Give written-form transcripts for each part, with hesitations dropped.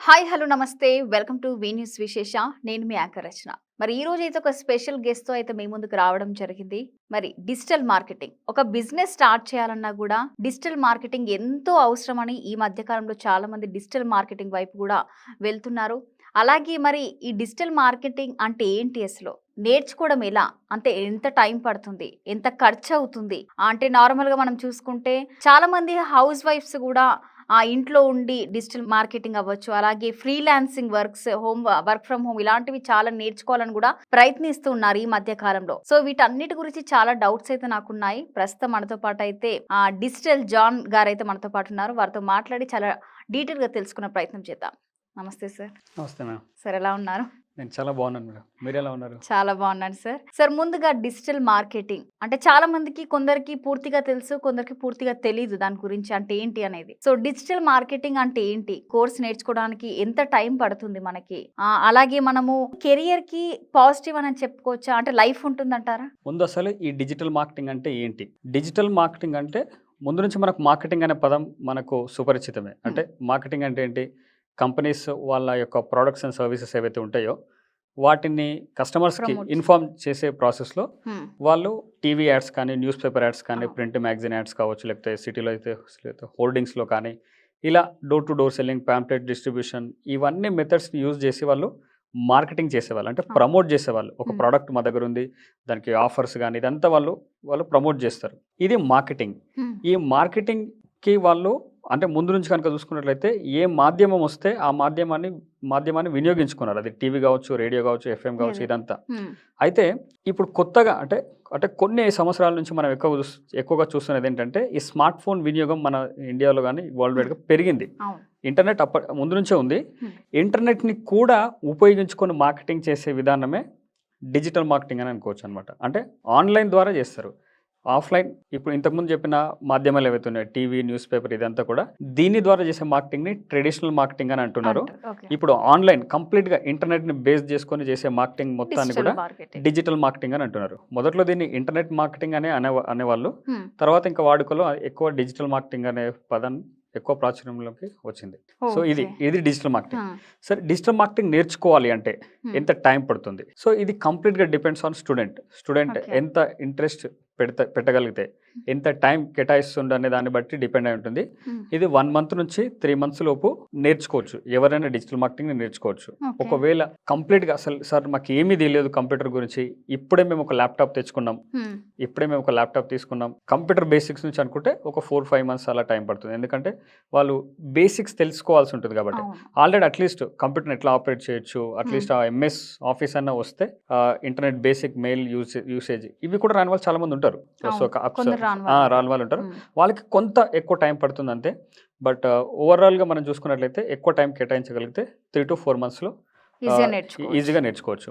Hi hello నమస్తే welcome to V news విశేష. నేను మీ యాంకర్ రచన. మరి ఈ రోజు అయితే ఒక స్పెషల్ గెస్ట్ తో అయితే మీ ముందుకు రావడం జరిగింది. మరి డిజిటల్ మార్కెటింగ్ ఒక బిజినెస్ స్టార్ట్ చేయాలన్నా కూడా డిజిటల్ మార్కెటింగ్ ఎంతో అవసరమని ఈ మధ్య కాలంలో చాలా మంది డిజిటల్ మార్కెటింగ్ వైపు కూడా వెళ్తున్నారు. అలాగే మరి ఈ డిజిటల్ మార్కెటింగ్ అంటే ఏంటి అసలు, నేర్చుకోవడం ఎలా, అంటే ఎంత టైం పడుతుంది, ఎంత ఖర్చు అవుతుంది, అంటే నార్మల్ గా మనం చూసుకుంటే చాలా మంది హౌస్ వైఫ్స్ కూడా ఆ ఇంట్లో ఉండి డిజిటల్ మార్కెటింగ్ అవ్వచ్చు, అలాగే freelancing works, work from home ఇలాంటివి చాలా నేర్చుకోవాలని కూడా ప్రయత్నిస్తూ ఉన్నారు ఈ మధ్య కాలంలో. సో వీటన్నిటి గురించి చాలా డౌట్స్ అయితే నాకున్నాయి. ప్రస్తుతం మనతో పాటు అయితే డిజిటల్ జాన్ గారు అయితే మనతో పాటు ఉన్నారు. వారితో మాట్లాడి చాలా డీటెయిల్ గా తెలుసుకునే ప్రయత్నం చేద్దాం. నమస్తే సార్. నమస్తే మేడం. సార్ ఎలా ఉన్నారు? నేను చాలా బాగున్నాను మేడం. మీరు ఎలా ఉన్నారు? చాలా బాగున్నాను సార్. సార్ ముందుగా డిజిటల్ మార్కెటింగ్ అంటే చాలా మందికి, కొందరికి పూర్తిగా తెలుసు, కొందరికి పూర్తిగా తెలీదు దాని గురించి అంటే ఏంటి అనేది. సో డిజిటల్ మార్కెటింగ్ అంటే ఏంటి, కోర్స్ నేర్చుకోవడానికి ఎంత టైం పడుతుంది మనకి, అలాగే మనము కెరియర్ కి పాజిటివ్ అని చెప్పుకోవచ్చా, అంటే లైఫ్ ఉంటుందంటారా? ముందు అసలు ఈ డిజిటల్ మార్కెటింగ్ అంటే ఏంటి? డిజిటల్ మార్కెటింగ్ అంటే ముందు నుంచి మనకు మార్కెటింగ్ అనే పదం మనకు సుపరిచితమే. అంటే మార్కెటింగ్ అంటే ఏంటి? కంపెనీస్ వాళ్ళ యొక్క ప్రొడక్ట్స్ అండ్ సర్వీసెస్ ఏవైతే ఉంటాయో వాటిని కస్టమర్స్కి ఇన్ఫార్మ్ చేసే ప్రాసెస్లో వాళ్ళు టీవీ యాడ్స్ కానీ, న్యూస్ పేపర్ యాడ్స్ కానీ, ప్రింట్ మ్యాగజైన్ యాడ్స్ కావచ్చు, లేకపోతే సిటీలో అయితే హోర్డింగ్స్లో కానీ, ఇలా door to door selling, pamphlet distribution, ఇవన్నీ మెథడ్స్ని యూజ్ చేసి వాళ్ళు మార్కెటింగ్ చేసేవాళ్ళు. అంటే ప్రమోట్ చేసేవాళ్ళు. ఒక ప్రోడక్ట్ మా దగ్గర ఉంది, దానికి ఆఫర్స్ కానీ ఇదంతా వాళ్ళు ప్రమోట్ చేస్తారు. ఇది మార్కెటింగ్. ఈ మార్కెటింగ్కి వాళ్ళు అంటే ముందు నుంచి కనుక చూసుకున్నట్లయితే ఏ మాధ్యమం వస్తే ఆ మాధ్యమాన్ని వినియోగించుకున్నారు. అది టీవీ కావచ్చు, రేడియో కావచ్చు, ఎఫ్ఎం కావచ్చు, ఇదంతా. అయితే ఇప్పుడు కొత్తగా అంటే అంటే కొన్ని సంవత్సరాల నుంచి మనం ఎక్కువగా చూస్తున్నది ఏంటంటే ఈ స్మార్ట్ ఫోన్ వినియోగం మన ఇండియాలో కానీ వరల్డ్ వైడ్గా పెరిగింది. ఇంటర్నెట్ ముందు నుంచే ఉంది. ఇంటర్నెట్ని కూడా ఉపయోగించుకొని మార్కెటింగ్ చేసే విధానమే డిజిటల్ మార్కెటింగ్ అని అనుకోవచ్చు అనమాట. అంటే ఆన్లైన్ ద్వారా చేస్తారు. ఆఫ్లైన్ ఇప్పుడు ఇంతకుముందు చెప్పిన మాధ్యమాలు ఏవైతే ఉన్నాయో టీవీ, న్యూస్ పేపర్, ఇదంతా కూడా దీని ద్వారా చేసే మార్కెటింగ్ని ట్రెడిషనల్ మార్కెటింగ్ అని అంటున్నారు. ఇప్పుడు ఆన్లైన్ కంప్లీట్గా ఇంటర్నెట్ని బేస్ చేసుకొని చేసే మార్కెటింగ్ మొత్తాన్ని కూడా డిజిటల్ మార్కెటింగ్ అని అంటున్నారు. మొదట్లో దీన్ని ఇంటర్నెట్ మార్కెటింగ్ అనేవాళ్ళు. తర్వాత ఇంకా వాడుకలో ఎక్కువ డిజిటల్ మార్కెటింగ్ అనే పదాన్ని ఎక్కువ ప్రాచుర్యంలోకి వచ్చింది. సో ఇది డిజిటల్ మార్కెటింగ్. సరే, డిజిటల్ మార్కెటింగ్ నేర్చుకోవాలి అంటే ఎంత టైం పడుతుంది? సో ఇది కంప్లీట్గా డిపెండ్స్ ఆన్ స్టూడెంట్ ఎంత ఇంట్రెస్ట్ పెట్టగలిగితే, ఎంత టైం కేటాయిస్తుంది అనే దాన్ని బట్టి డిపెండ్ అయి ఉంటుంది. ఇది 1 month నుంచి 3 months లోపు నేర్చుకోవచ్చు. ఎవరైనా డిజిటల్ మార్కెటింగ్ నేర్చుకోవచ్చు. ఒకవేళ కంప్లీట్గా అసలు సార్ మాకు ఏమీ తెలియదు కంప్యూటర్ గురించి, ఇప్పుడే మేము ఒక ల్యాప్టాప్ తెచ్చుకున్నాం, ఇప్పుడే మేము ఒక ల్యాప్టాప్ తీసుకున్నాం, కంప్యూటర్ బేసిక్స్ నుంచి అనుకుంటే ఒక 4-5 months అలా టైం పడుతుంది. ఎందుకంటే వాళ్ళు బేసిక్స్ తెలుసుకోవాల్సి ఉంటుంది కాబట్టి. ఆల్రెడీ అట్లీస్ట్ కంప్యూటర్ని ఎట్లా ఆపరేట్ చేయొచ్చు, అట్లీస్ట్ ఆ ఎంఎస్ ఆఫీస్ అన్న వస్తే, ఇంటర్నెట్ బేసిక్ మెయిల్ యూసేజ్ ఇవి కూడా రాని వాళ్ళు చాలా మంది ఉంటారు. సో రాని వాళ్ళు ఉంటారు. వాళ్ళకి కొంత ఎక్కువ టైం పడుతుంది అంతే. బట్ ఓవరాల్గా మనం చూసుకున్నట్లయితే ఎక్కువ టైం కేటాయించగలిగితే 3 to 4 months ఈజీగా నేర్చుకోవచ్చు.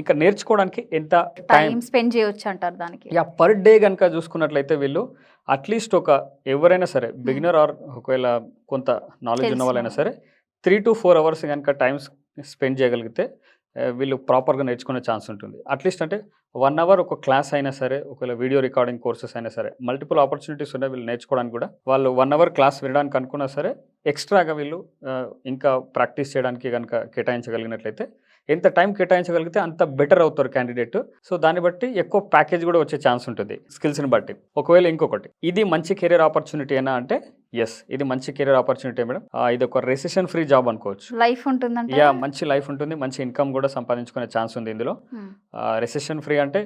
ఇంకా నేర్చుకోవడానికి ఎంత టైం స్పెండ్ చేయొచ్చు అంటారు దానికి? పర్ డే కనుక చూసుకున్నట్లయితే వీళ్ళు అట్లీస్ట్ ఎవరైనా సరే బిగినర్ ఆర్ ఒకవేళ కొంత నాలెడ్జ్ ఉన్న వాళ్ళైనా సరే 3 to 4 hours కనుక టైం స్పెండ్ చేయగలిగితే వీళ్ళు ప్రాపర్గా నేర్చుకునే ఛాన్స్ ఉంటుంది. అట్లీస్ట్ అంటే 1 hour ఒక క్లాస్ అయినా సరే, ఒకవేళ వీడియో రికార్డింగ్ కోర్సెస్ అయినా సరే, మల్టిపుల్ ఆపర్చునిటీస్ ఉన్నాయి వీళ్ళు నేర్చుకోవడానికి కూడా. వాళ్ళు 1 hour క్లాస్ వినడానికి అనుకున్నా సరే ఎక్స్ట్రాగా వీళ్ళు ఇంకా ప్రాక్టీస్ చేయడానికి కనుక కేటాయించగలిగినట్లయితే, ఎంత టైం కేటాయించగలిగితే అంత బెటర్ అవుతారు క్యాండిడేట్. సో దాన్ని బట్టి ఎక్కువ ప్యాకేజ్ కూడా వచ్చే ఛాన్స్ ఉంటుంది స్కిల్స్ని బట్టి. ఒకవేళ ఇంకొకటి, ఇది మంచి కెరీర్ ఆపర్చునిటీ అయినా అంటే ఎస్, ఇది మంచి కెరీర్ ఆపర్చునిటీ మేడం. ఇది ఒక రెసిషన్ ఫ్రీ జాబ్ అనుకోవచ్చు. లైఫ్ ఉంటుంది, మంచి లైఫ్ ఉంటుంది, మంచి ఇన్కమ్ కూడా సంపాదించుకునే ఛాన్స్ ఉంది ఇందులో. రెసిషన్ ఫ్రీ అంటే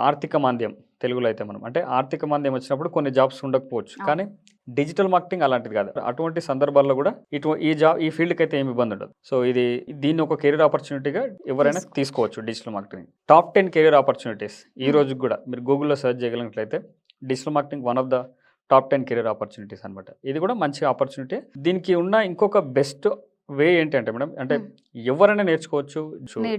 ఆర్థిక మాంద్యం తెలుగులో అయితే మనం అంటే ఆర్థిక మాంద్యం వచ్చినప్పుడు కొన్ని జాబ్స్ ఉండకపోవచ్చు, కానీ డిజిటల్ మార్కెటింగ్ అలాంటిది కాదు. అటువంటి సందర్భాల్లో కూడా ఈ ఫీల్డ్కి అయితే ఏమి ఇబ్బంది ఉండదు. సో దీన్ని ఒక కెరీర్ ఆపర్చునిటీగా ఎవరైనా తీసుకోవచ్చు. Digital marketing top 10 career opportunities ఈ రోజు కూడా మీరు గూగుల్లో సెర్చ్ చేయగలిగినట్లయితే digital marketing one of the top 10 career opportunities అనమాట. ఇది కూడా మంచి ఆపర్చునిటీ. దీనికి ఉన్న ఇంకొక బెస్ట్ వే ఏంటి అంటే మేడం, అంటే ఎవరైనా నేర్చుకోవచ్చు,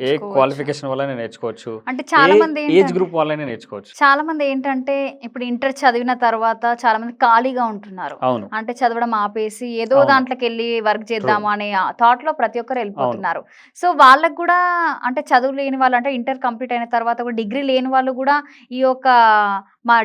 ఏ క్వాలిఫికేషన్ వల్లనే నేర్చుకోవచ్చు, అంటే చాలా మంది ఏజ్ గ్రూప్ వాళ్ళనే నేర్చుకోవచ్చు. చాలా మంది ఏంటంటే ఇప్పుడు ఇంటర్ చదివిన తర్వాత చాలా మంది ఖాళీగా ఉంటున్నారు. అవును, అంటే చదవడం ఆపేసి ఏదో దాంట్లోకి వెళ్ళి వర్క్ చేద్దాము అనే థాట్ లో ప్రతి ఒక్కరు వెళ్ళిపోతున్నారు. సో వాళ్ళకు కూడా అంటే చదువు లేని వాళ్ళు, అంటే ఇంటర్ కంప్లీట్ అయిన తర్వాత కూడా డిగ్రీ లేని వాళ్ళు కూడా ఈ యొక్క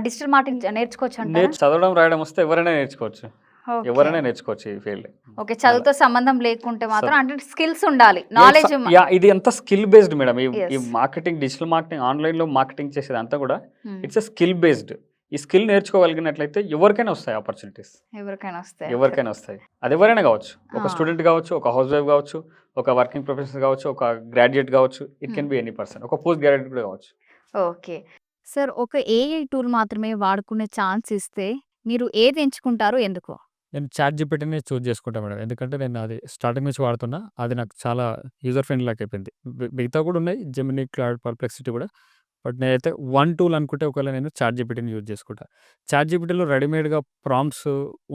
డిజిటల్ మార్కెటింగ్ నేర్చుకోవచ్చు అంటే చదవడం రాయడం వస్తే ఎవరైనా నేర్చుకోవచ్చు. ఓకే. ఎవరైనా నేర్చుకోవచ్చు ఈ ఫీల్డ్. ఓకే. అలా చదువుతో సంబంధం లేకుంటే మాత్రం సబ్ అంటే స్కిల్స్ ఉండాలి. నాలెడ్జ్ ఇది అంతా స్కిల్ బేస్డ్ మేడం. ఈ ఈ యెస్. మార్కెటింగ్, డిజిటల్ మార్కెటింగ్, ఆన్‌లైన్‌లో మార్కెటింగ్ చేసేదంతా కూడా హ్మ్. It's a skill based. ఈ స్కిల్ నేర్చుకోగలిగినట్లయితే ఎవరికైనా వస్తాయి ఆపర్చునిటీస్. ఎవరికైనా వస్తాయి. ఓకే. ఎవరికైనా వస్తాయి. అది ఎవరైనా కావచ్చు. ఒక ఆ! స్టూడెంట్ కావచ్చు, ఒక హౌస్ వైఫ్ కావచ్చు, ఒక వర్కింగ్ ప్రొఫెషనల్ కావచ్చు, ఒక గ్రాడ్యుయేట్ కావచ్చు. ఇట్ హ్మ్. Can be any person. ఒక పోస్ట్ గ్రాడ్యుయేట్ కూడా కావచ్చు. ఓకే. సార్ ఒక ఏఐ టూల్ మాత్రమే వాడుకునే ఛాన్స్ ఇస్తే మీరు ఏది ఎంచుకుంటారు? ఎందుకు? నేను చాట్ జీపీటీనే చూజ్ చేసుకుంటా మేడం. ఎందుకంటే నేను అది స్టార్టింగ్ నుంచి వాడుతున్నా. అది నాకు చాలా యూజర్ ఫ్రెండ్లీ లాగా అయిపోయింది. మిగతా కూడా ఉన్నాయి. జెమినీ, క్లౌడ్, పర్ప్లెక్సిటీ కూడా. బట్ నేనైతే వన్ టూల్ అనుకుంటే ఒకవేళ నేను చాట్ జీపీటీని యూజ్ చేసుకుంటా. చాట్ జీపీటీలో రెడీమేడ్‌గా ప్రాంప్ట్స్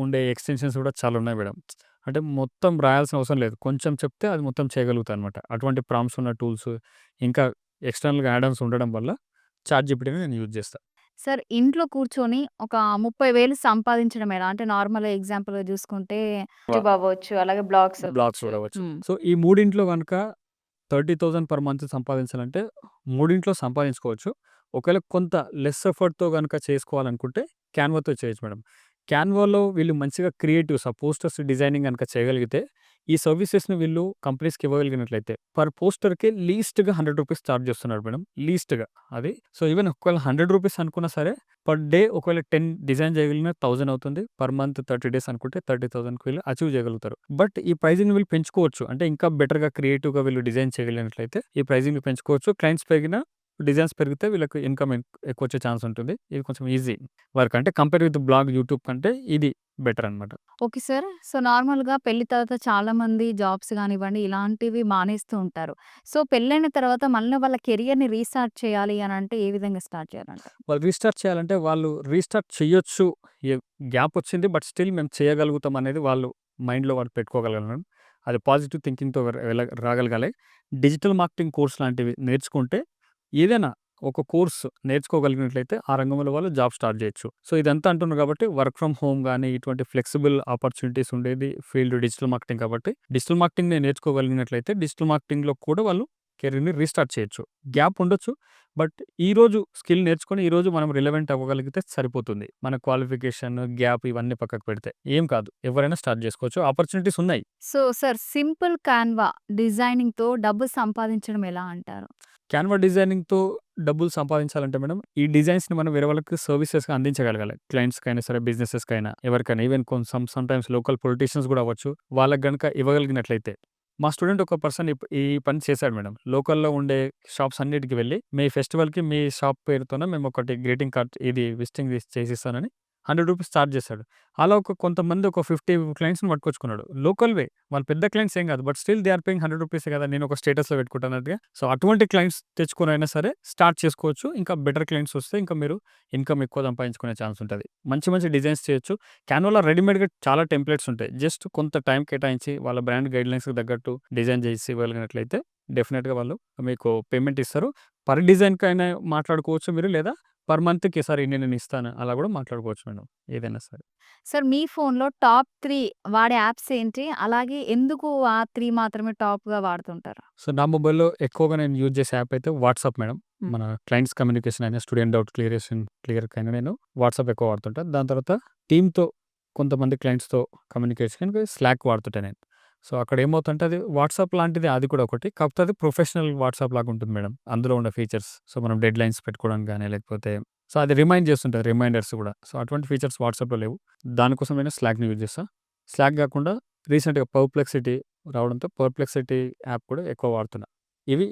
ఉండే ఎక్స్‌టెన్షన్స్ కూడా చాలా ఉన్నాయి మేడం. అంటే మొత్తం రాయాల్సిన అవసరం లేదు. కొంచెం చెప్తే అది మొత్తం చేయగలుగుతా అనమాట. అటువంటి ప్రాంప్ట్స్ ఉన్న టూల్స్ ఇంకా ఎక్స్‌టర్నల్‌గా యాడ్ ఆన్స్ ఉండడం వల్ల చాట్ జీపీటీని నేను యూజ్ చేస్తా. సార్ ఇంట్లో కూర్చొని ఒక 30,000 సంపాదించడం ఎలా? అంటే నార్మల్ ఎగ్జాంపుల్‌గా చూసుకుంటే యూట్యూబ్ అవ్వచ్చు, అలాగే బ్లాగ్స్ బ్లాగ్స్ అవ్వచ్చు. కూడా అవ్వచ్చు. హ్మ్. సో, ఈ మూడింట్లో గనక 30,000 పర్ మంత్ సంపాదించాలంటే మూడింట్లో సంపాదించుకోవచ్చు. ఒకవేళ కొంత లెస్ ఎఫర్ట్‌తో గనక చేసుకోవాలనుకుంటే క్యాన్వాతో చేయొచ్చు మేడం. క్యాన్వాలో వీళ్ళు మంచిగా క్రియేటివ్స్ ఆ పోస్టర్స్ డిజైనింగ్ గనక చేయగలిగితే, ఈ సర్వీసెస్‌ని వీళ్ళు కంపెనీస్‌కి ఇవ్వగలిగినట్లయితే పర్ పోస్టర్‌కి లీస్ట్‌గా రూ. 100 చార్జ్ చేస్తున్నారు మేడం. లీస్ట్‌గా అది. సో, ఈవెన్ ఒకవేళ రూ. 100 అనుకున్నా సరే పర్ డే ఒకవేళ 10 డిజైన్ చేయగలిగిన 1000 అవుతుంది. పర్ మంత్ 30 డేస్ అనుకుంటే 30,000కి వీళ్ళు అచీవ్ చేయగలుగుతారు. బట్ ఈ ప్రైజింగ్‌ని వీళ్ళు పెంచుకోవచ్చు. అంటే ఇంకా బెటర్‌గా క్రియేటివ్‌గా వీళ్ళు డిజైన్ చేయగలిగినట్లయితే ఈ ప్రైజింగ్‌ని పెంచుకోవచ్చు. క్లయింట్స్ పెరిగినా, డిజైన్స్ పెరిగితే వీళ్ళకి ఇన్‌కమ్ ఎక్కువొచ్చే ఛాన్స్ ఉంటుంది. ఇది కొంచెం ఈజీ వర్క్. అంటే కంపేర్ విత్ బ్లాగ్, యూట్యూబ్ కంటే ఇది బెటర్ అనమాట. Okay sir. సో, నార్మల్‌గా పెళ్లి తర్వాత చాలామంది జాబ్స్ గానివ్వండి, ఇలాంటివి మానేస్తూ ఉంటారు. సో, పెళ్ళైన తర్వాత మళ్ళీ వాళ్ళ కెరియర్‌ని రీస్టార్ట్ చేయాలి అనంటే ఏ విధంగా స్టార్ట్ చేయాలంటారు? వాళ్ళు రీస్టార్ట్ చేయాలంటే వాళ్ళు రీస్టార్ట్ చెయ్యొచ్చు. గ్యాప్ వచ్చింది. బట్ స్టిల్ మేము చేయగలుగుతాం అనేది వాళ్ళు మైండ్‌లో వాళ్ళు పెట్టుకోగలగడం. అది పాజిటివ్ థింకింగ్‌తో రాగలగాలి. డిజిటల్ మార్కెటింగ్ కోర్స్ లాంటివి నేర్చుకుంటే ఏదైనా ఒక కోర్స్ నేర్చుకోగలిగినట్లయితే ఆ రంగంలో వాళ్ళు జాబ్ స్టార్ట్ చేయొచ్చు. సో, ఇదంతా అంటున్నారు కాబట్టి వర్క్ ఫ్రమ్ హోమ్ గానీ, ఇటువంటి ఫ్లెక్సిబుల్ ఆపర్చునిటీస్ ఉండేది ఫీల్డ్ డిజిటల్ మార్కెటింగ్ కాబట్టి, డిజిటల్ మార్కెటింగ్‌ని నేర్చుకోగలిగినట్లయితే డిజిటల్ మార్కెటింగ్‌లో కూడా వాళ్ళు కెరీర్‌ని రీస్టార్ట్ చేయొచ్చు. గ్యాప్ ఉండొచ్చు. బట్ ఈరోజు స్కిల్ నేర్చుకొని ఈరోజు మనం రిలవెంట్ అవ్వగలిగితే సరిపోతుంది. మన క్వాలిఫికేషన్, గ్యాప్ ఇవన్నీ పక్కకు పెడితే. ఏం కాదు. ఎవరైనా స్టార్ట్ చేసుకోవచ్చు. ఆపర్చునిటీస్ ఉన్నాయి. సో, సార్ సింపుల్ కాన్వా డిజైనింగ్‌తో డబ్బు సంపాదించడం ఎలా అంటారు? క్యాన్వా డిజైనింగ్‌తో డబ్బులు సంపాదించాలంటే మేడం, ఈ డిజైన్స్‌ని మనం వేరే వాళ్ళకి సర్వీసెస్‌గా అందించగలగాలి. క్లయింట్స్‌కైనా సరే, బిజినెసెస్‌కైనా, ఎవరికైనా ఈవెన్ సమ్‌టైమ్స్ లోకల్ పొలిటీషియన్స్ కూడా అవ్వచ్చు. వాళ్ళకి గనుక ఇవ్వగలిగినట్లయితే మా స్టూడెంట్ ఒక పర్సన్ ఈ పని చేశాడు మేడం. లోకల్‌లో ఉండే షాప్స్ అన్నిటికి వెళ్లి, మీ ఫెస్టివల్‌కి మీ షాప్ పేరుతోన మేము ఒకటి గ్రీటింగ్ కార్డ్ ఇది విజిటింగ్ చేసిస్తానని రూ. 100 చార్జ్ చేశాడు. అలా కొంతమంది ఒక 50 క్లయింట్స్‌ని పట్టుకొచ్చుకున్నాడు. లోకల్‌వే. వాళ్ళు పెద్ద క్లయింట్స్ ఏం కాదు. But still they are paying రూ. 100 కదా! నేను ఒక స్టేటస్‌లో పెట్టుకుంటా అన్నట్టుగా. సో, అటువంటి క్లయింట్స్ తెచ్చుకొనైనా సరే స్టార్ట్ చేసుకోవచ్చు. ఇంకా బెటర్ క్లయింట్స్ వస్తే ఇంకా మీరు ఇన్‌కమ్ ఎక్కువ సంపాదించుకునే ఛాన్స్ ఉంటది. మంచి మంచి డిజైన్స్ చేయొచ్చు. క్యాన్వాలో రెడీమేడ్‌గా చాలా టెంప్లేట్స్ ఉంటాయి. జస్ట్ కొంత టైం కేటాయించి వాళ్ళ బ్రాండ్ గైడ్‌లైన్స్‌కి తగ్గట్టు డిజైన్ చేసి ఇవ్వగలిగినట్లయితే డెఫినిట్‌గా వాళ్ళు మీకు పేమెంట్ ఇస్తారు. పర్ డిజైన్‌కైనా మాట్లాడుకోవచ్చు మీరు. లేదా పర్ మంత్‌కి సార్ ఇన్ని నేను ఇస్తాను. అలా కూడా మాట్లాడుకోవచ్చు మేడం. ఏదైనా సరే. సార్ మీ ఫోన్‌లో టాప్ 3 వాడే యాప్స్ ఏంటి? అలాగే ఎందుకు ఆ 3 మాత్రమే టాప్‌గా వాడుతుంటారు? సో, నా మొబైల్‌లో ఎక్కువగా నేను యూజ్ చేసే యాప్ అయితే వాట్సాప్ మేడం. హ్మ్. మన క్లయింట్స్ కమ్యూనికేషన్ అయినా, స్టూడెంట్ డౌట్ క్లియర్‌కైనా నేను వాట్సాప్ ఎక్కువ వాడుతుంటా. దాని తర్వాత టీమ్‌తో కొంతమంది క్లయింట్స్‌తో కమ్యూనికేషన్‌కి స్లాక్ వాడుతుంటా నేను. సో, అక్కడ ఏమవుతుంటే అది వాట్సాప్ లాంటిదే అది కూడా ఒకటి. కాకపోతే అది ప్రొఫెషనల్ వాట్సాప్ లాగా ఉంటుంది మేడం. అందులో ఉండే ఫీచర్స్. సో, మనం డెడ్‌లైన్స్ పెట్టుకోవడానికి గానీ, లేకపోతే సో, అది రిమైండ్ చేస్తుంటది రిమైండర్స్ కూడా. సో, అటువంటి ఫీచర్స్ వాట్సాప్‌లో లేవు. దానికోసం నేను స్లాక్‌ని యూజ్ చేస్తా. స్లాక్ కాకుండా రీసెంట్‌గా పర్ప్లెక్సిటీ రావడంతో పర్ప్లెక్సిటీ యాప్ కూడా ఎక్కువ వాడుతున్నా.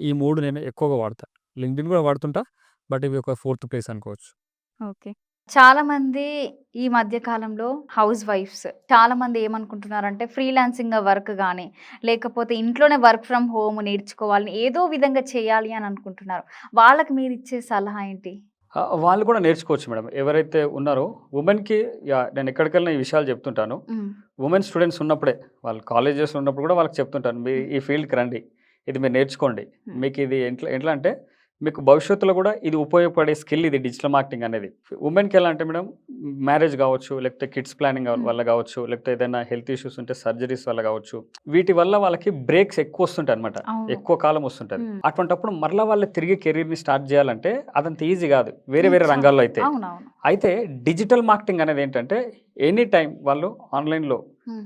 ఈ 3 నేను ఎక్కువగా వాడతా. లింక్డ్ఇన్ కూడా వాడుతుంటా. బట్ ఇవి ఒక ఫోర్త్ ప్లేస్ అనుకోవచ్చు. ఓకే. చాలామంది ఈ మధ్య కాలంలో హౌస్ వైఫ్స్ చాలామంది ఏమనుకుంటున్నారంటే ఫ్రీలాన్సింగ్‌గా వర్క్ గాని, లేకపోతే ఇంట్లోనే వర్క్ ఫ్రమ్ హోమ్ నేర్చుకోవాలని ఏదో విధంగా చేయాలి అని అనుకుంటున్నారు. వాళ్ళకి మీరిచ్చే సలహా ఏంటి? వాళ్ళు కూడా నేర్చుకోవచ్చు మేడం. ఎవరైతే ఉన్నారో వుమెన్‌కి నేను ఎక్కడికెళ్ళినా ఈ విషయాలు చెప్తుంటాను. హ్మ్. వుమెన్ స్టూడెంట్స్ ఉన్నప్పుడే వాళ్ళు కాలేజెస్‌లో ఉన్నప్పుడు కూడా వాళ్ళకి చెప్తుంటాను. మీ ఈ ఫీల్డ్‌కి రండి. ఇది మీరు నేర్చుకోండి. హ్మ్. మీకు ఇది ఎట్లా ఎట్లా అంటే మీకు భవిష్యత్తులో కూడా ఇది ఉపయోగపడే స్కిల్ ఇది డిజిటల్ మార్కెటింగ్ అనేది. ఉమెన్కి ఎలా అంటే మేడం, మ్యారేజ్ కావచ్చు, లేకపోతే కిడ్స్ ప్లానింగ్ వల్ల కావచ్చు, లేకపోతే ఏదైనా హెల్త్ ఇష్యూస్ ఉంటే సర్జరీస్ వల్ల కావచ్చు, వీటి వల్ల వాళ్ళకి బ్రేక్స్ ఎక్కువ వస్తుంటాయి అనమాట, ఎక్కువ కాలం వస్తుంటుంది. అటువంటిప్పుడు మరలా వాళ్ళు తిరిగి కెరీర్ని స్టార్ట్ చేయాలంటే అదంత ఈజీ కాదు వేరే వేరే రంగాల్లో అయితే. అయితే డిజిటల్ మార్కెటింగ్ అనేది ఏంటంటే ఎనీ టైం వాళ్ళు ఆన్లైన్లో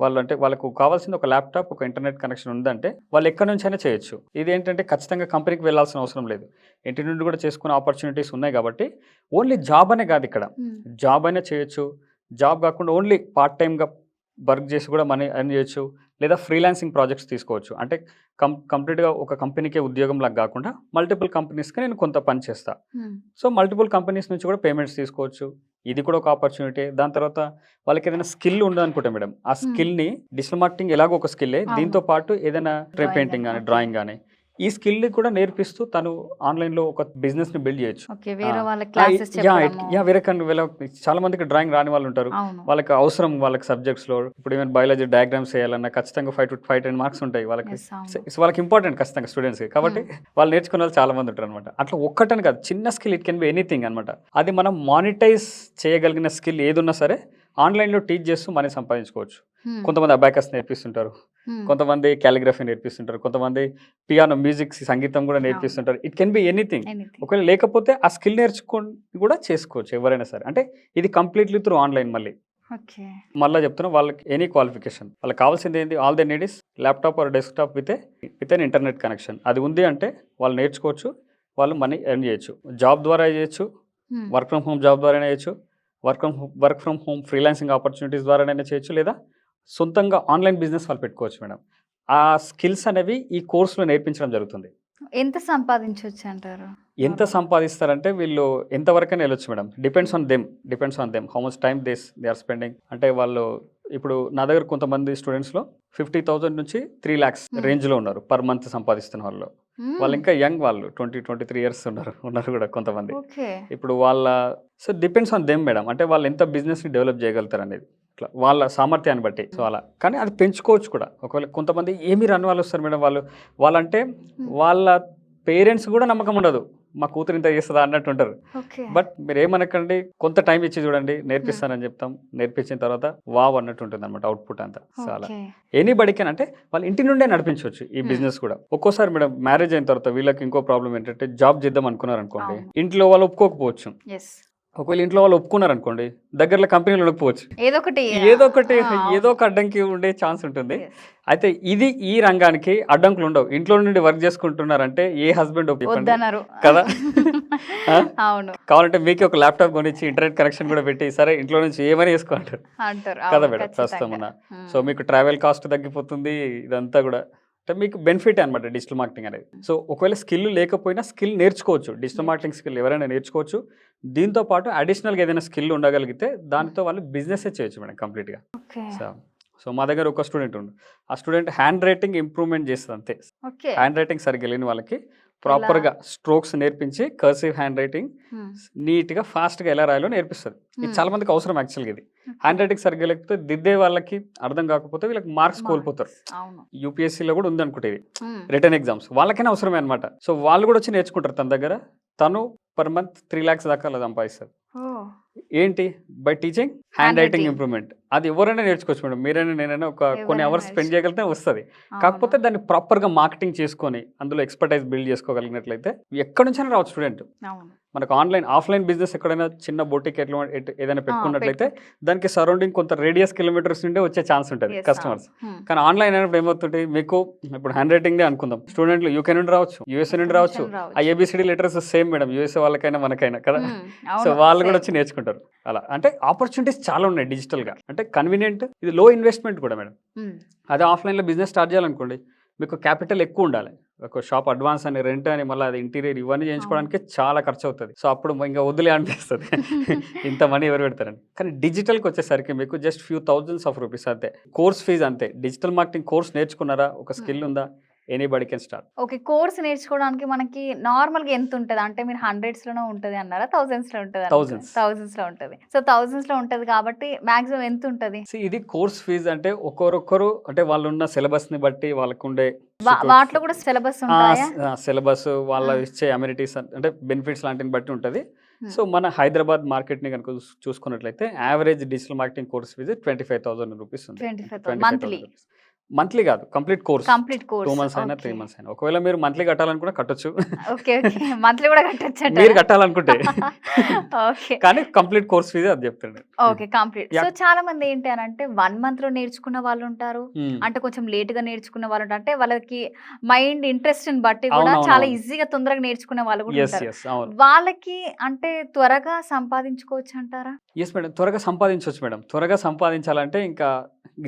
వాళ్ళు అంటే వాళ్ళకు కావాల్సింది ఒక ల్యాప్టాప్, ఒక ఇంటర్నెట్ కనెక్షన్ ఉందంటే వాళ్ళు ఎక్కడి నుంచి అయినా చేయొచ్చు. ఇది ఏంటంటే ఖచ్చితంగా కంపెనీకి వెళ్ళాల్సిన అవసరం లేదు, ఇంటి నుండి కూడా చేసుకునే ఆపర్చునిటీస్ ఉన్నాయి. కాబట్టి ఓన్లీ జాబ్ అనే కాదు, ఇక్కడ జాబ్ అయినా చేయొచ్చు, జాబ్ కాకుండా ఓన్లీ పార్ట్ టైమ్గా వర్క్ చేసి కూడా మనీ ఎర్న్ చేయొచ్చు, లేదా ఫ్రీలాన్సింగ్ ప్రాజెక్ట్స్ తీసుకోవచ్చు. అంటే కంప్లీట్గా ఒక కంపెనీకే ఉద్యోగం లాగా కాకుండా మల్టిపుల్ కంపెనీస్కి నేను కొంత పని చేస్తా. సో మల్టిపుల్ కంపెనీస్ నుంచి కూడా పేమెంట్స్ తీసుకోవచ్చు, ఇది కూడా ఒక ఆపర్చునిటీ. దాని తర్వాత వాళ్ళకి ఏదైనా స్కిల్ ఉండదనుకుంటా మేడం, ఆ స్కిల్ని డిజిటల్ మార్కెటింగ్ ఎలాగో ఒక స్కిల్లే, దీంతో పాటు ఏదైనా ట్రే పెయింటింగ్ కానీ డ్రాయింగ్ కానీ ఈ స్కిల్ని కూడా నేర్పిస్తూ తను ఆన్లైన్లో ఒక బిజినెస్ని బిల్డ్ చేయొచ్చు. వేరే చాలా మందికి డ్రాయింగ్ రాని వాళ్ళు ఉంటారు, వాళ్ళకి అవసరం వాళ్ళకి సబ్జెక్ట్స్లో. ఇప్పుడు ఈవెన్ బయాలజీ డయాగ్రామ్స్ చేయాలన్నా ఖచ్చితంగా 5 to 10 మార్క్స్ ఉంటాయి వాళ్ళకి, వాళ్ళకి ఇంపార్టెంట్ ఖచ్చితంగా స్టూడెంట్స్కి. కాబట్టి వాళ్ళు నేర్చుకునే వాళ్ళు చాలా మంది ఉంటారు అనమాట. అట్లా ఒక్కటని కాదు, చిన్న skill, it can be anything అనమాట. అది మనం మానిటైజ్ చేయగలిగిన స్కిల్ ఏదున్నా సరే ఆన్లైన్లో టీచ్ చేస్తూ మనీ సంపాదించుకోవచ్చు. కొంతమంది అబాకస్ నేర్పిస్తుంటారు, కొంతమంది క్యాలిగ్రఫీ నేర్పిస్తుంటారు, కొంతమంది పియానో మ్యూజిక్ సంగీతం కూడా నేర్పిస్తుంటారు. It can be anything. ఒకవేళ లేకపోతే ఆ స్కిల్ నేర్చుకొని కూడా చేసుకోవచ్చు ఎవరైనా సరే. అంటే ఇది కంప్లీట్లీ త్రూ ఆన్లైన్. మళ్ళీ చెప్తున్నా, వాళ్ళకి ఎనీ క్వాలిఫికేషన్, వాళ్ళకి కావాల్సింది ఏంటి, all they need is laptop or desktop with an internet connection. అది ఉంది అంటే వాళ్ళు నేర్చుకోవచ్చు, వాళ్ళు మనీ ఎర్న్ చేయొచ్చు. జాబ్ ద్వారా చేయొచ్చు, వర్క్ ఫ్రమ్ హోమ్ జాబ్ ద్వారా చేయొచ్చు, work from home freelancing opportunities ద్వారానైనా చేయొచ్చు, లేదా సొంతంగా ఆన్లైన్ బిజినెస్ వాళ్ళు పెట్టుకోవచ్చు మేడం. ఆ స్కిల్స్ అనేవి ఈ కోర్సులో నేర్పించడం జరుగుతుంది. ఎంత సంపాదించవచ్చు అంటారు? ఎంత సంపాదిస్తారంటే వీళ్ళు ఎంతవరకైనా వెళ్ళొచ్చు madam. Depends on them how much time they are spending. అంటే వాళ్ళు ఇప్పుడు నా దగ్గర కొంతమంది స్టూడెంట్స్లో 50,000 నుంచి 3 lakhs రేంజ్లో ఉన్నారు పర్ మంత్ సంపాదిస్తున్న వాళ్ళు. వాళ్ళు ఇంకా యంగ్, వాళ్ళు 20-23 years ఉన్నారు కూడా కొంతమంది. ఇప్పుడు so depends on them madam. అంటే వాళ్ళు ఎంత బిజినెస్ని డెవలప్ చేయగలుగుతారు అనేది ఇట్లా వాళ్ళ సామర్థ్యాన్ని బట్టి. సో అలా కానీ అది పెంచుకోవచ్చు కూడా. ఒకవేళ కొంతమంది ఏమి రాని వాళ్ళు వస్తారు మేడం, వాళ్ళంటే వాళ్ళ పేరెంట్స్ కూడా నమ్మకం ఉండదు, మా కూతురు ఇంత చేస్తుందా అన్నట్టు ఉంటారు. బట్ మీరు ఏమనకండి, కొంత టైం ఇచ్చి చూడండి, నేర్పిస్తానని చెప్తాం. నేర్పించిన తర్వాత వావ్ అన్నట్టు ఉంటుంది అనమాట అవుట్పుట్ అంతా. సో అలా ఎనీబడీకి అంటే వాళ్ళ ఇంటి నుండే నడిపించవచ్చు ఈ బిజినెస్ కూడా. ఒక్కోసారి మేడం మ్యారేజ్ అయిన తర్వాత వీళ్ళకి ఇంకో ప్రాబ్లం ఏంటంటే, జాబ్ చేద్దాం అనుకున్నారు అనుకోండి, ఇంట్లో వాళ్ళు ఒప్పుకోకపోవచ్చు. ఒకవేళ ఇంట్లో వాళ్ళు ఒప్పుకున్నారు అనుకోండి, దగ్గరలో కంపెనీలు ఉండకపోవచ్చు, ఏదో ఒక అడ్డంకి ఉండే ఛాన్స్ ఉంటుంది. అయితే ఈ రంగానికి అడ్డంకులు ఉండవు. ఇంట్లో నుండి వర్క్ చేసుకుంటున్నారంటే ఏ హస్బెండ్ ఒప్పుకున్నారు కదా. కావాలంటే మీకు ఒక ల్యాప్టాప్ కొనిచ్చి ఇంటర్నెట్ కనెక్షన్ కూడా పెట్టి, సరే ఇంట్లో నుంచి ఏమని వేసుకోంటారు కదా మేడం ప్రస్తుతం ఉన్న. సో మీకు ట్రావెల్ కాస్ట్ తగ్గిపోతుంది, ఇదంతా కూడా మీకు బెనిఫిట్ అనమాట డిజిటల్ మార్కెటింగ్ అనేది. సో ఒకవేళ స్కిల్ లేకపోయినా స్కిల్ నేర్చుకోవచ్చు, డిజిటల్ మార్కెటింగ్ స్కిల్ ఎవరైనా నేర్చుకోవచ్చు. దీంతో పాటు అడిషనల్గా ఏదైనా స్కిల్ ఉండగలిగితే దానితో వాళ్ళు బిజినెస్ చేయొచ్చు మేడం కంప్లీట్గా. సో మా దగ్గర ఒక స్టూడెంట్ ఉండు, ఆ స్టూడెంట్ హ్యాండ్ రైటింగ్ ఇంప్రూవ్మెంట్ చేస్తుంది అంతే. హ్యాండ్ రైటింగ్ సరిగ్గా లేని వాళ్ళకి ప్రాపర్గా స్ట్రోక్స్ నేర్పించి కర్సివ్ హ్యాండ్ రైటింగ్ నీట్గా ఫాస్ట్గా ఎలా రాయాలో నేర్పిస్తుంది. ఇది చాలా మందికి అవసరం యాక్చువల్గా. ఇది హ్యాండ్ రైటింగ్ సరిగ్గా లేకపోతే దిద్దే వాళ్ళకి అర్థం కాకపోతే వీళ్ళకి మార్క్స్ కోల్పోతారు. యూపీఎస్సీలో కూడా ఉంది అనుకుంటే ఇది రిటర్న్ ఎగ్జామ్స్, వాళ్ళకైనా అవసరమే అనమాట. సో వాళ్ళు కూడా వచ్చి నేర్చుకుంటారు తన దగ్గర. తను పర్ మంత్ 3 lakhs దాకా అలా సంపాదిస్తారు. ఏంటి, by teaching hand writing improvement. అది ఎవరైనా నేర్చుకోవచ్చు మేడం, మీరైనా నేనైనా కొన్ని అవర్స్ స్పెండ్ చేయగలిగితే వస్తుంది. కాకపోతే దాన్ని ప్రాపర్గా మార్కెటింగ్ చేసుకొని అందులో ఎక్స్పర్టైజ్ బిల్డ్ చేసుకోగలిగినట్లయితే ఎక్కడి నుంచైనా రావచ్చు స్టూడెంట్. మనకు ఆఫ్లైన్ బిజినెస్ ఎక్కడైనా చిన్న బొటిక్ ఏదైనా పెట్టుకున్నట్లయితే దానికి సరౌండింగ్ కొంత రేడియస్ కిలోమీటర్స్ నుండే వచ్చే ఛాన్స్ ఉంటుంది కస్టమర్స్. కానీ ఆన్లైన్ అయినప్పుడు ఏమవుతుంది, మీకు ఇప్పుడు హ్యాండ్ రైటింగ్ అనుకుందాం, స్టూడెంట్లు యూకే నుండి రావచ్చు, యూఎస్ఏ నుండి రావచ్చు. ఆ ABCD letters same madam, USA వాళ్ళకైనా మనకైనా కదా. సో వాళ్ళు కూడా వచ్చి నేర్చుకుంటారు. అలా అంటే ఆపర్చునిటీస్ చాలా ఉన్నాయి డిజిటల్గా. అంటే కన్వీనియంట్, ఇది లో ఇన్వెస్ట్మెంట్ కూడా మేడం. అదే ఆఫ్లైన్లో బిజినెస్ స్టార్ట్ చేయాలనుకోండి, మీకు క్యాపిటల్ ఎక్కువ ఉండాలి. ఒక షాప్ అడ్వాన్స్ అని, రెంట్ అని, మళ్ళీ అది ఇంటీరియర్ ఇవన్నీ చేయించుకోవడానికి చాలా ఖర్చు అవుతుంది. సో అప్పుడు ఇంకా వదిలే అనిపిస్తుంది ఇంత మనీ ఎవరు పెడతారని. కానీ డిజిటల్కి వచ్చేసరికి మీకు just few thousands of rupees అంతే కోర్స్ ఫీజు అంతే. డిజిటల్ మార్కెటింగ్ కోర్స్ నేర్చుకున్నారా, ఒక స్కిల్ ఉందా, anybody can start. Okay, course నేర్చుకోవడానికి మనకి నార్మల్గా ఎంత ఉంటుంది అంటే, మీరు 100s లోనే ఉంటుంది అన్నారా, 1000s లో ఉంటుంది? 1000s లో ఉంటుంది. సో 1000s లో ఉంటుంది కాబట్టి మాక్సిమం ఎంత ఉంటుంది? ఇది కోర్స్ ఫీజు అంటే ఒక్కొక్కరు అంటే వాళ్ళు ఉన్న సిలబస్ని బట్టి, వాళ్ళకు ఉండే వాటిలో కూడా సిలబస్ ఉంటాయా? సిలబస్ వాళ్ళ ఆ. ఇచ్చే అమ్యూనిటీస్ అంటే బెనిఫిట్స్ లాంటిని బట్టి ఉంటుంది. Hmm. సో మన హైదరాబాద్ మార్కెట్ని కనుక చూసుకున్నట్లయితే average digital marketing course fee 25,000 rupees ఉంది. 25,000 మంత్లీ. మంత్లీ కాదు, complete course. Complete 2 course. Months అయినా 3 మంత్స్ అయినా. ఒకవేళ మీరు మంత్లీ కట్టాలనుకున్నా కట్టొచ్చు. ఓకే. ఓకే. మంత్లీ కూడా కట్టొచ్చట. మీరు కట్టాలనుకుంటే. ఓకే. కానీ కంప్లీట్ కోర్స్ ఫీజు అది చెప్తాడు. ఓకే. కంప్లీట్. సో చాలా మంది ఏంటి అని అంటే 1 మంత్ లో నేర్చుకున్న వాళ్ళు ఉంటారు. అంటే కొంచెం లేట్ గా నేర్చుకున్న వాళ్ళు ఉంటారు. అంటే వాళ్ళకి మైండ్ ఇంట్రెస్ట్ ని బట్టి కూడా అవునవును, చాలా అవును. ఈజీగా తొందరగా నేర్చుకునే వాళ్ళు కూడా ఎస్ ఉంటారు. ఎస్ అవును. వాళ్ళకి అంటే త్వరగా సంపాదించుకోవచ్చు అంటారా? ఎస్ మేడం, త్వరగా సంపాదించవచ్చు మేడం. త్వరగా సంపాదించాలంటే ఇంకా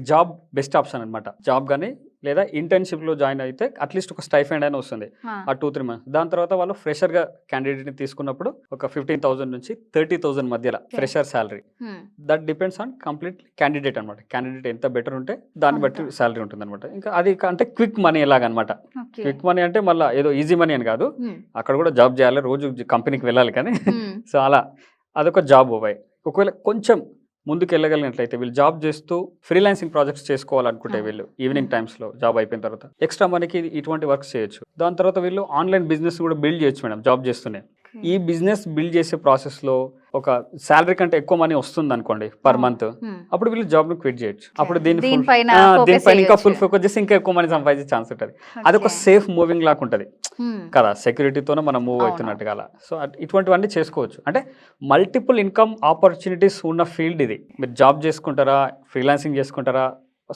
జాబ్ బెస్ట్ ఆప్షన్ అనమాట. జాబ్ కానీ లేదా ఇంటర్న్షిప్లో జాయిన్ అయితే అట్లీస్ట్ ఒక స్టైఫండ్ అయినా వస్తుంది ఆ 2-3 మంత్స్. దాని తర్వాత వాళ్ళు ఫ్రెషర్గా క్యాండిడేట్ని తీసుకున్నప్పుడు ఒక 15,000 నుంచి 30,000 మధ్యలో fresher salary. That depends on complete candidate అనమాట. క్యాండిడేట్ ఎంత బెటర్ ఉంటే దాన్ని బట్టి శాలరీ ఉంటుంది అనమాట. ఇంకా అది అంటే క్విక్ మనీ ఎలాగనమాట. క్విక్ మనీ అంటే మళ్ళీ ఏదో ఈజీ మనీ అని కాదు, అక్కడ కూడా జాబ్ చేయాలి, రోజు కంపెనీకి వెళ్ళాలి. కానీ సో అలా అదొక జాబ్ పోయి ఒకవేళ కొంచెం ముందుకు వెళ్ళగలిగినట్లయితే వీళ్ళు జాబ్ చేస్తూ ఫ్రీలాన్సింగ్ ప్రాజెక్ట్స్ చేసుకోవాలనుకుంటే వీళ్ళు ఈవినింగ్ టైమ్స్లో జాబ్ అయిపోయిన తర్వాత ఎక్స్ట్రా మనకి ఇటువంటి వర్క్స్ చేయొచ్చు. దాని తర్వాత వీళ్ళు ఆన్లైన్ బిజినెస్ కూడా బిల్డ్ చేయొచ్చు మేడం జాబ్ చేస్తూనే. ఈ బిజినెస్ బిల్డ్ చేసే ప్రాసెస్లో ఒక శాలరీ కంటే ఎక్కువ మనీ వస్తుంది అనుకోండి పర్ మంత్, అప్పుడు వీళ్ళు జాబ్ను క్విట్ చేయొచ్చు. అప్పుడు దీనిపైన ఇంకా ఫుల్ ఫోకస్ చేసి ఇంకా ఎక్కువ మనీ సంపాదించే ఛాన్స్ ఉంటుంది. అదొక సేఫ్ మూవింగ్ లాగా ఉంటుంది కదా, సెక్యూరిటీతోనే మనం మూవ్ అవుతున్నట్టుగా అలా. సో ఇటువంటివన్నీ చేసుకోవచ్చు. అంటే మల్టిపుల్ ఇన్కమ్ ఆపర్చునిటీస్ ఉన్న ఫీల్డ్ ఇది. మీరు జాబ్ చేసుకుంటారా, ఫ్రీలాన్సింగ్ చేసుకుంటారా,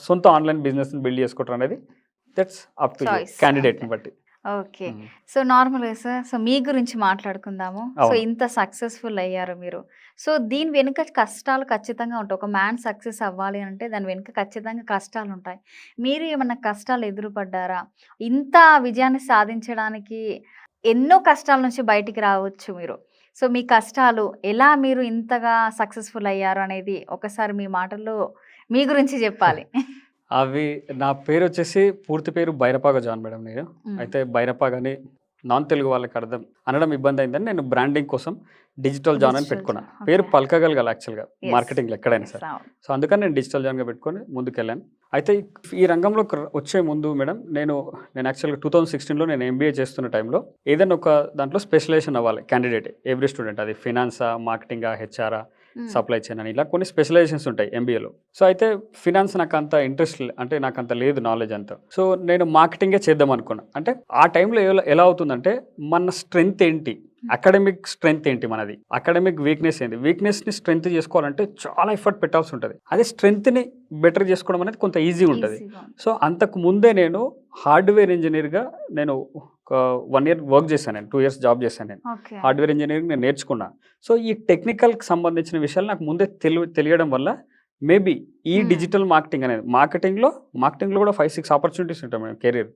సొంత ఆన్లైన్ బిజినెస్ బిల్డ్ చేసుకుంటారా అనేది దట్స్ అప్ టు క్యాండిడేట్ని బట్టి. ఓకే. సో నార్మల్గా సార్, సో మీ గురించి మాట్లాడుకుందాము. సో ఇంత సక్సెస్ఫుల్ అయ్యారు మీరు. సో దీని వెనుక కష్టాలు ఖచ్చితంగా ఉంటాయి. ఒక మ్యాన్ సక్సెస్ అవ్వాలి అంటే దాని వెనుక ఖచ్చితంగా కష్టాలు ఉంటాయి. మీరు ఏమన్నా కష్టాలు ఎదురుపడ్డారా? ఇంత విజయాన్ని సాధించడానికి ఎన్నో కష్టాల నుంచి బయటికి రావచ్చు మీరు. సో మీ కష్టాలు ఎలా మీరు ఇంతగా సక్సెస్ఫుల్ అయ్యారు అనేది ఒకసారి మీ మాటల్లో మీ గురించి చెప్పాలి. అవి నా పేరు వచ్చేసి పూర్తి పేరు బైరపాగ జాన్ మేడం. నేను అయితే బైరపాగ అని నాన్ తెలుగు వాళ్ళకి అర్థం అనడం ఇబ్బంది అయిందని నేను బ్రాండింగ్ కోసం డిజిటల్ జాన్ అని పెట్టుకున్నా. పేరు పలకగలగాలి యాక్చువల్గా మార్కెటింగ్లో ఎక్కడైనా సరే. సో అందుకని నేను డిజిటల్ జాన్గా పెట్టుకొని ముందుకెళ్ళాను. అయితే ఈ రంగంలో వచ్చే ముందు మేడం నేను యాక్చువల్గా 2016లో నేను ఎంబీఏ చేస్తున్న టైంలో ఏదైనా ఒక దాంట్లో స్పెషలైజేషన్ అవ్వాలి క్యాండిడేట్, ఎవ్రీ స్టూడెంట్. అది ఫినాన్సా, మార్కెటింగా, హెచ్ఆరా, సప్లై చైన్ అని ఇలా కొన్ని స్పెషలైజేషన్స్ ఉంటాయి ఎంబీఏలో. సో అయితే ఫినాన్స్ నాకు అంత ఇంట్రెస్ట్ అంటే నాకు అంత లేదు నాలెడ్జ్ అంతా. సో నేను మార్కెటింగే చేద్దాం అనుకున్నా. అంటే ఆ టైంలో ఎలా అవుతుందంటే మన స్ట్రెంగ్త్ ఏంటి, అకాడమిక్ స్ట్రెంగ్త్ ఏంటి, మనది అకాడమిక్ వీక్నెస్ ఏంటి, వీక్నెస్ని స్ట్రెంగ్త్ చేసుకోవాలంటే చాలా ఎఫర్ట్ పెట్టాల్సి ఉంటుంది. అదే స్ట్రెంగ్త్ని బెటర్ చేసుకోవడం అనేది కొంత ఈజీ ఉంటుంది. సో అంతకు ముందే నేను హార్డ్వేర్ ఇంజనీర్గా నేను ఒక 1 year వర్క్ చేశాను. నేను 2 years జాబ్ చేశాను. నేను హార్డ్వేర్ ఇంజనీరింగ్ నేను నేర్చుకున్నా. సో ఈ టెక్నికల్కి సంబంధించిన విషయాలు నాకు ముందే తెలియడం వల్ల మేబీ ఈ డిజిటల్ మార్కెటింగ్ అనేది మార్కెటింగ్లో కూడా 5-6 ఆపర్చునిటీస్ ఉంటాయి మేడం కెరీర్.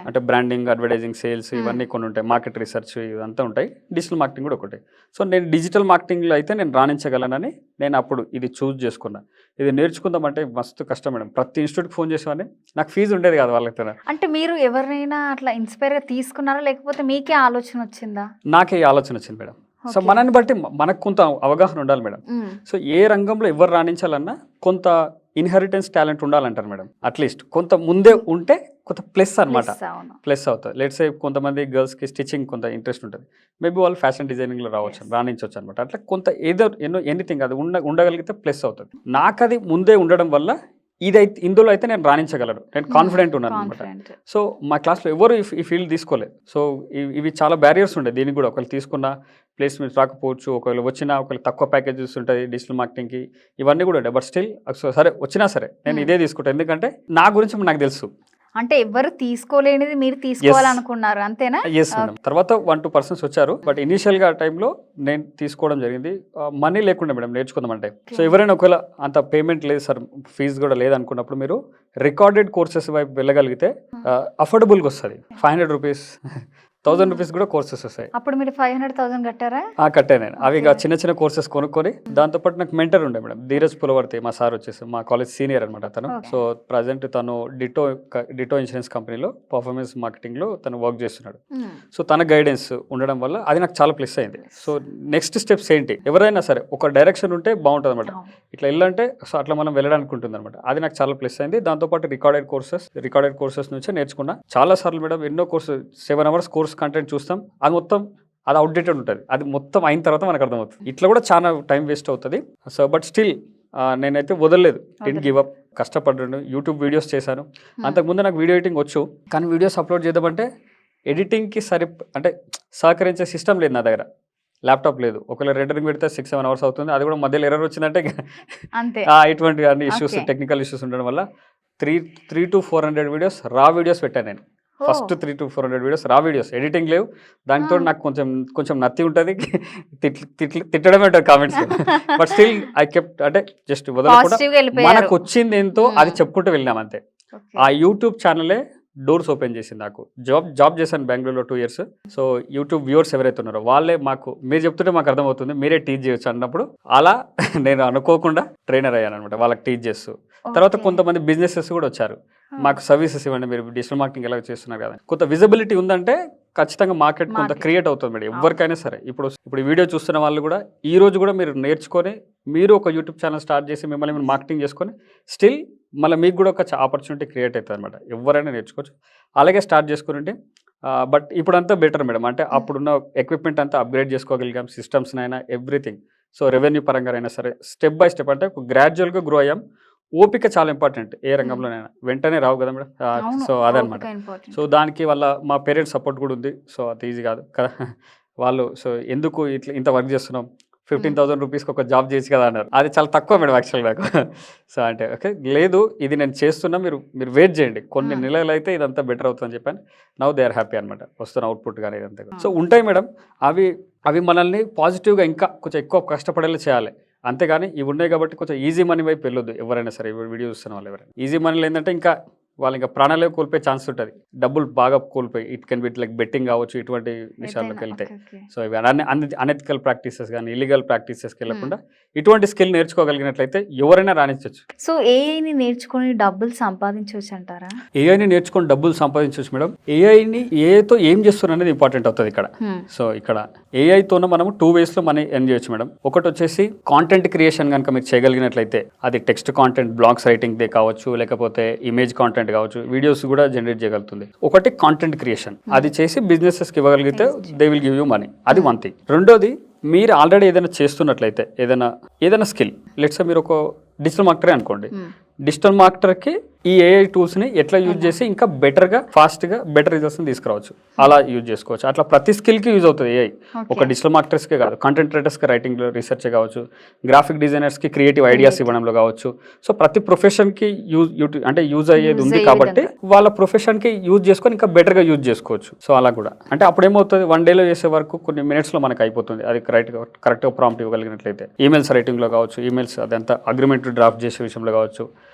అంటే బ్రాండింగ్, అడ్వర్టైజింగ్, సేల్స్ ఇవన్నీ కొన్ని ఉంటాయి, మార్కెట్ రీసెర్చ్ ఇదంతా ఉంటాయి. డిజిటల్ మార్కెటింగ్ కూడా ఒకటి. సో నేను డిజిటల్ మార్కెటింగ్లో అయితే నేను రాణించగలనని నేను అప్పుడు ఇది చూస్ చేసుకున్నా. ఇది నేర్చుకుందామంటే మస్తు కష్టం మేడం. ప్రతి ఇన్స్టిట్యూట్కి ఫోన్ చేసేవాడిని, నాకు ఫీజు ఉండేది కాదు వాళ్ళకి. అంటే మీరు ఎవరినైనా అట్లా ఇన్స్పైర్గా తీసుకున్నారా లేకపోతే మీకే ఆలోచన వచ్చిందా? నాకే ఆలోచన వచ్చింది మేడం. సో మనని బట్టి మనకు కొంత అవగాహన ఉండాలి మేడం. సో ఏ రంగంలో ఎవరు రాణించాలన్నా కొంత ఇన్హెరిటెన్స్ టాలెంట్ ఉండాలంటారు మేడం. అట్లీస్ట్ కొంత ముందే ఉంటే కొంత ప్లస్ అనమాట, ప్లస్ అవుతుంది. లెట్స్ సే కొంతమంది గర్ల్స్కి స్టిచ్చింగ్ కొంత ఇంట్రెస్ట్ ఉంటుంది, మేబీ వాళ్ళు ఫ్యాషన్ డిజైనింగ్లో రాణించవచ్చు అనమాట. అట్లా కొంత ఎనీథింగ్ అది ఉండగలిగితే ప్లస్ అవుతుంది. నాకు అది ముందే ఉండడం వల్ల ఇందులో అయితే నేను రాణించగలను, నేను కాన్ఫిడెంట్ ఉన్నాను అనమాట. సో మా క్లాస్లో ఎవరు ఈ ఫీల్డ్ తీసుకోలేదు. సో ఇవి చాలా బ్యారియర్స్ ఉండే. దీనికి కూడా ఒకవేళ తీసుకున్న ప్లేస్మెంట్స్ రాకపోవచ్చు, ఒకవేళ తక్కువ ప్యాకేజెస్ ఉంటుంది డిజిటల్ మార్కెటింగ్కి, ఇవన్నీ కూడా ఉంటాయి. బట్ స్టిల్ సరే వచ్చినా సరే నేను ఇదే తీసుకుంటాను, ఎందుకంటే నా గురించి నాకు తెలుసు. అంటే ఎవరు తీసుకోలేనిది మీరు తీసుకోవాలనుకున్నారు అంతేనా? Yes madam. తర్వాత 1-2% వచ్చారు. బట్ ఇనిషియల్గా టైంలో నేను తీసుకోవడం జరిగింది. మనీ లేకుండా మేడం నేర్చుకుందామంటే. సో ఎవరైనా ఒకవేళ అంత పేమెంట్ లేదు సార్, ఫీజు కూడా లేదనుకున్నప్పుడు మీరు రికార్డెడ్ కోర్సెస్ వైపు వెళ్ళగలిగితే అఫోర్డబుల్గా వస్తుంది. 500 రూపీస్, 1000 రూపీస్ కూడా కోర్సెస్ వస్తాయి. అప్పుడు మీరు 500,000 కట్టారా? కట్టాను నేను. అవి ఇక Okay. చిన్న చిన్న కోర్సెస్ కొనుక్కొని దాంతోపాటు నాకు మెంటర్ ఉండే మేడం, ధీరజ్ పులవర్తి, మా సార్ వచ్చేసి మా కాలేజ్ సీనియర్ అనమాట తను. Okay. సో ప్రజెంట్ తను డిటో ఇన్సూరెన్స్ కంపెనీలో పర్ఫార్మెన్స్ మార్కెటింగ్లో తను వర్క్ చేస్తున్నాడు. సో తన గైడెన్స్ ఉండడం వల్ల అది నాకు చాలా ప్లస్ అయింది. సో నెక్స్ట్ స్టెప్స్ ఏంటి, ఎవరైనా సరే ఒక డైరెక్షన్ ఉంటే బాగుంటుంది అనమాట. ఇట్లా వెళ్ళంటే సో అట్లా మనం వెళ్ళడానికి ఉంటుంది అనమాట. అది నాకు చాలా ప్లస్ అయింది. దాంతోపాటు రికార్డెడ్ కోర్సెస్ నుంచే నేర్చుకున్నా చాలా సార్లు మేడం. ఎన్నో కోర్సు 7 hours కోర్స్ కంటెంట్ చూస్తాం, అది మొత్తం అది అవుట్డేటెడ్ ఉంటుంది. అది మొత్తం అయిన తర్వాత మనకు అర్థమవుతుంది. ఇట్లా కూడా చాలా టైం వేస్ట్ అవుతుంది. సో బట్ స్టిల్ నేనైతే వదలలేదు, డెంట్ గివ్ అప్, కష్టపడ్డాను. యూట్యూబ్ వీడియోస్ చేశాను. అంతకుముందు నాకు వీడియో ఎడిటింగ్ వచ్చు, కానీ వీడియోస్ అప్లోడ్ చేద్దామంటే ఎడిటింగ్కి అంటే సహకరించే సిస్టమ్ లేదు నా దగ్గర, ల్యాప్టాప్ లేదు. ఒకవేళ రెండరింగ్ పెడితే 6-7 hours అవుతుంది. అది కూడా మధ్యలో ఎర్రర్ వచ్చిందంటే అంతే. ఇటువంటి అన్ని ఇష్యూస్, Okay. టెక్నికల్ ఇష్యూస్ ఉండడం వల్ల 300 to 400 వీడియోస్ రా వీడియోస్ పెట్టాను నేను. ఫస్ట్ 300 to 400 వీడియోస్ రా వీడియోస్, ఎడిటింగ్ లేవు. దానితో నాకు కొంచెం నత్తి ఉంటుంది, తిట్టడమే ఉంటుంది comments. But still I kept, అంటే జస్ట్ వదలకుండా పాజిటివ్ గా వెళ్ళిపోయారు. మనకు వచ్చింది ఏంటో అది చెప్పుకుంటూ వెళ్ళినాం అంతే. Okay. ఆ యూట్యూబ్ ఛానలే డోర్స్ ఓపెన్ చేసింది నాకు. జాబ్ చేశాను బెంగళూరులో 2 years. సో యూట్యూబ్ వ్యూవర్స్ ఎవరైతే ఉన్నారో వాళ్ళే మాకు, మీరు చెప్తుంటే మాకు అర్థమవుతుంది, మీరే టీచ్ చేయొచ్చు అన్నప్పుడు అలా నేను అనుకోకుండా ట్రైనర్ అయ్యాను అనమాట, వాళ్ళకి టీచ్ చేస్తూ. తర్వాత Okay. కొంతమంది బిజినెసెస్ కూడా వచ్చారు, మాకు సర్వీసెస్ ఇవ్వండి, మీరు డిజిటల్ మార్కెటింగ్ ఎలా చేస్తున్నారు కదా. కొంత విజిబిలిటీ ఉందంటే ఖచ్చితంగా మార్కెట్ కొంత Market. క్రియేట్ అవుతుంది మేడం, ఎవరికైనా సరే. ఇప్పుడు వీడియో చూస్తున్న వాళ్ళు కూడా ఈ రోజు కూడా మీరు నేర్చుకొని మీరు ఒక యూట్యూబ్ ఛానల్ స్టార్ట్ చేసి మిమ్మల్ని మీరు మార్కెటింగ్ చేసుకొని స్టిల్ మళ్ళీ మీకు కూడా ఒక ఆపర్చునిటీ క్రియేట్ అవుతుంది అనమాట. ఎవరైనా నేర్చుకోవచ్చు, అలాగే స్టార్ట్ చేసుకుంటే. బట్ ఇప్పుడంతా బెటర్ మేడం, అంటే అప్పుడున్న ఎక్విప్మెంట్ అంతా అప్గ్రేడ్ చేసుకోగలిగాం, సిస్టమ్స్నైనా ఎవ్రీథింగ్. సో రెవెన్యూ పరంగా అయినా సరే స్టెప్ బై స్టెప్, అంటే గ్రాడ్యువల్గా గ్రో అయ్యాం. ఓపిక చాలా ఇంపార్టెంట్ ఏ రంగంలోనైనా, వెంటనే రావు కదా మేడం. అవును, సో అదనమాట. ఓపిక important. సో దానికి వాళ్ళ మా పేరెంట్స్ సపోర్ట్ కూడా ఉంది. సో అది ఈజీ కాదు కదా వాళ్ళు. సో ఎందుకు ఇంత వర్క్ చేస్తున్నాం, 15,000 రూపీస్కి ఒక జాబ్ చేయొచ్చు కదా అన్నారు. అది చాలా తక్కువ మేడం యాక్చువల్గా నాకు. సో అంటే ఓకే లేదు, ఇది నేను చేస్తున్నా, మీరు వెయిట్ చేయండి, కొన్ని నెలలు అయితే ఇదంతా బెటర్ అవుతుందని చెప్పాను. నౌ దే ఆర్ హ్యాపీ అనమాట, వస్తున్న అవుట్పుట్ కానీ ఇదంతా. సో ఉంటాయి మేడం, అవి మనల్ని పాజిటివ్గా ఇంకా కొంచెం ఎక్కువ కష్టపడేలా చేయాలి. అంతేగాని ఇవి ఉన్నాయి కాబట్టి కొంచెం ఈజీ మనీ వైపు వెళ్ళొద్దు ఎవరైనా సరే. వీడియో చూస్తున్న వాళ్ళు ఎవరైనా ఈజీ మనీలో ఏంటంటే ఇంకా వాళ్ళు ఇంకా ప్రాణాలే కోల్పోయే ఛాన్స్ ఉంటుంది, డబ్బులు బాగా కోల్పోయి. It can be like betting కావచ్చు, ఇటువంటి విషయాల్లోకి వెళ్తే. సో ఇవి అనెథికల్ ప్రాక్టీసెస్ కానీ ఇల్లీగల్ ప్రాక్టీసెస్కి వెళ్ళకుండా ఇటువంటి స్కిల్ నేర్చుకోగలిగినట్లయితే ఎవరైనా రాణించవచ్చు. సో ఏఐని నేర్చుకొని డబ్బులు సంపాదించవచ్చు అంటారా? ఏఐని నేర్చుకొని డబ్బులు సంపాదించవచ్చు మేడం. ఏఐతో ఏం చేస్తున్నారు అనేది ఇంపార్టెంట్ అవుతుంది ఇక్కడ. సో ఇక్కడ ఏఐతోనే మనము 2 waysలో మనీ ఎర్న్ చేయొచ్చు మేడం. ఒకటి వచ్చేసి కాంటెంట్ క్రియేషన్ కనుక మీరు చేయగలిగినట్లయితే, అది టెక్స్ట్ కాంటెంట్, బ్లాగ్స్ రైటింగ్దే కావచ్చు, లేకపోతే ఇమేజ్ కాంటెంట్ కావచ్చు, వీడియోస్ కూడా జనరేట్ చేయగలుగుతుంది. ఒకటి కాంటెంట్ క్రియేషన్, అది చేసి బిజినెసెస్కి ఇవ్వగలిగితే they will give you money, అది 1 thing. రెండోది, మీరు ఆల్రెడీ ఏదైనా చేస్తున్నట్లయితే, ఏదైనా స్కిల్, లెట్స్ మీరు ఒక డిజిటల్ మార్కెటర్ అనుకోండి. డిజిటల్ మార్కెటర్కి ఈ ఏఐ టూల్స్ని ఎట్లా యూజ్ చేసి ఇంకా బెటర్గా, ఫాస్ట్గా బెటర్ రిజల్ట్స్ని తీసుకురావచ్చు, అలా యూజ్ చేసుకోవచ్చు. అట్లా ప్రతి స్కిల్కి యూజ్ అవుతుంది ఏఐ. ఒక డిజిటల్ మార్కెటర్స్కే కాదు, కంటెంట్ రైటర్స్కి రైటింగ్లో, రీసెర్చ్ కావచ్చు, గ్రాఫిక్ డిజైనర్స్కి క్రియేటివ్ ఐడియాస్ ఇవ్వడంలో కావచ్చు. సో ప్రతి ప్రొఫెషన్కి యూజ్ అయ్యేది ఉంది కాబట్టి వాళ్ళ ప్రొఫెషన్కి యూజ్ చేసుకొని ఇంకా బెటర్గా యూజ్ చేసుకోవచ్చు. సో అలా కూడా అంటే అప్పుడు ఏమవుతుంది, 1 dayలో చేసే వరకు కొన్ని మినిట్స్లో మనకు అయిపోతుంది. అది కరెక్ట్గా ప్రాంప్ట్ ఇవ్వగలిగినట్లయితే, ఈమెయిల్స్ రైటింగ్లో కావచ్చు, ఈమెయిల్స్ అదంతా అగ్రిమెంట్ డ్రాఫ్ట్ చేసే విషయంలో కావచ్చు,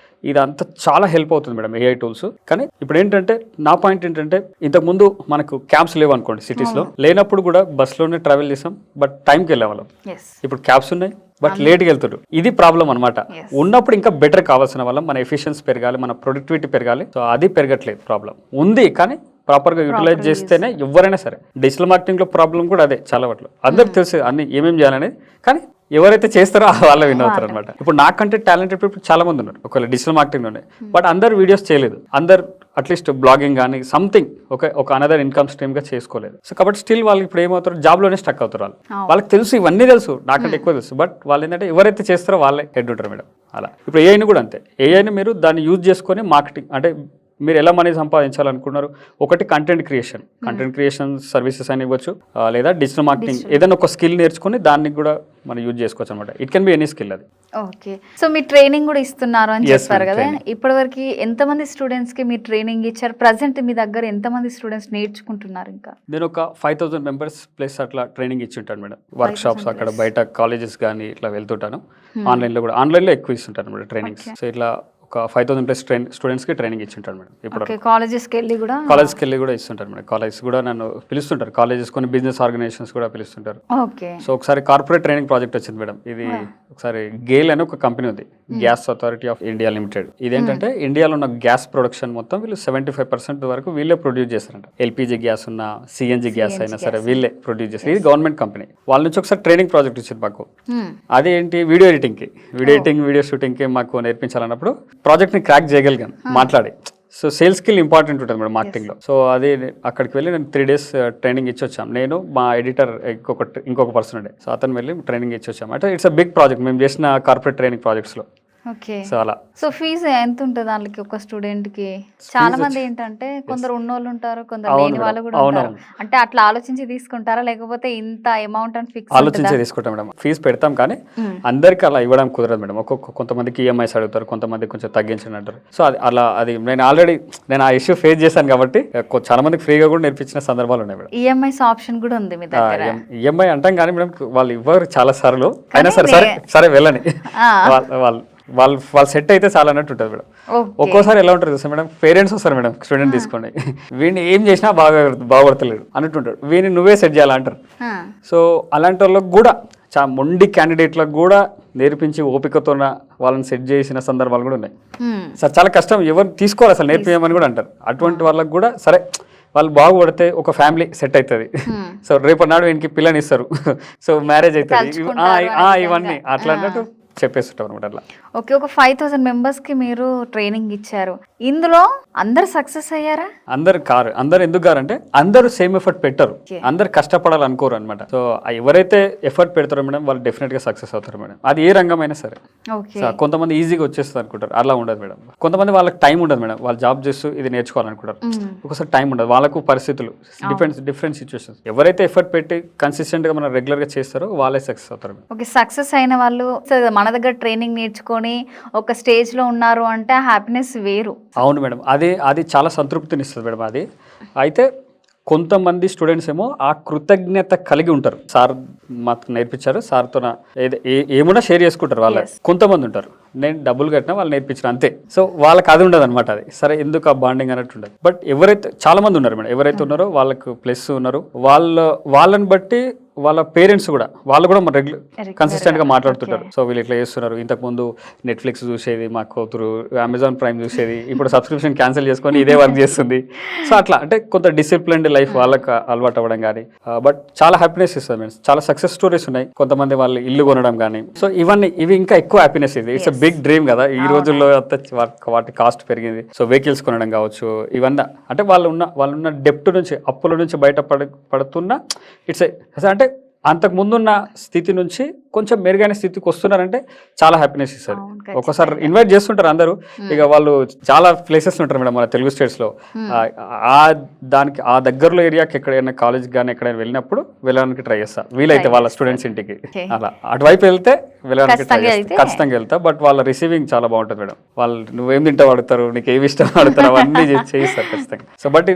ఇదంతా చాలా హెల్ప్ అవుతుంది మేడం ఏఐ టూల్స్. కానీ ఇప్పుడు ఏంటంటే నా పాయింట్ ఏంటంటే, ఇంతకుముందు మనకు క్యాబ్స్ లేవు అనుకోండి, సిటీస్లో లేనప్పుడు కూడా బస్లోనే ట్రావెల్ చేసాం, బట్ టైంకి వెళ్ళేవాళ్ళం. ఇప్పుడు క్యాబ్స్ ఉన్నాయి బట్ లేట్గా వెళ్తారు, ఇది ప్రాబ్లం అనమాట. ఉన్నప్పుడు ఇంకా బెటర్ కావాల్సిన వాళ్ళం, మన ఎఫిషియన్సీ పెరగాలి, మన ప్రొడక్టివిటీ పెరగాలి. సో అది పెరగట్లేదు, ప్రాబ్లం ఉంది. కానీ ప్రాపర్గా యూటిలైజ్ చేస్తేనే ఎవరైనా సరే. డిజిటల్ మార్కెటింగ్లో ప్రాబ్లం కూడా అదే చాలా వాటిలో. అందరికి తెలుసు అన్ని ఏమేమి చేయాలనేది, కానీ ఎవరైతే చేస్తారో వాళ్ళే విన్ అవుతారు అనమాట. ఇప్పుడు నాకంటే టాలెంటెడ్ పీపుల్ చాలా మంది ఉన్నారు ఒకవేళ డిజిటల్ మార్కెటింగ్లోనే, బట్ అందరు వీడియోస్ చేయలేదు, అందరు అట్లీస్ట్ బ్లాగింగ్ కానీ సంథింగ్ ఒక అనదర్ ఇన్కమ్ స్ట్రీమ్గా చేసుకోలేదు. సో కాబట్టి స్టిల్ వాళ్ళు ఇప్పుడు ఏమవుతారు, జాబ్లోనే స్టక్ అవుతారు. వాళ్ళకి తెలుసు, ఇవన్నీ తెలుసు, నాకంటే ఎక్కువ తెలుసు, బట్ వాళ్ళు ఏంటంటే ఎవరైతే చేస్తారో వాళ్ళే హెడ్ ఉంటారు మేడం. అలా ఇప్పుడు ఏఐని కూడా అంతే. ఏఐని మీరు దాన్ని యూజ్ చేసుకొని మార్కెటింగ్, అంటే మీరు ఎలా మనీ సంపాదించాలనుకున్నారు, ఒకటి కంటెంట్ క్రియేషన్ సర్వీసెస్ అని ఇవ్వచ్చు, లేదా డిజిటల్ మార్కెటింగ్ ఏదైనా ఒక స్కిల్ నేర్చుకుని దాన్ని కూడా మనం యూజ్ చేసుకోవచ్చు అనమాట. It can be any skill అది. ఓకే. సో మీరు ట్రైనింగ్ కూడా ఇస్తున్నారు అని చెప్పారు కదా, ఇప్పటివరకు ఎంతమంది స్టూడెంట్స్కి మీరు ట్రైనింగ్ ఇచ్చారు? ప్రజెంట్ మీ దగ్గర ఎంతమంది స్టూడెంట్స్ నేర్చుకుంటున్నారు? ఇంకా నేను ఒక 5,000 members ప్లస్ అట్లా ట్రైనింగ్ ఇచ్చి ఉంటాను మేడం. వర్క్ షాప్స్ అక్కడ బయట కాలేజెస్ కానీ ఇట్లా వెళ్తుంటాను. ఆన్లైన్లో ఎక్కువ ఇస్తుంటాను మేడం ట్రైనింగ్స్. సో ఇట్లా ఒక 5,000 ప్లస్ స్టూడెంట్స్కి ట్రైనింగ్ ఇచ్చింటారు మేడం. ఇప్పుడు ఓకే, కాలేజెస్కి వెళ్ళి కూడా కాలేజ్కి వెళ్ళి కూడా ఇస్తుంటారు మేడం. కాలేజ్ కూడా నన్ను పిలుస్తుంటారు, కాలేజెస్ కొన్ని బిజినెస్ ఆర్గనైజేషన్స్ కూడా పిలుస్తుంటారు. ఓకే. సో ఒకసారి కార్పొరేట్ ట్రైనింగ్ ప్రాజెక్ట్ వచ్చింది మేడం. ఇది ఒకసారి గేల్ అని ఒక కంపెనీ ఉంది, gas authority of India limited. ఇదేంటంటే ఇండియాలో ఉన్న గ్యాస్ ప్రొడక్షన్ మొత్తం వీళ్ళు 75% వరకు వీళ్ళే ప్రొడ్యూస్ చేస్తారంట. ఎల్పిజి గ్యాస్ ఉన్న, సిఎన్జి గ్యాస్ అయినా సరే వీళ్ళే ప్రొడ్యూస్ చేస్తారు. ఇది గవర్నమెంట్ కంపెనీ. వాళ్ళ నుంచి ఒకసారి ట్రైనింగ్ ప్రాజెక్ట్ వచ్చింది మాకు. అదేంటి, వీడియో ఎడిటింగ్కి, వీడియో షూటింగ్కి మాకు నేర్పించాలన్నప్పుడు ప్రాజెక్ట్ని క్రాక్ చేయగలిగాను మాట్లాడి. సో సేల్స్ స్కిల్ ఇంపార్టెంట్ ఉంటుంది మేడం మార్కెటింగ్లో. సో అది అక్కడికి వెళ్ళి నేను 3 days ట్రైనింగ్ ఇచ్చి వచ్చాం. నేను, మా ఎడిటర్, ఇంకొక పర్సన్ ఉండే. సో అతను వెళ్ళి ట్రైనింగ్ ఇచ్చి వచ్చాం. అంటే ఇట్స్ అ బిగ్ ప్రాజెక్ట్ మేము చేసిన కార్పొరేట్ ట్రైనింగ్ ప్రాజెక్ట్స్లో. ఓకే. సో అలా. సో ఫీజు ఎంత ఉంటుంది దానికి ఒక స్టూడెంట్ కి? చాలా మంది ఏంటంటే కొందరు ఉన్నోళ్ళు ఉంటారు, కొందరు లేని వాళ్ళు కూడా ఉంటారు. అంటే అట్లా ఆలోచించి తీసుకుంటారా, లేకపోతే ఇంత అమౌంట్ అని ఫిక్స్ ఆలోచించి తీసుకుంటాం మేడం. ఫీజు పెడతాం కానీ అందరికి అలా ఇవ్వడం కుదరదు మేడం. కొంతమందికి ఈఎంఐస్ అడుగుతారు, కొంతమంది కొంచెం తగ్గించండి అంటారు. సో అది నేను ఆ ఇష్యూ ఫేస్ చేశాను కాబట్టి చాలా మందికి ఫ్రీగా కూడా నేర్పించిన సందర్భాలు ఉన్నాయి మేడం. ఈఎంఐస్ ఆప్షన్ కూడా ఉంది మీ దగ్గర? ఈఎంఐ అంటాం కానీ మేడం వాళ్ళు ఇవ్వరు చాలా సార్లు. అయినా సరే వెళ్ళని వాళ్ళు సెట్ అయితే చాలా అన్నట్టు ఉంటుంది మేడం. ఒక్కోసారి ఎలా ఉంటుంది తెలుసా మేడం, పేరెంట్స్ వస్తారు మేడం, స్టూడెంట్ తీసుకోండి, వీడిని ఏం చేసినా బాగుపడతలేడు అన్నట్టుంటాడు, వీడిని నువ్వే సెట్ చేయాలంటారు. సో అలాంటి వాళ్ళకి కూడా మొండి క్యాండిడేట్లకు కూడా నేర్పించి ఓపికతో వాళ్ళని సెట్ చేసిన సందర్భాలు కూడా ఉన్నాయి. సార్ చాలా కష్టం, ఎవరు తీసుకోవాలి అసలు నేర్పించమని కూడా అంటారు. అటువంటి వాళ్ళకి కూడా సరే వాళ్ళు బాగుపడితే ఒక ఫ్యామిలీ సెట్ అవుతుంది. సో రేపటి నాడు వీనికి పిల్లని ఇస్తారు, సో మ్యారేజ్ అవుతుంది, ఇవన్నీ అట్లా అన్నట్టు చెప్పేస్తుంటాం అనమాట. అట్లా ఓకే. ఒక 5,000 మెంబర్స్కి మీరు ట్రైనింగ్ ఇచ్చారు, ఇందులో అందరు సక్సెస్ అయ్యారా? అందరు ఎందుకు గారంటే అందరూ సేమ్ ఎఫర్ట్ పెట్టరు, అందరు కష్టపడాలనుకోరు అనమాట. సో ఎవరైతే ఎఫర్ట్ పెడతారో మేడం వాళ్ళు డెఫినెట్గా సక్సెస్ అవుతారు మేడం. అది ఏ రంగమైనా సరే. కొంతమంది ఈజీగా వచ్చేస్తుంది అనుకుంటారు, అలా ఉండదు మేడం. కొంతమంది వాళ్ళకి టైం ఉండదు మేడం, వాళ్ళు జాబ్ చేస్తూ ఇది నేర్చుకోవాలనుకుంటారు, ఒకసారి టైం ఉండదు, వాళ్ళకు పరిస్థితులు డిఫరెంట్ సిచ్యువేషన్స్. ఎవరైతే ఎఫర్ట్ పెట్టి కన్సిస్టెంట్గా మనం రెగ్యులర్గా చేస్తారో వాళ్ళే సక్సెస్ అవుతారు. ఓకే. సక్సెస్ అయిన వాళ్ళు మన దగ్గర ట్రైనింగ్ నేర్చుకొని ఒక స్టేజ్లో ఉన్నారు అంటే హ్యాపీనెస్ వేరు. అవును మేడం, అది చాలా సంతృప్తినిస్తుంది మేడం. అది అయితే కొంతమంది స్టూడెంట్స్ ఏమో ఆ కృతజ్ఞత కలిగి ఉంటారు, సార్ మాకు నేర్పించారు, సార్తో ఏమున్నా షేర్ చేసుకుంటారు వాళ్ళ. కొంతమంది ఉంటారు నేను డబ్బులు కట్టినా వాళ్ళు నేర్పించారు అంతే, సో వాళ్ళకి అది ఉండదు అనమాట. అది సరే ఎందుకు ఆ బాండింగ్ అన్నట్టు ఉండదు. బట్ ఎవరైతే చాలా మంది ఉన్నారు మేడం, ఎవరైతే ఉన్నారో వాళ్ళకు ప్లస్ ఉన్నారు, వాళ్ళని బట్టి వాళ్ళ పేరెంట్స్ కూడా వాళ్ళు కూడా కన్సిస్టెంట్ గా మాట్లాడుతుంటారు. సో వీళ్ళు ఇట్లా చేస్తున్నారు, ఇంతకుముందు నెట్ఫ్లిక్స్ చూసేది మా కూతురు, అమెజాన్ ప్రైమ్ చూసేది, ఇప్పుడు సబ్స్క్రిప్షన్ క్యాన్సిల్ చేసుకొని ఇదే వర్క్ చేస్తుంది. సో అట్లా అంటే కొంత డిసిప్లిన్డ్ లైఫ్ వాళ్ళకి అలవాటు అవ్వడం కానీ, బట్ చాలా హ్యాపీనెస్ ఇస్తుంది మేడం. చాలా సక్సెస్ స్టోరీస్ ఉన్నాయి, కొంతమంది వాళ్ళు ఇల్లు కొనడం కానీ. సో ఇవి ఇంకా ఎక్కువ హ్యాపీనెస్. ఇది ఇట్స్ బిగ్ డ్రీమ్ కదా ఈ రోజుల్లో, వాటి కాస్ట్ పెరిగింది. సో వెహికల్స్ కొనడం కావచ్చు, ఇవన్నీ అంటే వాళ్ళున్న డెప్ట్ నుంచి, అప్పుల నుంచి బయటపడుతున్న ఇట్స్ అంటే అంతకు ముందున్న స్థితి నుంచి కొంచెం మెరుగైన స్థితికి వస్తున్నారంటే చాలా హ్యాపీనెస్ ఇస్తుంది. ఒకసారి ఇన్వైట్ చేస్తుంటారు అందరూ, ఇక వాళ్ళు చాలా ప్లేసెస్ ఉంటారు మేడం మన తెలుగు స్టేట్స్లో. దానికి ఆ దగ్గరలో ఏరియాకి ఎక్కడైనా కాలేజ్ కానీ ఎక్కడైనా వెళ్ళినప్పుడు వెళ్ళడానికి ట్రై చేస్తా, వీలైతే వాళ్ళ స్టూడెంట్స్ ఇంటికి అలా అటువైపు వెళ్తే వెళ్ళడానికి ట్రై చేస్తా, ఖచ్చితంగా వెళ్తా. బట్ వాళ్ళ రిసీవింగ్ చాలా బాగుంటుంది మేడం. వాళ్ళు నువ్వేం తింటావు అడుగుతారు, నీకు ఏమి ఇష్టం అడుగుతారు, అవన్నీ చేయిస్తారు ఖచ్చితంగా. సో బట్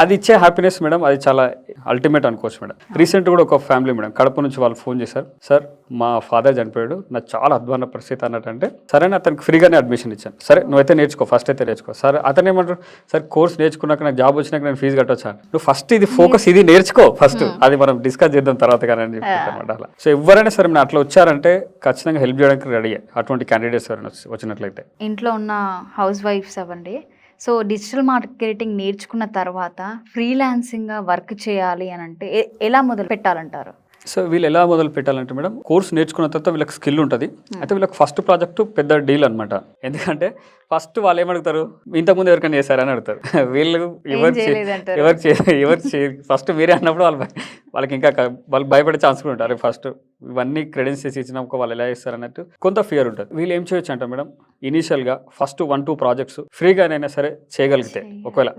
అది ఇచ్చే హ్యాపీనెస్ మేడం, అది చాలా అల్టిమేట్ అనుకోవచ్చు మేడం. రీసెంట్ కూడా ఒక ఫ్యామిలీ మేడం కడప నుంచి వాళ్ళు ఫోన్ చేశారు, సార్ మా ఫాదర్ చనిపోయాడు, నాకు చాలా అద్భుతమైన పరిస్థితి అన్నట్టంటే సరే అతనికి ఫ్రీగానే అడ్మిషన్ ఇచ్చాను. సరే నువ్వైతే నేర్చుకో, ఫస్ట్ అయితే నేర్చుకో. సార్ అతను ఏమంటారు, సార్ కోర్స్ నేర్చుకున్నాక నాకు జాబ్ వచ్చినాక నేను ఫీజు కట్టొచ్చా? నువ్వు ఫస్ట్ ఇది ఫోకస్, ఇది నేర్చుకో ఫస్ట్, అది మనం డిస్కస్ చేద్దాం తర్వాత కానీ అని చెప్తాను అలా. సో ఎవరైనా సరే నేను అట్లా వచ్చారంటే ఖచ్చితంగా హెల్ప్ చేయడానికి రెడీ, అటువంటి క్యాండిడేట్స్ ఎవరైనా వచ్చినట్లయితే. ఇంట్లో ఉన్న హౌస్ వైఫ్స్ అవ్వండి, సో డిజిటల్ మార్కెటింగ్ నేర్చుకున్న తర్వాత ఫ్రీలాన్సింగ్గా వర్క్ చేయాలి అని అంటే ఎలా మొదలు పెట్టాలంటారు? సో వీళ్ళు ఎలా మొదలు పెట్టాలంటే మేడం, కోర్స్ నేర్చుకున్న తర్వాత వీళ్ళకి స్కిల్ ఉంటుంది. అయితే వీళ్ళకి ఫస్ట్ ప్రాజెక్టు పెద్ద డీల్ అనమాట. ఎందుకంటే ఫస్ట్ వాళ్ళు ఏమడుగుతారు, ఇంతకుముందు ఎవరికైనా చేశారని అడుగుతారు. వీళ్ళు ఎవరు ఫస్ట్ మీరే అన్నప్పుడు వాళ్ళకి ఇంకా వాళ్ళు భయపడే ఛాన్స్ కూడా ఉంటారు. ఫస్ట్ ఇవన్నీ క్రెడెన్షియల్స్ ఇచ్చినాక వాళ్ళు ఎలా చేస్తారు అన్నట్టు కొంత ఫియర్ ఉంటుంది. వీళ్ళు ఏం చేయొచ్చు అంటే మేడం, ఇనీషియల్గా ఫస్ట్ 1-2 ప్రాజెక్ట్స్ ఫ్రీగానైనా సరే చేయగలిగితే, ఒకవేళ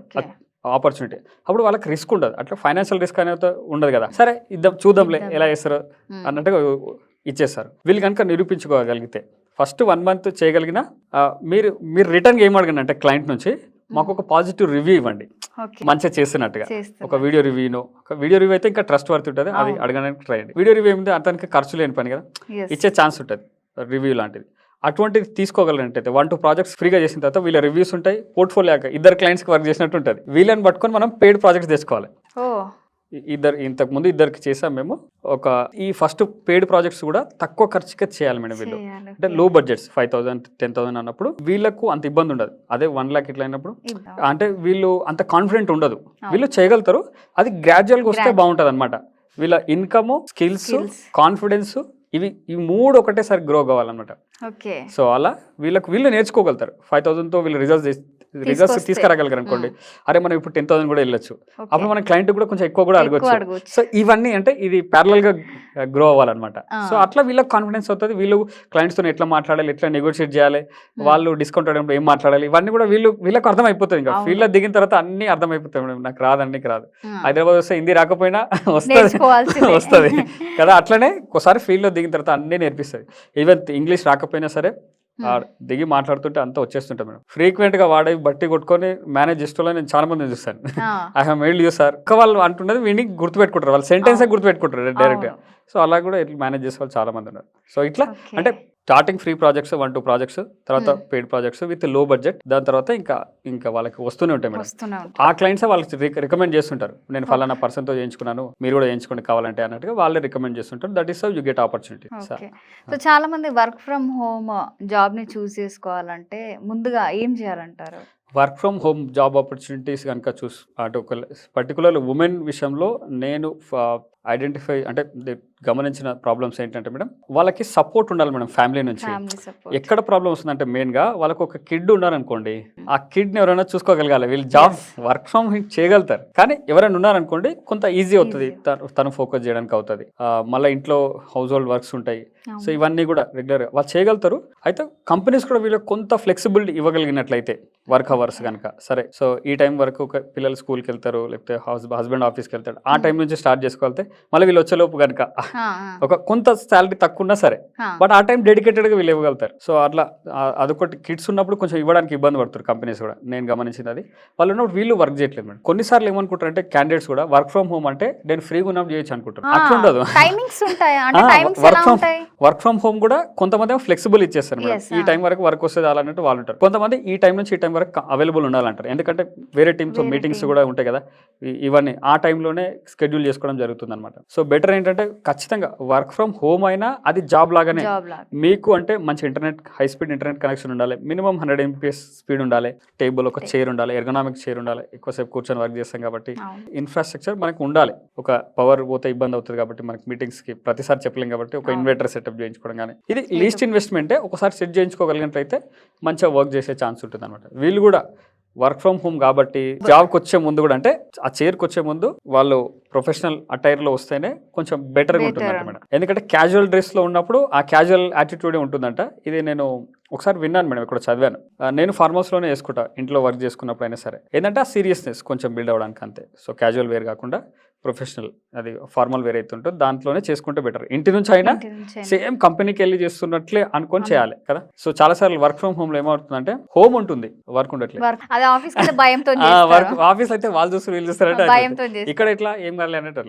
ఆపర్చునిటీ, అప్పుడు వాళ్ళకి రిస్క్ ఉండదు. అట్లా ఫైనాన్షియల్ రిస్క్ అనేది ఉండదు కదా, సరే చూద్దాంలే ఎలా చేస్తారో అన్నట్టుగా ఇచ్చేస్తారు. వీళ్ళు కనుక నిరూపించుకోగలిగితే ఫస్ట్ 1 month చేయగలిగిన మీరు రిటర్న్గా ఏం అడగండి అంటే క్లయింట్ నుంచి మాకు ఒక పాజిటివ్ రివ్యూ ఇవ్వండి, మంచిగా చేస్తున్నట్టుగా. ఒక వీడియో రివ్యూ అయితే ఇంకా ట్రస్ట్ వర్త్ ఉంటుంది, అది అడగడానికి ట్రై చేయండి. వీడియో రివ్యూ ఏమిటి, అతనికి ఖర్చు లేని పని కదా, ఇచ్చే ఛాన్స్ ఉంటుంది రివ్యూ లాంటిది. అటువంటిది తీసుకోగలిగినట్టయితే 1-2 ప్రాజెక్ట్స్ ఫ్రీగా చేసిన తర్వాత వీళ్ళ రివ్యూస్ ఉంటాయి, పోర్ట్ఫోలియో ఇద్దరు క్లయింట్స్కి వర్క్ చేసినట్టు ఉంటుంది. వీళ్ళని పట్టుకొని మనం పెయిడ్ ప్రాజెక్ట్స్ తెచ్చుకోవాలి. ఓ ఇంతకుముందు ఇద్దరికి చేసాం మేము. ఈ ఫస్ట్ పెయిడ్ ప్రాజెక్ట్స్ కూడా తక్కువ ఖర్చుకే చేయాలి మేడం వీళ్ళు. చేయాలి, అంటే లో బడ్జెట్స్ 5,000 10,000 అన్నప్పుడు వీళ్ళకు అంత ఇబ్బంది ఉండదు. అదే 1 lakh ఇట్లా అయినప్పుడు ఇద్దాం. అంటే వీళ్ళు అంత కాన్ఫిడెంట్ ఉండదు. వీళ్ళు చేయగలుగుతారు, అది గ్రాడ్యువల్గా వస్తే బాగుంటుంది అనమాట. వీళ్ళ ఇన్కమ్, స్కిల్స్, కాన్ఫిడెన్స్ ఈ 3 ఒకటేసారి గ్రో కావాలన్నమాట. ఓకే, సో అలా వీళ్ళు నేర్చుకోగలుగుతారు. 5,000తో వీళ్ళు రిజల్ట్స్ తీసుకురాగలిగారు అనుకోండి, అరే మనం ఇప్పుడు 10,000 కూడా వెళ్ళొచ్చు. అప్పుడు మన క్లయింట్ కూడా కొంచెం ఎక్కువ కూడా అడగొచ్చు. సో ఇవన్నీ అంటే ఇది ప్యారలల్ గా గ్రో అవ్వాలన్నమాట. సో అట్లా వీళ్ళకి కాన్ఫిడెన్స్ అవుతుంది. వీళ్ళు క్లయింట్స్ తో ఎట్లా మాట్లాడాలి, ఎట్లా నెగోషియేట్ చేయాలి, వాళ్ళు డిస్కౌంట్ అడిగినప్పుడు ఏం మాట్లాడాలి, ఇవన్నీ కూడా వీళ్ళకి అర్థం అయిపోతుంది. ఇంకా ఫీల్డ్ లో దిగిన తర్వాత అన్ని అర్థం అయిపోతాయి మేడం. నాకు రాదు. హైదరాబాద్ వస్తే హిందీ రాకపోయినా వస్తుంది కదా. అట్లనే ఒకసారి ఫీల్డ్ లో దిగిన తర్వాత అన్ని నేర్పిస్తుంది. ఈవెన్ ఇంగ్లీష్ రాకపోయినా సరే దిగి మాట్లాడుతుంటే అంతా వచ్చేస్తుంటాం మేడం. ఫ్రీక్వెంట్ గా వాడే బట్టి కొట్టుకొని మేనేజ్ చేసేవాళ్ళు నేను చాలా మంది చూస్తాను. I have mailed you sir. వాళ్ళు అంటున్నది వీడిని గుర్తుపెట్టుకుంటారు, వాళ్ళు సెంటెన్స్ గుర్తుపెట్టుకుంటారు డైరెక్ట్ గా. సో అలా కూడా ఇట్లా మేనేజ్ చేసే వాళ్ళు చాలా మంది ఉన్నారు. సో ఇట్లా అంటే స్టార్టింగ్ ఫ్రీ ప్రాజెక్ట్స్ 1-2 ప్రాజెక్ట్స్, తర్వాత పెయిడ్ ప్రాజెక్ట్స్ విత్ లో బడ్జెట్, దాని తర్వాత ఇంకా వాళ్ళకి వస్తూనే ఉంటాయి మేడం. ఆ క్లయింట్స్ వాళ్ళకి రికమెండ్ చేస్తుంటారు, నేను ఫలానా పర్సన్తో చేయించుకున్నాను, మీరు కూడా చేయించుకోండి కావాలంటే అన్నట్టుగా వాళ్ళే రికమెండ్ చేస్తుంటారు. That is how you get opportunity. So చాలా మంది వర్క్ ఫ్రమ్ హోమ్ జాబ్ ని చూస్ చేసుకోవాలంటే ముందుగా ఏం చేయాలంటారు? Work from home job opportunities కనుక అటు పర్టికులర్ ఉమెన్ విషయంలో నేను ఐడెంటిఫై అంటే గమనించిన ప్రాబ్లమ్స్ ఏంటంటే మేడం, వాళ్ళకి సపోర్ట్ ఉండాలి మేడం ఫ్యామిలీ నుంచి. ఎక్కడ ప్రాబ్లమ్ వస్తుందంటే మెయిన్గా వాళ్ళకి ఒక కిడ్ ఉన్నారనుకోండి, ఆ కిడ్ని ఎవరైనా చూసుకోగలగాలి. వీళ్ళు జాబ్ వర్క్ ఫ్రమ్ హోమ్ చేయగలుగుతారు, కానీ ఎవరైనా ఉన్నారనుకోండి కొంత ఈజీ అవుతుంది, తను ఫోకస్ చేయడానికి అవుతుంది. మళ్ళీ ఇంట్లో హౌస్ హోల్డ్ వర్క్స్ ఉంటాయి. సో ఇవన్నీ కూడా రెగ్యులర్గా వాళ్ళు చేయగలుగుతారు. అయితే కంపెనీస్ కూడా వీళ్ళకి కొంత ఫ్లెక్సిబిలిటీ ఇవ్వగలిగినట్లయితే వర్క్ అవర్స్ కనుక, సరే సో ఈ టైం వరకు పిల్లలు స్కూల్కి వెళ్తారు, లేకపోతే హస్బెండ్ ఆఫీస్కి వెళ్తాడు, ఆ టైం నుంచి స్టార్ట్ చేసుకోగలితే మళ్ళీ వీళ్ళు వచ్చేలోపు కనుక ఒక కొంత శాలరీ తక్కువ ఉన్నా సరే, బట్ ఆ టైం డెడికేటెడ్గా వీళ్ళు ఇవ్వగలుగుతారు. సో అట్లా అదొకటి. కిడ్స్ ఉన్నప్పుడు కొంచెం ఇవ్వడానికి ఇబ్బంది పడుతారు కంపెనీస్ కూడా, నేను గమనించింది అది. వాళ్ళు ఉన్నప్పుడు వీళ్ళు వర్క్ చేయట్లేదు మేడం. కొన్నిసార్లు ఏమనుకుంటారు అంటే క్యాండిడేట్స్ కూడా వర్క్ ఫ్రమ్ హోమ్ అంటే నేను ఫ్రీగా ఉన్నప్పుడు చేయొచ్చు అనుకుంటారు. అట్లా ఉండదు. వర్క్ ఫ్రమ్ హోమ్ కూడా కొంతమంది ఫ్లెక్సిబుల్ ఇచ్చేస్తారు మేడం. ఈ టైం వరకు వర్క్ వస్తుంది అలాంటి వాళ్ళు ఉంటారు. కొంతమంది ఈ టైం నుంచి ఈ టైం వరకు అవైలబుల్ ఉండాలంటారు, ఎందుకంటే వేరే టీమ్స్ మీటింగ్స్ కూడా ఉంటాయి కదా, ఇవన్నీ ఆ టైంలోనే షెడ్యూల్ చేసుకోవడం జరుగుతుంది అనమాట. సో బెటర్ ఏంటంటే ఖచ్చితంగా వర్క్ ఫ్రమ్ హోమ్ అయినా అది జాబ్ లాగానే మీకు అంటే మంచి internet, high speed internet connection ఉండాలి, మినిమం 100 Mbps స్పీడ్ ఉండాలి, టేబుల్ ఒక చైర్ ఉండాలి, ఎర్గనామిక్ చైర్ ఉండాలి, ఎక్కువసేపు కూర్చొని వర్క్ చేస్తాం కాబట్టి ఇన్ఫ్రాస్ట్రక్చర్ మనకు ఉండాలి. ఒక పవర్ పోతే ఇబ్బంది అవుతుంది కాబట్టి మనకి మీటింగ్స్ కి ప్రతిసారి చెప్పలేం కాబట్టి ఒక ఇన్వర్టర్ సెటప్ చేయించుకోవడం కానీ, ఇది లీస్ట్ ఇన్వెస్ట్మెంటే. ఒకసారి సెట్ చేయించుకోగలిగినట్లయితే మంచిగా వర్క్ చేసే ఛాన్స్ ఉంటుంది అనమాట. వీళ్ళు కూడా వర్క్ ఫ్రమ్ హోమ్ కాబట్టి జాబ్కి వచ్చే ముందు కూడా అంటే ఆ చైర్కి వచ్చే ముందు వాళ్ళు ప్రొఫెషనల్ అటైర్లో వస్తేనే కొంచెం బెటర్గా ఉంటుందంట మేడం. ఎందుకంటే క్యాజువల్ డ్రెస్లో ఉన్నప్పుడు ఆ క్యాజువల్ యాటిట్యూడే ఉంటుందంట. ఇది నేను ఒకసారి విన్నాను మేడం, ఇక్కడ చదివాను. నేను ఫార్మల్స్లోనే వేసుకుంటా ఇంట్లో వర్క్ చేసుకున్నప్పుడు అయినా సరే. ఏంటంటే ఆ సీరియస్నెస్ కొంచెం బిల్డ్ అవ్వడానికి అంతే. సో క్యాజువల్ వేర్ కాకుండా ప్రొఫెషనల్, అది ఫార్మల్ వేర్ అయితే ఉంటుందో దాంట్లోనే చేసుకుంటే బెటర్. ఇంటి నుంచి అయినా సేమ్ కంపెనీకి వెళ్ళి చేస్తున్నట్లే అనుకొని చేయాలి కదా. సో చాలా సార్లు వర్క్ ఫ్రమ్ హోమ్ లో ఏమవుతుందంటే హోమ్ ఉంటుంది, వర్క్ ఉండట్లేదు. వర్క్ ఆఫీస్ అయితే వాళ్ళు చూస్తారు వీళ్ళు చూస్తారంటే, ఇక్కడ ఇట్లా ఏం కాలే అన్నట్టు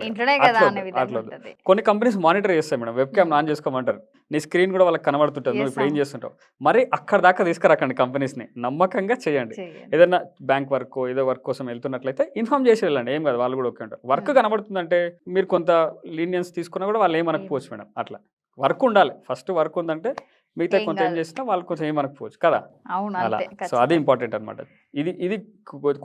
అట్లా. కొన్ని కంపెనీస్ మానిటర్ చేస్తాయి మేడం, వెబ్ క్యామ్ ఆన్ చేసుకోమంటారు, నీ స్క్రీన్ కూడా వాళ్ళకి కనబడుతుంటుంది, నువ్వు ఇప్పుడు ఏం చేస్తుంటావు. మరి అక్కడ దాకా తీసుకురాకండి కంపెనీస్ ని, నమ్మకంగా చేయండి. ఏదైనా బ్యాంక్ వర్క్ ఏదో వర్క్ కోసం వెళ్తున్నట్లయితే ఇన్ఫార్మ్ చేసి వెళ్ళండి, ఏం కాదు, వాళ్ళు కూడా ఓకే ఉంటారు. వర్క్ కనబడుతుందంటే మీరు కొంత లీనియన్స్ తీసుకున్నా కూడా వాళ్ళు ఏమనకపోవచ్చు మేడం. అట్లా వర్క్ ఉండాలి, ఫస్ట్ వర్క్ ఉందంటే మిగతా కొంత ఏం చేసినా వాళ్ళు కొంచెం ఏమనకపోవచ్చు కదా. అలా సో అది ఇంపార్టెంట్ అనమాట. ఇది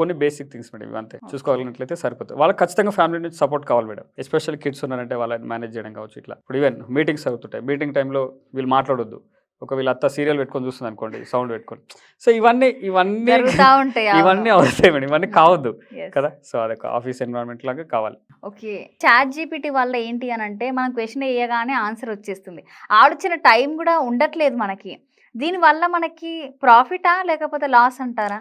కొన్ని బేసిక్ థింగ్స్ మేడం, ఇవంతే చూసుకోగలిగినట్లయితే సరిపోతుంది. వాళ్ళకి ఖచ్చితంగా ఫ్యామిలీ నుంచి సపోర్ట్ కావాలి మేడం. ఎస్పెషల్ కిడ్స్ ఉన్నారంటే వాళ్ళని మేనేజ్ చేయడం కావచ్చు. ఇట్లా ఇప్పుడు ఈవెన్ మీటింగ్స్ అవుతుంటాయి, మీటింగ్ టైంలో వీళ్ళు మాట్లాడొద్దు, ఒక వీళ్ళ అత్త సీరియల్ పెట్టుకొని చూస్తుంది అనుకోండి, సౌండ్ పెట్టుకొని. సో ఇవన్నీ అవుతాయి మేడం, ఇవన్నీ కావద్దు కదా. సో అదొక ఆఫీస్ ఎన్విరాన్మెంట్ లాగా కావాలి. ఓకే, ChatGPT వల్ల ఏంటి అని అంటే మనం క్వశ్చన్ వేయగానే ఆన్సర్ వచ్చేస్తుంది. ఆడిచ్చిన టైం కూడా ఉండట్లేదు మనకి. దీనివల్ల మనకి ప్రాఫిటా లేకపోతే లాస్ అంటారా?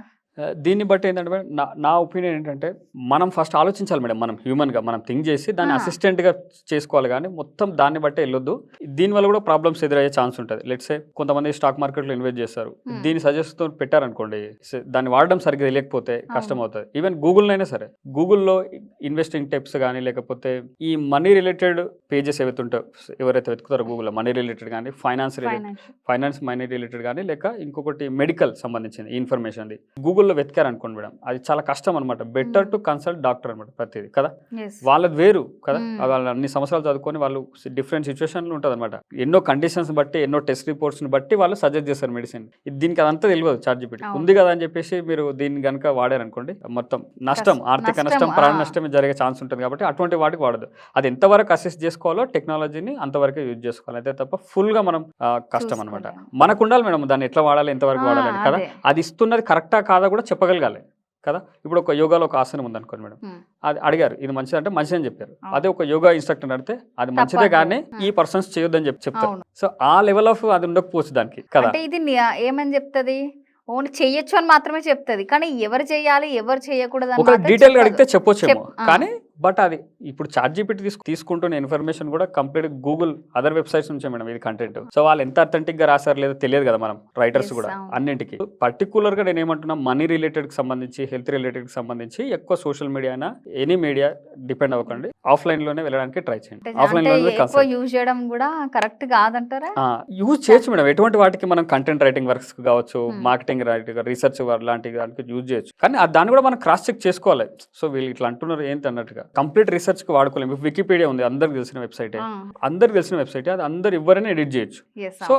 దీన్ని బట్టి ఏంటంటే మేడం, నా ఒపీనియన్ ఏంటంటే మనం ఫస్ట్ ఆలోచించాలి మేడం. మనం హ్యూమన్గా మనం థింక్ చేసి దాన్ని అసిస్టెంట్గా చేసుకోవాలి, కానీ మొత్తం దాన్ని బట్టే వెళ్ళొద్దు. దీనివల్ల కూడా ప్రాబ్లమ్స్ ఎదురయ్యే ఛాన్స్ ఉంటుంది. లెట్సే కొంతమంది స్టాక్ మార్కెట్లో ఇన్వెస్ట్ చేస్తారు, దీన్ని సజెస్ట్ పెట్టారనుకోండి, దాన్ని వాడడం సరిగ్గా తెలియకపోతే కష్టం అవుతుంది. ఈవెన్ గూగుల్నైనా సరే, గూగుల్లో ఇన్వెస్టింగ్ టిప్స్ కానీ లేకపోతే ఈ మనీ రిలేటెడ్ పేజెస్ ఎవరైతే వెతుకుతారో గూగుల్లో మనీ రిలేటెడ్ కానీ ఫైనాన్స్ మనీ రిలేటెడ్ కానీ లేక ఇంకొకటి మెడికల్ సంబంధించింది ఇన్ఫర్మేషన్ గూగుల్లో వెతికారనుకోండి మేడం, అది చాలా కష్టం అనమాట. బెటర్ టు కన్సల్ట్ డాక్టర్ అనమాట ప్రతిదీ కదా. వాళ్ళది వేరు కదా, వాళ్ళు అన్ని సంవత్సరాలు చదువుకొని వాళ్ళు డిఫరెంట్ సిచ్యువేషన్లు ఉంటుంది అనమాట. ఎన్నో కండిషన్స్ బట్టి ఎన్నో టెస్ట్ రిపోర్ట్స్ని బట్టి వాళ్ళు సజెస్ట్ చేస్తారు మెడిసిన్. దీనికి అదంతా తెలియదు. ChatGPT ఉంది కదా అని చెప్పేసి మీరు దీన్ని కనుక వాడారనుకోండి, మొత్తం నష్టం, ఆర్థిక నష్టం, ప్రాణ నష్టం జరిగే ఛాన్స్ ఉంటుంది. కాబట్టి అటువంటి వాటికి వాడదు. అది ఎంతవరకు అసెస్ చేసుకోవాలో టెక్నాలజీని అంతవరకు యూజ్ చేసుకోవాలి, అయితే తప్ప ఫుల్గా మనం కష్టం అనమాట. మనకు ఉండాలి మేడం దాన్ని ఎట్లా వాడాలి, ఎంతవరకు వాడాలి కదా. అది ఇస్తున్నది కరెక్టా కాదా కూడా చెప్పగలగాలి కదా. ఇప్పుడు ఒక యోగాలో ఒక ఆసనం ఉందనుకోండి మేడం, అది అడిగారు ఇది మంచిది అంటే మంచిది అని చెప్పారు. అదే ఒక యోగా ఇన్స్ట్రక్టర్ అడిగితే అది మంచిదే కానీ ఈ పర్సన్స్ చేయొద్దని చెప్తారు. సో ఆ లెవెల్ ఆఫ్ అది ఉండకపోవచ్చు దానికి కదా. ఇది ఏమని చెప్తుంది, ఓన్లీ చెయ్యొచ్చు అని మాత్రమే చెప్తుంది, కానీ ఎవరు చేయాలి ఎవరు చేయకూడదు ఒక డీటెయిల్ అడిగితే చెప్పొచ్చేమో, కానీ బట్ అది ఇప్పుడు ChatGPT తీసుకుంటున్న ఇన్ఫర్మేషన్ కూడా కంప్లీట్ గూగుల్ అదర్ వెబ్సైట్స్ నుంచే మేడం ఇది కంటెంట్. సో వాళ్ళు ఎంత అథెంటిక్ గా రాసారు లేదో తెలియదు కదా మనం రైటర్స్ కూడా అన్నింటికి. పర్టికులర్ గా నేను ఏమంటున్నా, మనీ రిలేటెడ్ కి సంబంధించి హెల్త్ రిలేటెడ్ కి సంబంధించి ఎక్కువ సోషల్ మీడియా అయినా ఎనీ మీడియా డిపెండ్ అవ్వకండి, ఆఫ్లైన్ లోనే వెళ్ళడానికి ట్రై చేయండి. ఆఫ్లైన్ లో యూజ్ చేయడం కూడా కరెక్ట్ కాదంటారా? యూజ్ చేయొచ్చు మేడం, ఎటువంటి వాటికి మనం కంటెంట్ రైటింగ్ వర్క్స్ కావచ్చు, మార్కెటింగ్ రీసెర్చ్ లాంటి దానికి యూజ్ చేయొచ్చు, కానీ దాన్ని కూడా మనం క్రాస్ చెక్ చేసుకోవాలి. సో వీళ్ళు ఇట్లా అంటున్నారు ఏంటి అన్నట్టుగా కంప్లీట్ రీసెర్చ్ కి వాడుకోలేము. వికీపీడియా ఉంది, అందరికి తెలిసిన వెబ్సైట్, అది అందరు ఎవరైనా ఎడిట్ చేయొచ్చు. సో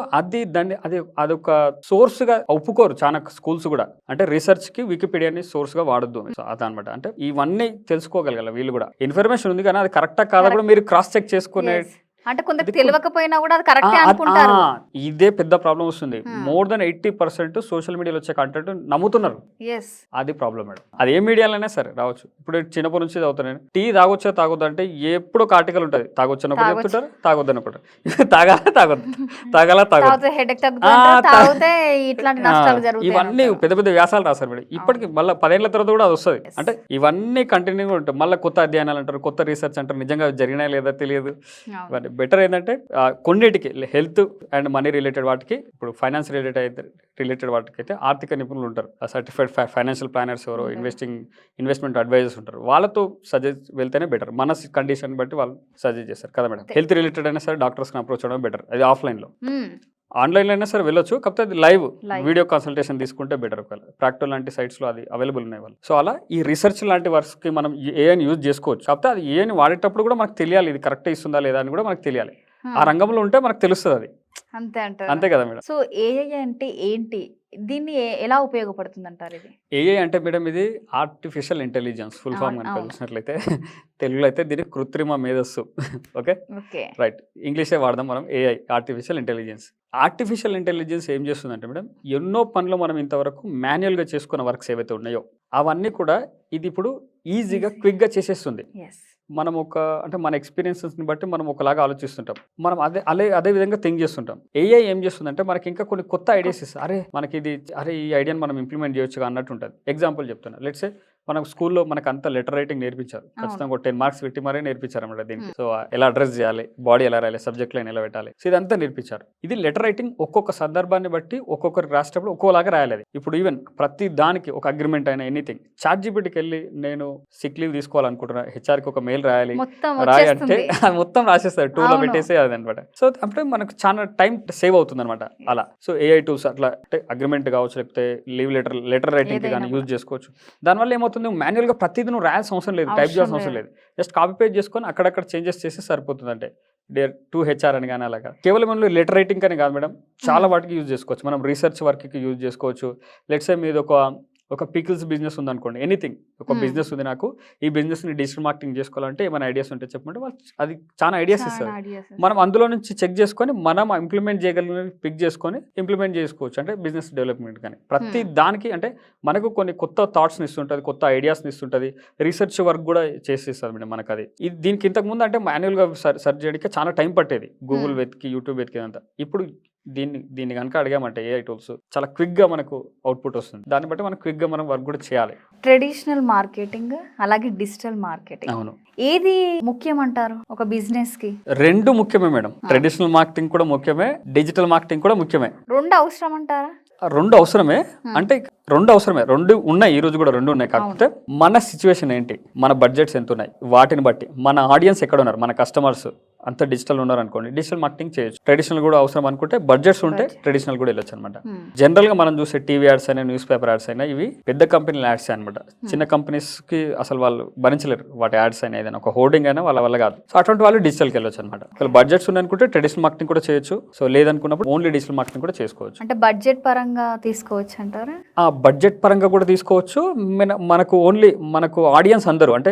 అదొక సోర్స్ గా ఒప్పుకోరు చాలా స్కూల్స్ కూడా, అంటే రీసెర్చ్ కి వికీపీడియాని సోర్స్ గా వాడద్దు. సో అదనమాట, అంటే ఇవన్నీ తెలుసుకోగలగాలి వీళ్ళు కూడా. ఇన్ఫర్మేషన్ ఉంది కానీ అది కరెక్టా కాదా కూడా మీరు క్రాస్ చెక్ చేసుకునే, అంటే కొందరు తెలియకపోయినా కూడా అది కరెక్టే అనుకుంటారు. ఇదే పెద్ద ప్రాబ్లం వస్తుంది. మోర్ దెన్ 80% సోషల్ మీడియాలో వచ్చే కంటెంట్ నమ్ముతున్నారు. అది ప్రాబ్లం మేడం. అది ఏ మీడియాలోనే సరే రావచ్చు. ఇప్పుడు చిన్నప్పటి నుంచి చదువుతున్నాను, టీ తాగొచ్చా తాగొద్దు అంటే ఎప్పుడు ఒక ఆర్టికల్ ఉంటుంది. తాగొచ్చినప్పుడు చెప్తుంటారు, తాగొద్దు అన్నప్పుడు తాగాలా ఇవన్నీ పెద్ద పెద్ద వ్యాసాలు రాశారు మేడం. ఇప్పటికి మళ్ళీ 10 ఏళ్ల తర్వాత కూడా అది వస్తుంది. అంటే ఇవన్నీ కంటిన్యూగా ఉంటాయి. మళ్ళీ కొత్త అధ్యయనాలు అంటారు, కొత్త రీసెర్చ్ అంటారు, నిజంగా జరిగినా లేదా తెలియదు. బెటర్ ఏంటంటే కొన్నిటికి హెల్త్ అండ్ మనీ రిలేటెడ్ వాటికి, ఇప్పుడు ఫైనాన్స్ రిలేటెడ్ వాటికి అయితే ఆర్థిక నిపుణులు ఉంటారు, సర్టిఫైడ్ ఫైనాన్షియల్ ప్లానర్స్ ఎవరో, ఇన్వెస్ట్మెంట్ అడ్వైజర్స్ ఉంటారు, వాళ్ళతో సజెస్ట్ వెళ్తేనే బెటర్. మన కండిషన్ బట్టి వాళ్ళు సజెస్ట్ చేస్తారు కదా మేడం. హెల్త్ రిలేటెడ్ అయినా సరే డాక్టర్స్ని అప్రోచ్ అవ్వడం బెటర్. అది ఆఫ్లైన్లో. ఆన్లైన్లో అయినా సరే వెళ్ళొచ్చు, కాకపోతే అది లైవ్ వీడియో కన్సల్టేషన్ తీసుకుంటే బెటర్. ఒకవేళ ప్రాక్టో లాంటి సైట్స్లో అది అవైలబుల్ ఉన్నాయి వాళ్ళు. సో అలా ఈ రీసెర్చ్ లాంటి వర్క్స్కి మనం ఏఐని యూజ్ చేసుకోవచ్చు. కాకపోతే అది ఏఐని వాడేటప్పుడు కూడా మనకు తెలియాలి, ఇది కరెక్ట్ ఇస్తుందా లేదా అని కూడా మనకు తెలియాలి. ఆ రంగంలో ఉంటే మనకు తెలుస్తుంది అది. అంతే కదా మేడం. సో ఏఐ అంటే ఏంటి, దీన్ని ఎలా ఉపయోగపడుతుంది అంటారు? ఇది ఏఐ అంటే మేడం ఇది ఆర్టిఫిషియల్ ఇంటెలిజెన్స్ ఫుల్ ఫామ్ కనుక చూసినట్లయితే తెలుగులో అయితే దీన్ని కృత్రిమ మేధస్సు. ఓకే రైట్, ఇంగ్లీషే వాడదాం మనం. AI artificial intelligence. Artificial intelligence ఏం చేస్తుందంటే మేడం, ఎన్నో పనులు మనం ఇంతవరకు మాన్యువల్గా చేసుకున్న వర్క్స్ ఏవైతే ఉన్నాయో అవన్నీ కూడా ఇది ఇప్పుడు ఈజీగా క్విక్గా చేసేస్తుంది. మనం అంటే మన ఎక్స్పీరియన్సెస్ని బట్టి మనం ఒకలాగా ఆలోచిస్తుంటాం, మనం అదే విధంగా థింక్ చేస్తుంటాం. ఏఐ ఏం చేస్తుందంటే మనకి ఇంకా కొన్ని కొత్త ఐడియాస్ ఇస్తుంది. మనకి ఈ ఐడియాని మనం ఇంప్లిమెంట్ చేయొచ్చుగా అన్నట్టు ఉంటుంది. ఎగ్జాంపుల్ చెప్తున్నా, లెట్స్ సే మనం స్కూల్లో మనకు అంత లెటర్ రైటింగ్ నేర్పించారు, ఖచ్చితంగా 10 మార్క్స్ పెట్టి మరీ నేర్పించారు అన్నమాట దీనికి. సో ఎలా అడ్రస్ చేయాలి, బాడీ ఎలా రాయాలి, సబ్జెక్ట్ లైన్ ఎలా పెట్టాలి, సో ఇదంతా నేర్పించారు. ఇది లెటర్ రైటింగ్ ఒక్కొక్క సందర్భాన్ని బట్టి ఒక్కొక్కరికి రాసేటప్పుడు ఒక్కోలాగా రాయాలి. ఇప్పుడు ఈవెన్ ప్రతి దానికి ఒక అగ్రిమెంట్ అయినా ఎనీథింగ్ ChatGPTకి వెళ్ళి నేను సిక్ లీవ్ తీసుకోవాలనుకుంటున్నా, హెచ్ఆర్కి ఒక మెయిల్ రాయాలి రాయి అంటే అది మొత్తం రాసేస్తారు, టూలో పెట్టేసి అది అనమాట. సో అంటే మనకు చాలా టైం సేవ్ అవుతుంది అనమాట అలా. సో ఏఐ టూల్స్ అట్లా అంటే అగ్రిమెంట్ కావచ్చు, లేకపోతే లీవ్ లెటర్ రైటింగ్ కానీ యూజ్ చేసుకోవచ్చు. దానివల్ల ఏమవుతుంది, మాన్యువల్గా ప్రతిదీ నువ్వు రాయాల్సిన అవసరం లేదు, టైప్ చేయాల్సిన అవసరం లేదు. జస్ట్ కాపీ పేస్ట్ చేసుకొని అక్కడక్కడ చేంజెస్ చేస్తే సరిపోతుంది. అంటే డియర్ టు హెచ్ఆర్ అని కానీ అలాగా. కేవలం మనం లెటర్ రైటింగ్ అని కాదు మేడం, చాలా వాటికి యూజ్ చేసుకోవచ్చు. మనం రీసెర్చ్ వర్క్కి యూజ్ చేసుకోవచ్చు. లెట్స్ సే మీది ఒక పికిల్స్ బిజినెస్ ఉందనుకోండి, ఎనీథింగ్ ఒక బిజినెస్ ఉంది, నాకు ఈ బిజినెస్ని డిజిటల్ మార్కెటింగ్ చేసుకోవాలంటే ఏమైనా ఐడియాస్ ఉంటే చెప్పమంటే వాళ్ళు అది చాలా ఐడియాస్ ఇస్తారు. మనం అందులో నుంచి చెక్ చేసుకొని మనం ఇంప్లిమెంట్ చేయగలిగినవి పిక్ చేసుకొని ఇంప్లిమెంట్ చేసుకోవచ్చు. అంటే బిజినెస్ డెవలప్మెంట్ కానీ ప్రతి దానికి అంటే మనకు కొన్ని కొత్త థాట్స్ని ఇస్తుంటుంది, కొత్త ఐడియాస్ని ఇస్తుంటుంది, రీసెర్చ్ వర్క్ కూడా చేసేస్తుంది మేడం మనకు. అది దీనికి ఇంతకుముందు అంటే మాన్యువల్గా సెర్చ్ చేయడానికి చాలా టైం పట్టేది, గూగుల్ వెతికి యూట్యూబ్ వెతికి అంతా. ఇప్పుడు దీన్ని కనుక అడిగామంటే ఏఐ టూల్స్ చాలా క్విక్గా మనకు అవుట్పుట్ వస్తుంది. దాన్ని బట్టి మనం క్విక్గా మనం వర్క్ కూడా చేయాలి. ట్రెడిషనల్ మార్కెటింగ్ అలాగే డిజిటల్ మార్కెటింగ్, అవును, ఏది ముఖ్యం అంటారు ఒక బిజినెస్ కి? రెండు ముఖ్యమే మేడం. ట్రెడిషనల్ మార్కెటింగ్ కూడా ముఖ్యమే, డిజిటల్ మార్కెటింగ్ కూడా ముఖ్యమే. రెండు అవసరం అంటారా? రెండు అవసరమే, అంటే రెండు అవసరమే, రెండు ఉన్నాయి, ఈ రోజు కూడా రెండు ఉన్నాయి. కాకపోతే మన సిచ్యువేషన్ ఏంటి, మన బడ్జెట్స్ ఎంత ఉన్నాయి, వాటిని బట్టి మన ఆడియన్స్ ఎక్కడ ఉన్నారు, మన కస్టమర్స్ అంత డిజిటల్ ఉన్నారు అనుకోండి, డిజిటల్ మార్కెటింగ్ చేయొచ్చు. ట్రెడిషనల్ కూడా అవసరం అనుకుంటే బడ్జెట్స్ ఉంటే ట్రెడిషనల్ కూడా వెళ్ళొచ్చు అనమాట. జనరల్ గా మనం చూసే టీవీ యాడ్స్ అయినా న్యూస్ పేపర్ యాడ్స్ అయినా ఇవి పెద్ద కంపెనీల యాడ్స్ అనమాట. చిన్న కంపెనీస్ కి అసలు వాళ్ళు భరించలేరు వాటి యాడ్స్ అయినా, ఏదైనా ఒక హోర్డింగ్ అయినా వాళ్ళ వల్ల కాదు. సో అటువంటి వాళ్ళు డిజిటల్కి వెళ్ళొచ్చు అనమాట. ఒకవేళ బడ్జెట్స్ ఉన్నాయనుకుంటే ట్రెడిషనల్ మార్కెటింగ్ కూడా చేయొచ్చు. సో లేదనుకున్నప్పుడు ఓన్లీ డిజిటల్ మార్కెటింగ్ కూడా చేసుకోవచ్చు. అంటే బడ్జెట్ పరంగా తీసుకోవచ్చు అంటారా? ఆ బడ్జెట్ పరంగా కూడా తీసుకోవచ్చు. మనకు ఓన్లీ మనకు ఆడియన్స్ అందరూ అంటే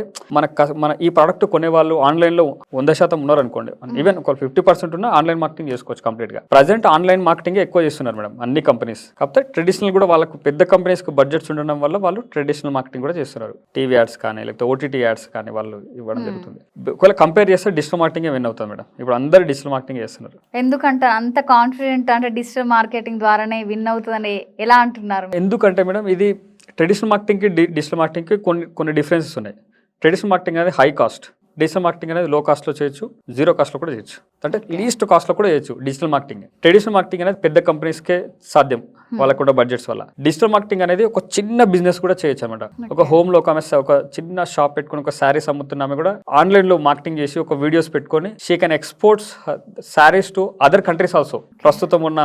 మన ఈ ప్రోడక్ట్ కొనేవాళ్ళు ఆన్లైన్లో 100% ఉన్నారు అనుకోండి, ఈవెన్ ఒక 50% ఉన్న ఆన్లైన్ మార్కెటింగ్ చేసుకోవచ్చు కంప్లీట్ గా. ప్రజెంట్ ఆన్లైన్ మార్కెటింగ్ ఎక్కువ చేస్తున్నారు మేడం అన్ని కంపెనీస్. కాకపోతే ట్రెడిషనల్ కూడా వాళ్ళకు పెద్ద కంపెనీస్ కు బడ్జెట్స్ ఉండడం వల్ల వాళ్ళు ట్రెడిషనల్ మార్కెటింగ్ కూడా చేస్తున్నారు. టీవీ యాడ్స్ కానీ లేకపోతే ఓటీటీ యాడ్స్ కానీ వాళ్ళు ఇవ్వడం జరుగుతుంది. ఒకవేళ కంపేర్ చేస్తే డిజిటల్ మార్కెటింగ్ విన్ అవుతుంది మేడం. ఇప్పుడు అందరు డిజిటల్ మార్కెటింగ్ చేస్తున్నారు. ఎందుకంటే అంత కాన్ఫిడెంట్, అంటే డిజిటల్ మార్కెటింగ్ ద్వారానే విన్ అవుతుందని ఎలా అంటున్నారు? ఎందుకంటే మేడం ఇది ట్రెడిషనల్ మార్కెటింగ్కి డిజిటల్ మార్కెటింగ్కి కొన్ని డిఫరెన్సెస్ ఉన్నాయి. ట్రెడిషనల్ మార్కెటింగ్ అనేది హై కాస్ట్, డిజిటల్ మార్కెటింగ్ అనేది లో కాస్ట్లో చేయొచ్చు, జీరో కాస్ట్లో కూడా చేయొచ్చు, అంటే లీస్ట్ కాస్ట్లో కూడా చేయొచ్చు డిజిటల్ మార్కెటింగ్. ట్రెడిషనల్ మార్కెటింగ్ అనేది పెద్ద కంపెనీస్కే సాధ్యం వాళ్ళకు కూడా బడ్జెట్స్ వల్ల. డిజిటల్ మార్కెటింగ్ అనేది ఒక చిన్న బిజినెస్ కూడా చేయొచ్చు అనమాట. ఒక హోమ్ లో ఒక చిన్న షాప్ పెట్టుకుని ఒక శారీస్ అమ్ముతున్నామే కూడా ఆన్లైన్ లో మార్కెటింగ్ చేసి ఒక వీడియోస్ పెట్టుకొని she can exports saris to other countries also, ప్రస్తుతం ఉన్న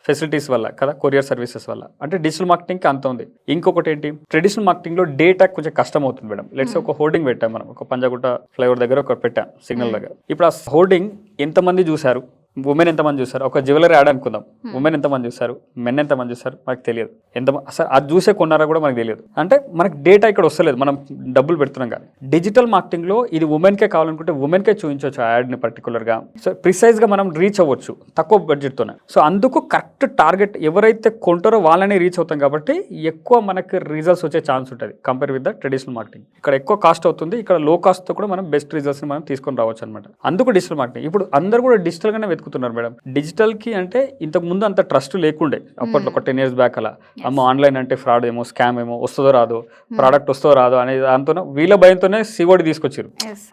ఫెసిలిటీస్ వల్ల కదా, కొరియర్ సర్వీసెస్ వల్ల. అంటే డిజిటల్ మార్కెటింగ్కి అంత ఉంది. ఇంకొకటి ఏంటి, ట్రెడిషనల్ మార్కెటింగ్లో డేటా కొంచెం కష్టం అవుతుంది మేడం. లెట్స్ ఒక హోర్డింగ్ పెట్టాం మనం, ఒక పంజాగుట్ట ఫ్లైఓవర్ దగ్గర ఒక పెట్టాం సిగ్నల్ దగ్గర. ఇప్పుడు ఆ హోర్డింగ్ ఎంతమంది చూశారు, ఉమెన్ ఎంతమంది చూస్తారు, ఒక జ్యువెలరీ యాడ్ అనుకుందాం, ఉమెన్ ఎంతమంది చూస్తారు, మెన్ ఎంతమంది చూస్తారు మనకు తెలియదు, అసలు అది చూసే కొన్నారా కూడా మనకు తెలియదు. అంటే మనకు డేటా ఇక్కడ వస్తలేదు, మనం డబ్బులు పెడుతున్నాం. కానీ డిజిటల్ మార్కెటింగ్లో ఇది ఉమెన్కే కావాలనుకుంటే ఉమెన్కే చూపించవచ్చు ఆ యాడ్ని పర్టికులర్గా. సో ప్రిసైజ్గా మనం రీచ్ అవ్వచ్చు తక్కువ బడ్జెట్తోనే. సో అందుకు కరెక్ట్ టార్గెట్ ఎవరైతే కొంటారో వాళ్ళని రీచ్ అవుతాం కాబట్టి ఎక్కువ మనకి రిజల్ట్స్ వచ్చే ఛాన్స్ ఉంటుంది compare with the traditional marketing. ఇక్కడ ఎక్కువ కాస్ట్ అవుతుంది, ఇక్కడ లో కాస్ట్తో కూడా మనం బెస్ట్ రిజల్ట్స్ని మనం తీసుకొని రావచ్చు అనమాట. అందుకు డిజిటల్ మార్కెటింగ్. ఇప్పుడు అందరూ కూడా డిజిటల్గానే వెతుకుతున్నారు మేడం. డిజిటల్ కి అంటే ఇంతకు ముందు అంత ట్రస్ట్ లేకుండే అప్పట్లో, ఒక 10 years బ్యాక్ అలా. అమ్మ ఆన్లైన్ అంటే ఫ్రాడ్ ఏమో, స్కామ్ ఏమో, వస్తుందో రాదో, ప్రోడక్ట్ వస్తుందో రాదో అనే దాంతో వీళ్ళ భయంతోనే సివోడి తీసుకొచ్చారు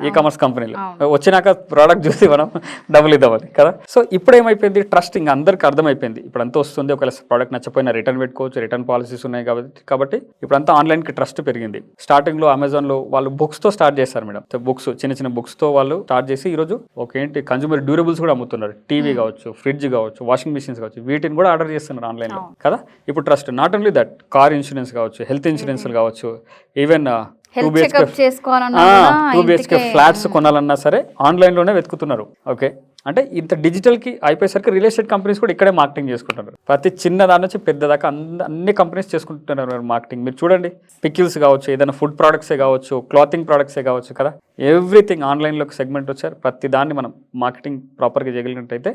ఈ కామర్స్ కంపెనీలో. వచ్చినాక ప్రోడక్ట్ చూసి మనం డబ్బులు ఇద్దామని కదా. సో ఇప్పుడు ఏమైపోయింది, ట్రస్ట్ ఇంకా అందరికి అర్థమైపోయింది. ఇప్పుడు అంతా వస్తుంది, ఒకవేళ ప్రోడక్ట్ నచ్చపోయినా రిటర్న్ పెట్టుకోవచ్చు, రిటర్న్ పాలసీస్ ఉన్నాయి కాబట్టి ఇప్పుడు అంతా ఆన్లైన్ కి ట్రస్ట్ పెరిగింది. స్టార్టింగ్ లో అమెజాన్ లో వాళ్ళు బుక్స్ తో స్టార్ట్ చేస్తారు మేడం. బుక్స్ చిన్న బుక్స్ తో వాళ్ళు స్టార్ట్ చేసి ఈరోజు ఏంటి కన్జ్యూమర్ డ్యూరబుల్స్ కూడా అమ్ముతున్నారు. టీవీ కావచ్చు, ఫ్రిడ్జ్ కావచ్చు, వాషింగ్ మిషన్స్ కావచ్చు, వీటిని కూడా ఆర్డర్ చేస్తున్నారు ఆన్లైన్లో కదా. ఇప్పుడు trust not only that, car insurance కావచ్చు, హెల్త్ ఇన్సూరెన్స్ కావచ్చు, ఈవెన్ 2 BHK ఫ్లాట్స్ కొనాలన్నా సరే ఆన్లైన్లోనే వెతుకుతున్నారు. ఓకే, అంటే ఇంత డిజిటల్కి అయిపోయేసరికి రియల్ ఎస్టేట్ కంపెనీస్ కూడా ఇక్కడే మార్కెటింగ్ చేసుకుంటున్నారు. ప్రతి చిన్న దాని నుంచి పెద్ద దాకా అన్ని కంపెనీస్ చేసుకుంటున్నారు మార్కెటింగ్. మీరు చూడండి, పికిల్స్ కావచ్చు, ఏదైనా ఫుడ్ ప్రోడక్ట్సే కావచ్చు, క్లాతింగ్ ప్రోడక్ట్సే కావచ్చు కదా, ఎవ్రీథింగ్ ఆన్లైన్లోకి సెగ్మెంట్ వచ్చారు. ప్రతి దాన్ని మనం మార్కెటింగ్ ప్రాపర్గా చేయగలిగినట్టయితే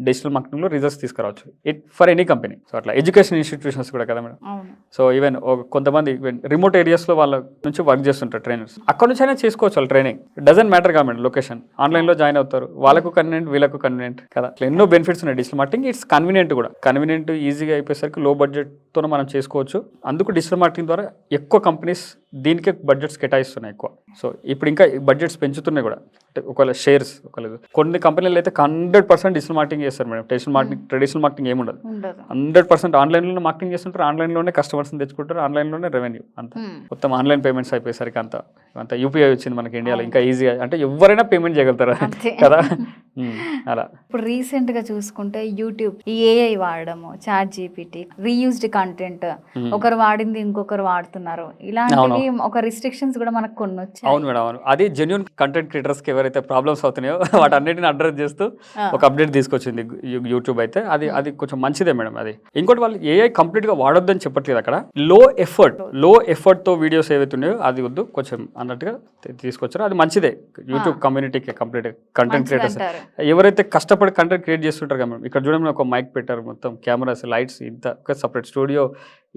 డిజిటల్ మార్కెటింగ్లో రిజల్ట్స్ తీసుకురావచ్చు it for any company. So అట్లా ఎడ్యుకేషన్ ఇన్స్టిట్యూషన్స్ కూడా కదా మేడం. సో ఈవెన్ కొంతమంది రిమోట్ ఏరియాస్లో వాళ్ళ నుంచి వర్క్ చేస్తుంటారు ట్రైనర్స్, అక్కడ నుంచి అయినా చేసుకోవచ్చు వాళ్ళు training. Doesn't matter comment location, ఆన్లైన్లో జాయిన్ అవుతారు, వాళ్ళకు కన్వీనియంట్, వీళ్ళకు కన్వీనియంట్ కదా. ఎన్నో బెనిఫిట్స్ ఉన్నాయి డిజిటల్ మార్కెటింగ్. ఇట్స్ కన్వీనియంట్ కూడా, కన్వీనియంట్ ఈజీగా అయిపోయేసరికి లో బడ్జెట్తో మనం చేసుకోవచ్చు. అందుకు డిజిటల్ మార్కెటింగ్ ద్వారా ఎక్కువ కంపెనీస్ దీనికే బడ్జెట్స్ కేటాయిస్తున్నాయి ఎక్కువ. సో ఇప్పుడు ఇంకా బడ్జెట్స్ పెంచుతున్నాయి కూడా. ఒకవేళ షేర్స్ కొన్ని కంపెనీలు అయితే 100% డిజిటల్ మార్కెటింగ్ చేస్తారు మేడం. ట్రెడిషనల్ మార్కెటింగ్ ఏముండదు, 100% ఆన్లైన్లోనే మార్కెటింగ్ చేస్తుంటారు, ఆన్లైన్లోనే కస్టమర్స్ని తెచ్చుకుంటారు, ఆన్లైన్లోనే రెవెన్యూ అంతా. మొత్తం ఆన్లైన్ పేమెంట్స్ అయిపోయేసరికి అంత యూపీఐ వచ్చింది మనకి ఇండియాలో. ఇంకా ఈజీగా అంటే ఎవరైనా పేమెంట్ చేయగలుగుతారు కదా అలా. ఇప్పుడు రీసెంట్ గా చూసుకుంటే యూట్యూబ్ ఈ ఏఐ వాడడము, చాట్ జీపీటీ, రీయూజ్డ్ కంటెంట్, ఒకరు వాడింది ఇంకొకరు వాడుతున్నారు, ఇలాంటివి ఒక రిస్ట్రిక్షన్స్ కూడా మనకు కొన్ని వచ్చాయి. అవును మేడం, అవును. అది జెన్యూన్ కంటెంట్ క్రియేటర్స్ కి ఎవరైతే ప్రాబ్లమ్స్ అవుతున్నాయో వాటన్నిటిని అడ్రస్ చేస్తూ ఒక అప్డేట్ తీసుకొచ్చింది యూట్యూబ్ అయితే. అది కొంచెం మంచిదే మేడం. అది ఇంకోటి, వాళ్ళు ఏఐ కంప్లీట్ గా వాడొద్దని చెప్పట్లేదు అక్కడ. లో ఎఫర్ట్ తో వీడియోస్ ఏవైతే ఉన్నాయో అది వద్దు కొంచెం అన్నట్టుగా తీసుకొచ్చారు. అది మంచిదే యూట్యూబ్ కమ్యూనిటీకి, కంప్లీట్ కంటెంట్ క్రియేటర్స్. ఎవరైతే కష్టపడి కంటెంట్ క్రియేట్ చేస్తుంటారు కదా మేడం, ఇక్కడ చూడండి ఒక మైక్ పెట్టారు, మొత్తం కెమెరాస్ లైట్స్, ఇంత ఒక సపరేట్ స్టూడియో,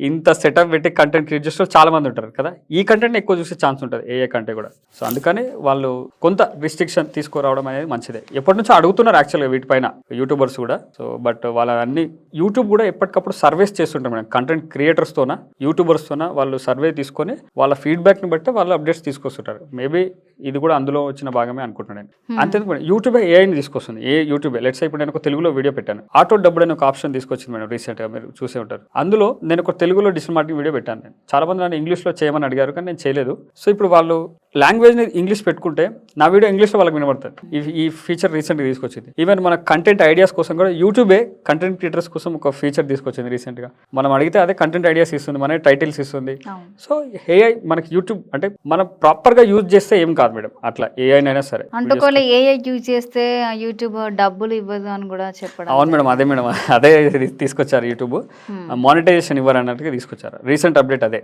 ఇంత సెటప్ పెట్టి కంటెంట్ క్రియేట్ చేస్తూ చాలా మంది ఉంటారు కదా. ఈ కంటెంట్ ఎక్కువ చూసే ఛాన్స్ ఉంటుంది ఏఏ కంటే కూడా. సో అందుకని వాళ్ళు కొంత రిస్ట్రిక్షన్ తీసుకురావడం అనేది మంచిదే. ఎప్పటి నుంచో అడుగుతున్నారు యాక్చువల్గా వీటిపైన యూట్యూబర్స్ కూడా. సో బట్ వాళ్ళ అన్ని యూట్యూబ్ కూడా ఎప్పటికప్పుడు సర్వేస్ చేస్తుంటారు మేడం, కంటెంట్ క్రియేటర్స్తోన యూట్యూబర్స్తోన వాళ్ళు సర్వే తీసుకొని వాళ్ళ ఫీడ్బ్యాక్ని బట్టి వాళ్ళు అప్డేట్స్ తీసుకొస్తుంటారు. మేబీ ఇది కూడా అందులో వచ్చిన భాగమే అనుకుంటున్నాను. అంతేందుకు మేడం యూట్యూబే ఏఐని తీసుకొస్తుంది. యూట్యూబే లెట్స్ ఇప్పుడు నేను ఒక తెలుగులో వీడియో పెట్టాను, ఆటో డబ్బుడు అని ఒక ఆప్షన్ తీసుకొచ్చింది మేడం రీసెంట్గా, మీరు చూసే ఉంటారు. అందులో నేను ఒక తెలుగులో డిజిటల్ మార్కెటింగ్ వీడియో పెట్టాను. నేను చాలా మంది నన్ను ఇంగ్లీష్లో చేయమని అడిగారు కానీ నేను చేయలేదు. సో ఇప్పుడు వాళ్ళు లాంగ్వేజ్ని ఇంగ్లీష్ పెట్టుకుంటే నా వీడియో ఇంగ్లీష్లో వాళ్ళకి వినబడుతుంది. ఈ ఫీచర్ రీసెంట్గా తీసుకొచ్చింది. ఈవెన్ మన కంటెంట్ ఐడియాస్ కోసం కూడా యూట్యూబే కంటెంట్ క్రియేటర్స్ కోసం ఒక ఫీచర్ తీసుకొచ్చింది రీసెంట్గా. మనం అడిగితే అదే కంటెంట్ ఐడియాస్ ఇస్తుంది, మన టైటిల్స్ ఇస్తుంది. సో ఏఐ మనకి యూట్యూబ్ అంటే మనం ప్రాపర్గా యూజ్ చేస్తే ఏం కాదు మేడం, అట్లా ఏఐనైనా సరే. అంటే ఒకవేళ ఏఐ యూజ్ చేస్తే యూట్యూబ్ డబ్బులు ఇవ్వదు అని కూడా చెప్పడం. అవును మేడం, అదే మేడం, అదే తీసుకొచ్చారు యూట్యూబ్, మానిటైజేషన్ ఇవ్వరు అన్నట్టుగా తీసుకొచ్చారు రీసెంట్ అప్డేట్ అదే.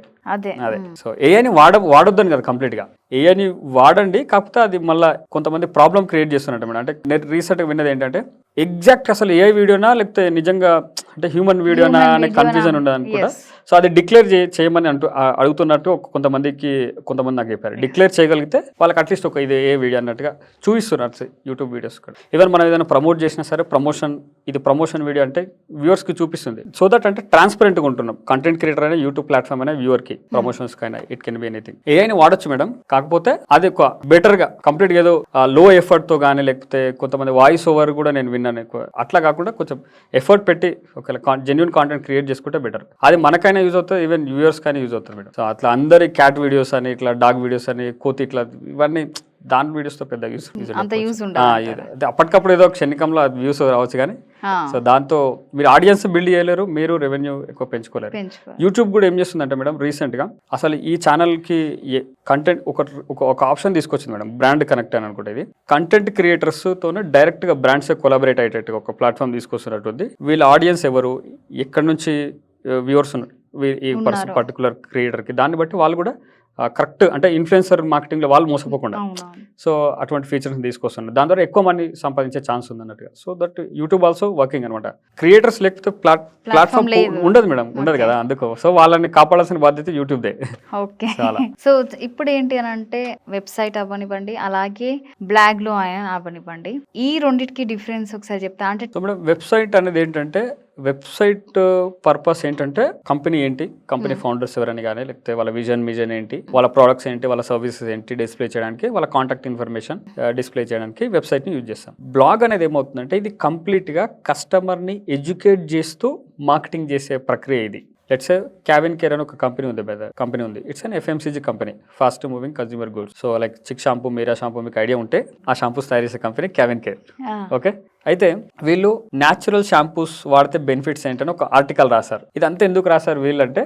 సో ఏఐని వాడొద్దని కదా కంప్లీట్గా, ఏఐని వాడండి, కాకపోతే అది మళ్ళీ కొంతమంది ప్రాబ్లం క్రియేట్ చేస్తున్నట్టు మేడం. అంటే నేను రీసెంట్గా విన్నది ఏంటంటే ఎగ్జాక్ట్ అసలు ఏ వీడియోనా లేకపోతే నిజంగా అంటే హ్యూమన్ వీడియోనా అనే కన్ఫ్యూజన్ ఉండదు అనుకుంటా. సో అది డిక్లేర్ చేయమని అడుగుతున్నట్టు కొంతమంది నాకు చెప్పారు. డిక్లేర్ చేయగలిగితే వాళ్ళకి అట్లీస్ట్ ఒక ఇది ఏ వీడియో అన్నట్టుగా చూపిస్తున్నారు యూట్యూబ్ వీడియోస్ కూడా. ఈవెన్ మనం ఏదైనా ప్రమోట్ చేసినా సరే ఇది ప్రమోషన్ వీడియో అంటే వ్యూవర్స్కి చూపిస్తుంది. సో దట్ అంటే ట్రాన్స్పరెంట్గా ఉంటున్నాం. కంటెంట్ క్రియేటర్ అయినా యూట్యూబ్ ప్లాట్ఫామ్ అయినా వ్యూవర్కి ప్రమోషన్స్ కైనా ఇట్ కెన్ బి ఎనీథింగ్. ఏఐని వాడొచ్చు మేడం, కాకపోతే అది ఒక బెటర్గా కంప్లీట్గా ఏదో లో ఎఫర్ట్తో కానీ లేకపోతే కొంతమంది వాయిస్ ఓవర్ కూడా నేను విన్నాను ఎక్కువ, అట్లా కాకుండా కొంచెం ఎఫర్ట్ పెట్టి ఒకవేళ జెన్యూన్ కాంటెంట్ క్రియేట్ చేసుకుంటే బెటర్. అది మనకైనా యూజ్ అవుతుంది, ఈవెన్ వ్యూవర్స్ కానీ యూజ్ అవుతుంది మేడం. సో అట్లా అందరి క్యాట్ వీడియోస్ అని ఇట్లా డాగ్ వీడియోస్ అని కోతి ఇట్లా ఇవన్నీ దాని వీడియోస్తో పెద్ద యూజ్ అప్పటికప్పుడు ఏదో క్షణికంలో వ్యూస్ రావచ్చు కానీ సో దాంతో మీరు ఆడియన్స్ బిల్డ్ చేయలేరు, మీరు రెవెన్యూ ఎక్కువ పెంచుకోలేరు. యూట్యూబ్ కూడా ఏం చేస్తుందంటే మేడం రీసెంట్గా అసలు ఈ ఛానల్కి కంటెంట్ ఒక ఆప్షన్ తీసుకొచ్చింది మేడం, బ్రాండ్ కనెక్ట్ అని అనుకుంటే. ఇది కంటెంట్ క్రియేటర్స్తోనే డైరెక్ట్గా బ్రాండ్స్ కొలాబరేట్ అయ్యేటట్టుగా ఒక ప్లాట్ఫామ్ తీసుకొస్తున్నట్టుంది. వీళ్ళ ఆడియన్స్ ఎవరు, ఎక్కడి నుంచి వ్యూవర్స్ ఈ పర్టికులర్ క్రియేటర్కి, దాన్ని బట్టి వాళ్ళు కూడా కరెక్ట్ అంటే ఇన్ఫ్లుయెన్సర్ మార్కెటింగ్లో వాళ్ళు మోసపోకుండా సో అటువంటి ఫీచర్స్ తీసుకొస్తున్నారు. దాని ద్వారా ఎక్కువ మనీ సంపాదించే ఛాన్స్ ఉంది అన్నట్టుగా. So that YouTube also working అనమాట. క్రియేటర్స్ లేకపోతే ప్లాట్ఫామ్ ఉండదు మేడం, ఉండదు కదా, అందుకో సో వాళ్ళని కాపాడాల్సిన బాధ్యత యూట్యూబ్దే. ఓకే, సో ఇప్పుడు ఏంటి అని అంటే వెబ్సైట్ అవ్వనివ్వండి, అలాగే బ్లాగ్ లో అవ్వనివ్వండి, ఈ రెండింటికి డిఫరెన్స్ ఒకసారి చెప్తా. అంటే మేడం వెబ్సైట్ అనేది ఏంటంటే వెబ్సైట్ పర్పస్ ఏంటంటే కంపెనీ ఏంటి, కంపెనీ ఫౌండర్స్ ఎవరని కానీ లేకపోతే వాళ్ళ మిజన్ ఏంటి, వాళ్ళ ప్రోడక్ట్స్ ఏంటి, వాళ్ళ సర్వీసెస్ ఏంటి డిస్ప్లే చేయడానికి, వాళ్ళ కాంటాక్ట్ ఇన్ఫర్మేషన్ డిస్ప్లే చేయడానికి వెబ్సైట్ని యూజ్ చేస్తాం. బ్లాగ్ అనేది ఏమవుతుందంటే ఇది కంప్లీట్గా కస్టమర్ని ఎడ్యుకేట్ చేస్తూ మార్కెటింగ్ చేసే ప్రక్రియ. ఇది లెట్స్ క్యావిన్ కేర్ అని ఒక కంపెనీ ఉంది. It's an FMCG company, fast moving consumer goods. So like Chik shampoo, Meera shampoo మీకు ఐడియా ఉంటే ఆ షాంపూస్ తయారు చేసే కంపెనీ క్యావిన్ కేర్. ఓకే, అయితే వీళ్ళు న్యాచురల్ షాంపూస్ వాడితే బెనిఫిట్స్ ఏంటని ఒక ఆర్టికల్ రాశారు. ఇదంతా ఎందుకు రాశారు వీళ్ళంటే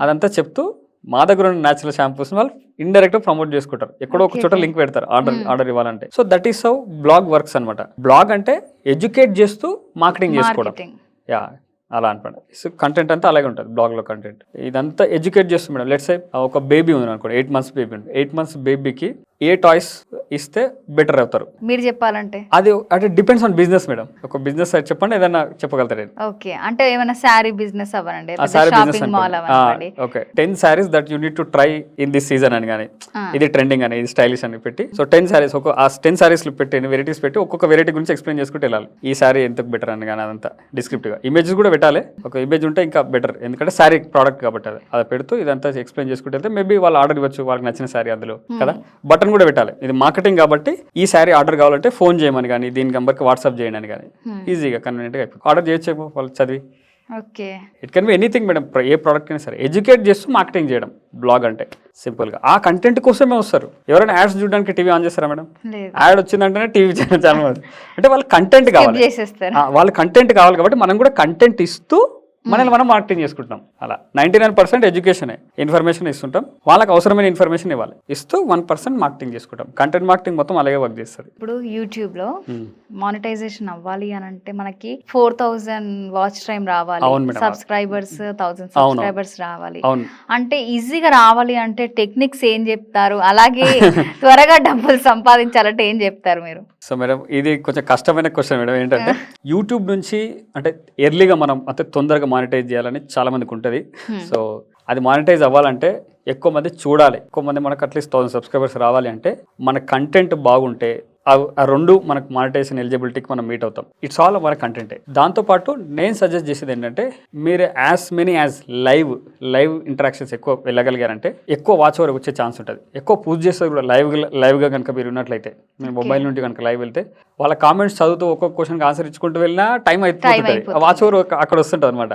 అదంతా చెప్తూ మా దగ్గర ఉన్న న్యాచురల్ షాంపూస్ వాళ్ళు ఇండైరెక్ట్ ప్రమోట్ చేసుకుంటారు, ఎక్కడో ఒక చోట లింక్ పెడతారు ఆర్డర్ ఇవ్వాలంటే. So that is how blog works అనమాట. బ్లాగ్ అంటే ఎడ్యుకేట్ చేస్తూ మార్కెటింగ్ చేసుకోవడం, యా అలా అనమాట. సో కంటెంట్ అంతా అలాగే ఉంటుంది బ్లాగ్లో కంటెంట్. ఇదంతా ఎడ్యుకేట్ చేస్తుంది మేడం. లెట్స్ సే ఒక బేబీ ఉంది అనుకోండి, 8 months బేబీ ఉంది. 8 months బేబీకి ఏ టాయ్స్ ఇస్తే బెటర్ అవుతారు మీరు చెప్పాలంటే? అది అంటే డిపెండ్స్ ఆన్ బిజినెస్ మేడం. ఒక బిజినెస్ సైడ్ చెప్పండి, ఏదైనా చెప్పగలుగుతారు. ఓకే, అంటే ఏమైనా శారీ బిజినెస్ అవ్వనండి, okay 10 sarees that you need to try in this season అని కానీ, ఇది ట్రెండింగ్ అని, ఇది స్టైలిష్ అని పెట్టి, సో 10 sarees ఆ 10 sarees పెట్టి వెరైటీస్ పెట్టి ఒక్కొక్క వెరైటీ గురించి ఎక్స్ప్లెయిన్ చేసుకుంటూ వెళ్ళాలి. ఈ సారీ ఎందుకు బెటర్ అని కానీ అదంతా డిస్క్రిప్టివ్గా. ఇమేజెస్ కూడా పెట్టాలి, ఒక ఇమేజ్ ఉంటే ఇంకా బెటర్, ఎందుకంటే శారీ ప్రోడక్ట్ కాబట్టి అది పెడుతూ ఇదంతా ఎక్స్ప్లెయిన్ చేసుకుంటే వెళ్తే మేబీ వాళ్ళు ఆర్డర్ ఇవ్వచ్చు, వాళ్ళకి నచ్చిన శారీ అందులో కదా. బటన్ కూడా పెట్టాలి, ఇది మార్కెటింగ్ కాబట్టి ఈ శారీ ఆర్డర్ కావాలంటే ఫోన్ చేయమని కానీ, దీని నెంబర్కి వాట్సాప్ చేయండి అని కానీ, ఈజీగా కన్వీనియంట్గా ఆర్డర్ చేయొచ్చు వాళ్ళు చదివి. Okay, it can be anything madam, A product అయినా సరే ఎడ్యుకేట్ చేస్తూ మార్కెటింగ్ చేయడం బ్లాగ్ అంటే సింపుల్గా. ఆ కంటెంట్ కోసమే వస్తారు. ఎవరైనా యాడ్స్ చూడడానికి టీవీ ఆన్ చేస్తారా మేడం? యాడ్ వచ్చిందంటేనే టీవీ ఛానల్ అంటే వాళ్ళ కంటెంట్ కావాలి, వాళ్ళ కంటెంట్ కావాలి కాబట్టి మనం కూడా కంటెంట్ ఇస్తూ మనల్ని మనం మార్కెటింగ్ చేసుకుంటాం. అలా 99% ఎడ్యుకేషనే, ఇన్ఫర్మేషన్ ఇస్తుంటాం, వాళ్ళకి అవసరమైన ఇన్ఫర్మేషన్ ఇవ్వాలి, ఇస్తూ 1% మార్కెటింగ్ చేసుకుంటాం. కంటెంట్ మార్కెటింగ్ మొత్తం అలాగే వర్క్ చేస్తుంది. ఇప్పుడు యూట్యూబ్ లో మానిటైజేషన్ అవ్వాలి అని అంటే మనకి 4000 వాచ్ టైం రావాలి, అవును మేడం. సబ్స్క్రైబర్స్ 1000 సబ్స్క్రైబర్స్ రావాలి. అవును. అంటే ఈజీగా రావాలి అంటే టెక్నిక్స్ ఏం చెప్తారు, అలాగే త్వరగా డబ్బులు సంపాదించాలంటే ఏం చెప్తారు మీరు? సో మేడం, ఇది కొంచెం కష్టమైన క్వశ్చన్ మేడం. ఏంటంటే యూట్యూబ్ నుంచి అంటే ఎర్లీగా మనం అంటే తొందరగా మానిటైజ్ చేయాలని చాలా మందికి ఉంటుంది. సో అది మానిటైజ్ అవ్వాలంటే ఎక్కువ మంది చూడాలి, ఎక్కువ మంది మనకు అట్లీస్ట్ 1000 సబ్స్క్రైబర్స్ రావాలి అంటే మన కంటెంట్ బాగుంటే ఆ రెండు మనకు మానిటైజేషన్ ఎలిజిబిలిటీకి మనం మీట్ అవుతాం. ఇట్స్ ఆల్ మన కంటెంటే. దాంతోపాటు నేను సజెస్ట్ చేసేది ఏంటంటే మీరు as many as live interactions ఎక్కువ వెళ్ళగలిగారంటే ఎక్కువ వాచ్ ఓవర్ వచ్చే ఛాన్స్ ఉంటుంది. ఎక్కువ పూజ చేస్తే కూడా లైవ్గా కనుక మీరు ఉన్నట్లయితే, మీరు మొబైల్ నుండి కనుక లైవ్ వెళ్తే వాళ్ళ కామెంట్స్ చదువుతూ ఒక్కొక్క క్వశ్చన్కి ఆన్సర్ ఇచ్చుకుంటూ వెళ్ళినా టైం అయిపోతుంది. వాచ్ ఓవర్ అక్కడ వస్తుంటుంది అనమాట.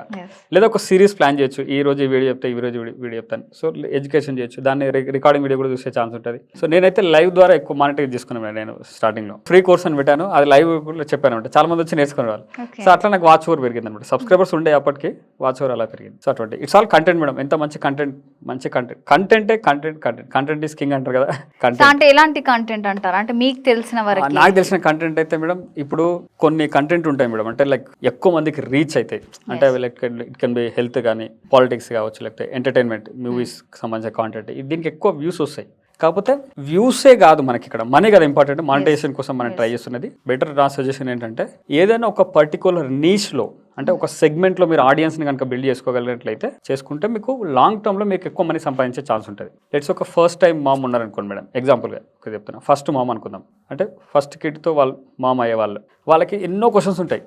లేదా ఒక సిరీస్ ప్లాన్ చేయొచ్చు, ఈ రోజు ఈ వీడియో చెప్తే ఈ రోజు వీడియో చెప్తాను. సో ఎడ్యుకేషన్ చేయొచ్చు, దాన్ని రికార్డింగ్ వీడియో కూడా చూసే ఛాన్స్ ఉంటుంది. సో నేనైతే లైవ్ ద్వారా ఎక్కువ మానిటైజ్ చేసుకున్నాను. నేను స్టార్టింగ్ లో ఫ్రీ కోర్స్ అని పెట్టాను, అది లైవ్ చెప్పాను అనమాట. చాలా మంది వచ్చి నేర్చుకునే వాళ్ళు. సో అట్లా నాకు వాచ్ ఓవర్ పెరిగింది అనమాట. సబ్స్క్రైబర్స్ ఉండే అప్పటికి వాచ్ ఓవర్ అలా పెరిగింది. సో అటువంటి ఇట్స్ ఆల్ కంటెంట్ మేడం. ఎంత మంచి కంటెంట్ ఈస్ కింగ్ అంటారు కదా. అంటే ఎలాంటి కంటెంట్ అంటారు అంటే మీకు తెలిసిన వరకు? నాకు తెలిసిన కంటెంట్ అయితే మేడం, ఇప్పుడు కొన్ని కంటెంట్ ఉంటాయి మేడం, అంటే లైక్ ఎక్కువ మందికి రీచ్ అవుతాయి. అంటే like it can B health కానీ, పాలిటిక్స్ కావచ్చు, లేకపోతే ఎంటర్టైన్మెంట్, మూవీస్ సంబంధించిన కాంటెంట్. దీనికి ఎక్కువ వ్యూస్ వస్తాయి. కాకపోతే వ్యూసే కాదు మనకి ఇక్కడ మనీ కదా ఇంపార్టెంట్. మానిటైజేషన్ కోసం మనం ట్రై చేస్తున్నది. బెటర్ నా సజెషన్ ఏంటంటే ఏదైనా ఒక పర్టికులర్ నీష్లో, అంటే ఒక సెగ్మెంట్లో మీరు ఆడియన్స్ని కనుక బిల్డ్ చేసుకోగలిగినట్లయితే చేసుకుంటే మీకు లాంగ్ టర్మ్లో మీకు ఎక్కువ మనీ సంపాదించే ఛాన్స్ ఉంటుంది. లెట్స్ ఒక ఫస్ట్ టైం మామ్ ఉన్నారనుకోండి మేడం, ఎగ్జాంపుల్గా చెప్తున్నా. ఫస్ట్ మామ్ అనుకుందాం, అంటే ఫస్ట్ కిడ్తో వాళ్ళు మామ్ అయ్యే వాళ్ళకి ఎన్నో క్వశ్చన్స్ ఉంటాయి.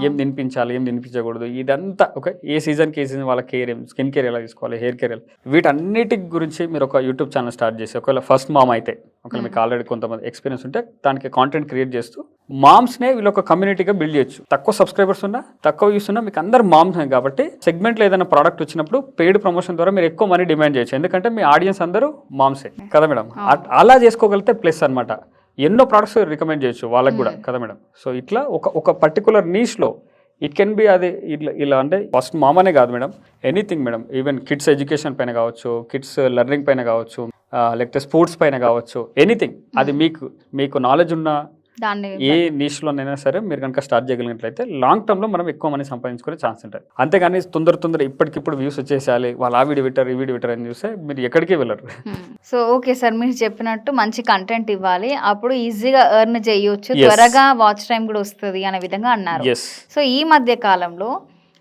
ఏం తినిపించాలి, ఏం తినిపించకూడదు, ఇదంతా ఒక ఏ సీజన్కి వాళ్ళ కేర్ ఏం, స్కిన్ కేర్ ఎలా తీసుకోవాలి, హెయిర్ కేర్, వీటన్నిటి గురించి మీరు ఒక యూట్యూబ్ ఛానల్ స్టార్ట్ చేసి, ఒకవేళ ఫస్ట్ మామ్ అయితే, ఒకవేళ మీకు ఆల్రెడీ కొంతమంది ఎక్స్పీరియన్స్ ఉంటే దానికి కాంటెంట్ క్రియేట్ చేస్తూ మామ్స్నే వీళ్ళు ఒక కమ్యూనిటీగా బిల్డ్ చేయొచ్చు. తక్కువ సబ్స్క్రైబర్స్ ఉన్నా, తక్కువ వ్యూస్ ఉన్నా, మీకు అందరు మామ్స్ కాబట్టి సెగ్మెంట్లో ఏదైనా ప్రోడక్ట్ వచ్చినప్పుడు పెయిడ్ ప్రమోషన్ ద్వారా మీరు ఎక్కువ మనీ డిమాండ్ చేయొచ్చు. ఎందుకంటే మీ ఆడియన్స్ అందరూ మామ్సే కదా మేడం. అలా చేసుకోగలిగితే ప్లస్ అనమాట. ఎన్నో ప్రోడక్ట్స్ రికమెండ్ చేయొచ్చు వాళ్ళకి కూడా కదా మేడం. సో ఇట్లా ఒక పర్టికులర్ నీష్లో ఇట్ కెన్ బి అది ఇలా అంటే ఫస్ట్ మామనే కాదు madam, anything madam. Even kids education పైన కావచ్చు, కిడ్స్ లెర్నింగ్ పైన కావచ్చు, లేకపోతే స్పోర్ట్స్ పైన కావచ్చు, ఎనీథింగ్. అది మీకు నాలెడ్జ్ ఉన్న ఏ నీష్లోనైనా సరే మీరు కనుక స్టార్ట్ చేయగలిగినట్లయితే లాంగ్ టర్మ్లో మనం ఎక్కువ మనీ సంపాదించుకునే ఛాన్స్ ఉంటుంది. అంతేగాని తొందర ఇప్పటికిప్పుడు వ్యూస్ వచ్చేసేయాలి, వాళ్ళు ఆ వీడియో పెట్టారు, ఈ వీడియో పెట్టారు అని చూస్తే మీరు ఎక్కడికి వెళ్ళరు. సో ఓకే సార్, మీరు చెప్పినట్టు మంచి కంటెంట్ ఇవ్వాలి, అప్పుడు ఈజీగా ఎర్న్ చేయొచ్చు, త్వరగా వాచ్ టైం కూడా వస్తుంది అనే విధంగా అన్నారు. సో ఈ మధ్య కాలంలో